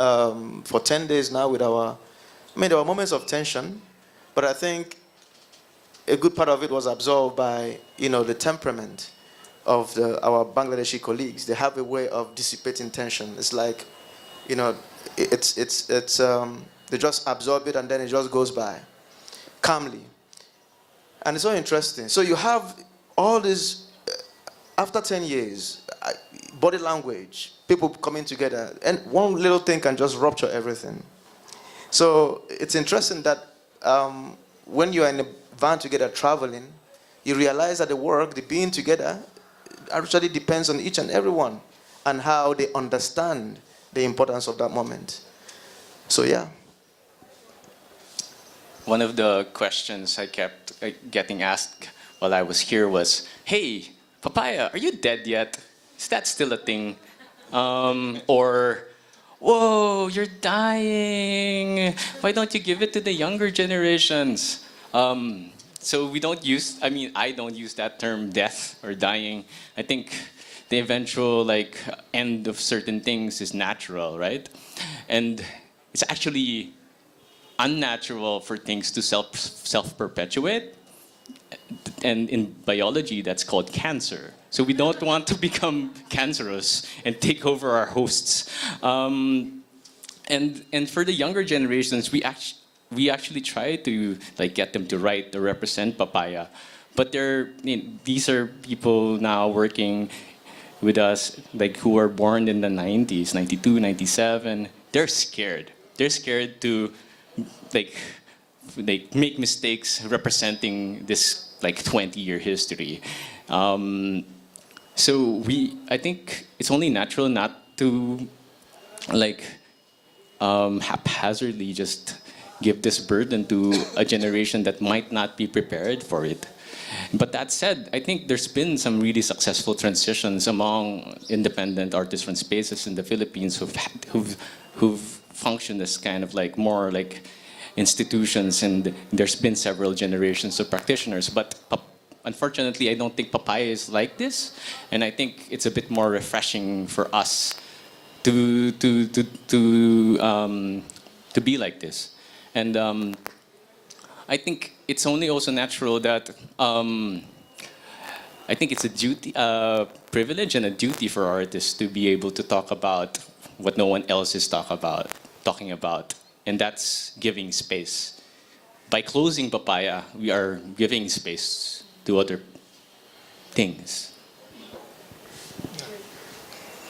S3: for 10 days now with there were moments of tension, but I think a good part of it was absorbed by, you know, the temperament of our Bangladeshi colleagues. They have a way of dissipating tension. It's like, you know, they just absorb it and then it just goes by calmly. And it's so interesting. So you have all this, after 10 years, body language, people coming together, and one little thing can just rupture everything. So it's interesting that when you are in a van together traveling, you realize that the work, the being together, actually depends on each and every one and how they understand the importance of that moment. So yeah.
S4: One of the questions I kept getting asked while I was here was, hey, Papaya, are you dead yet? Is that still a thing? Or, whoa, you're dying. Why don't you give it to the younger generations? So we don't use, I don't use that term death or dying. I think the eventual end of certain things is natural, right? And it's actually unnatural for things to self-perpetuate. And in biology, that's called cancer. So we don't want to become cancerous and take over our hosts. And for the younger generations, we actually try to get them to write or represent Papaya. But these are people now working with us who were born in the 90s, 92, 97. They're scared. They're scared to make mistakes representing this 20-year history. So I think it's only natural not to haphazardly just give this burden to a generation that might not be prepared for it. But that said, I think there's been some really successful transitions among independent artist-run spaces in the Philippines who've functioned as kind of more institutions, and there's been several generations of practitioners. But unfortunately, I don't think Papaya is like this, and I think it's a bit more refreshing for us to be like this. And I think it's only also natural that I think it's a duty, privilege and a duty for artists to be able to talk about what no one else is talking about, and that's giving space. By closing Papaya, we are giving space to other things.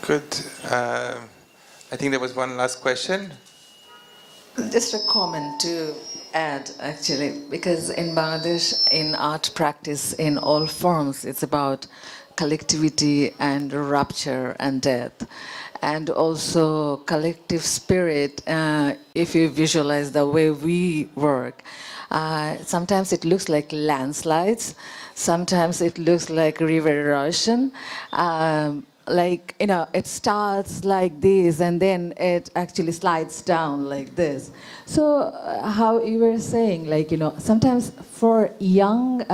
S2: Good. I think there was one last question.
S8: Just a comment to add, actually, because in Bangladesh, in art practice, in all forms, it's about collectivity and rupture and death. And also collective spirit, if you visualize the way we work, sometimes it looks like landslides, sometimes it looks like river erosion. Like, you know, it starts like this and then it actually slides down like this. So how you were saying, like, you know, sometimes for young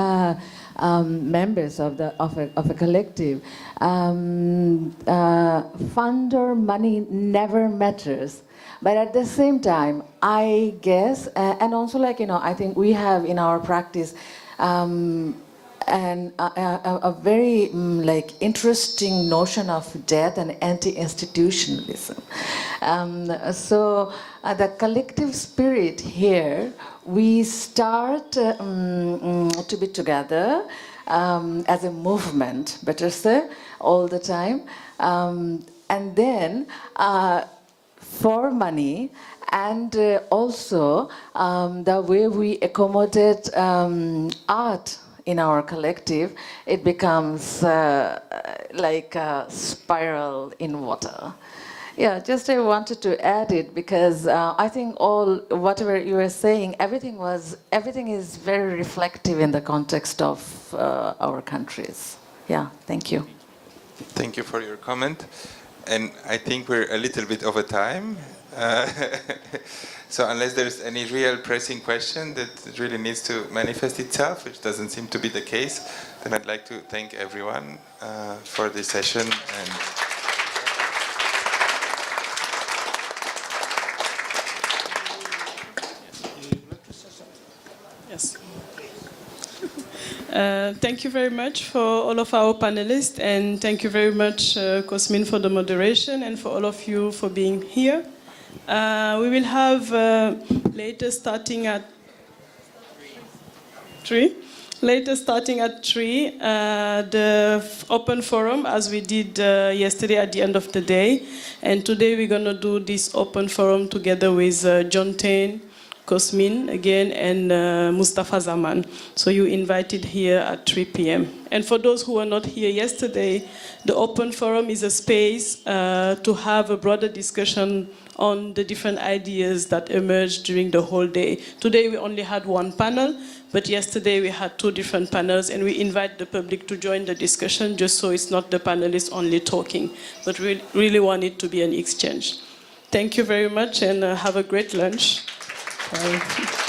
S8: members of a collective, fund or money never matters. But at the same time, I guess, and also, like, you know, I think we have in our practice and a very like interesting notion of death and anti-institutionalism. So the collective spirit here, we start to be together as a movement, better say, all the time, and then for money, and also the way we accommodate art in our collective, it becomes like a spiral in water. Yeah, just I wanted to add it because I think whatever you were saying, everything is very reflective in the context of our countries. Yeah, thank you.
S2: Thank you for your comment. And I think we're a little bit over time. So unless there's any real pressing question that really needs to manifest itself, which doesn't seem to be the case, then I'd like to thank everyone for this session. And
S1: yes. Thank you very much for all of our panelists, and thank you very much, Cosmin, for the moderation, and for all of you for being here. We will have later starting at 3. The open forum, as we did yesterday at the end of the day. And today we're going to do this open forum together with John Tain, Cosmin again, and Mustafa Zaman. So you invited here at 3 p.m. And for those who were not here yesterday, the open forum is a space to have a broader discussion on the different ideas that emerged during the whole day. Today we only had one panel, but yesterday we had 2 different panels, and we invite the public to join the discussion just so it's not the panelists only talking, but we really want it to be an exchange. Thank you very much, and have a great lunch. Bye.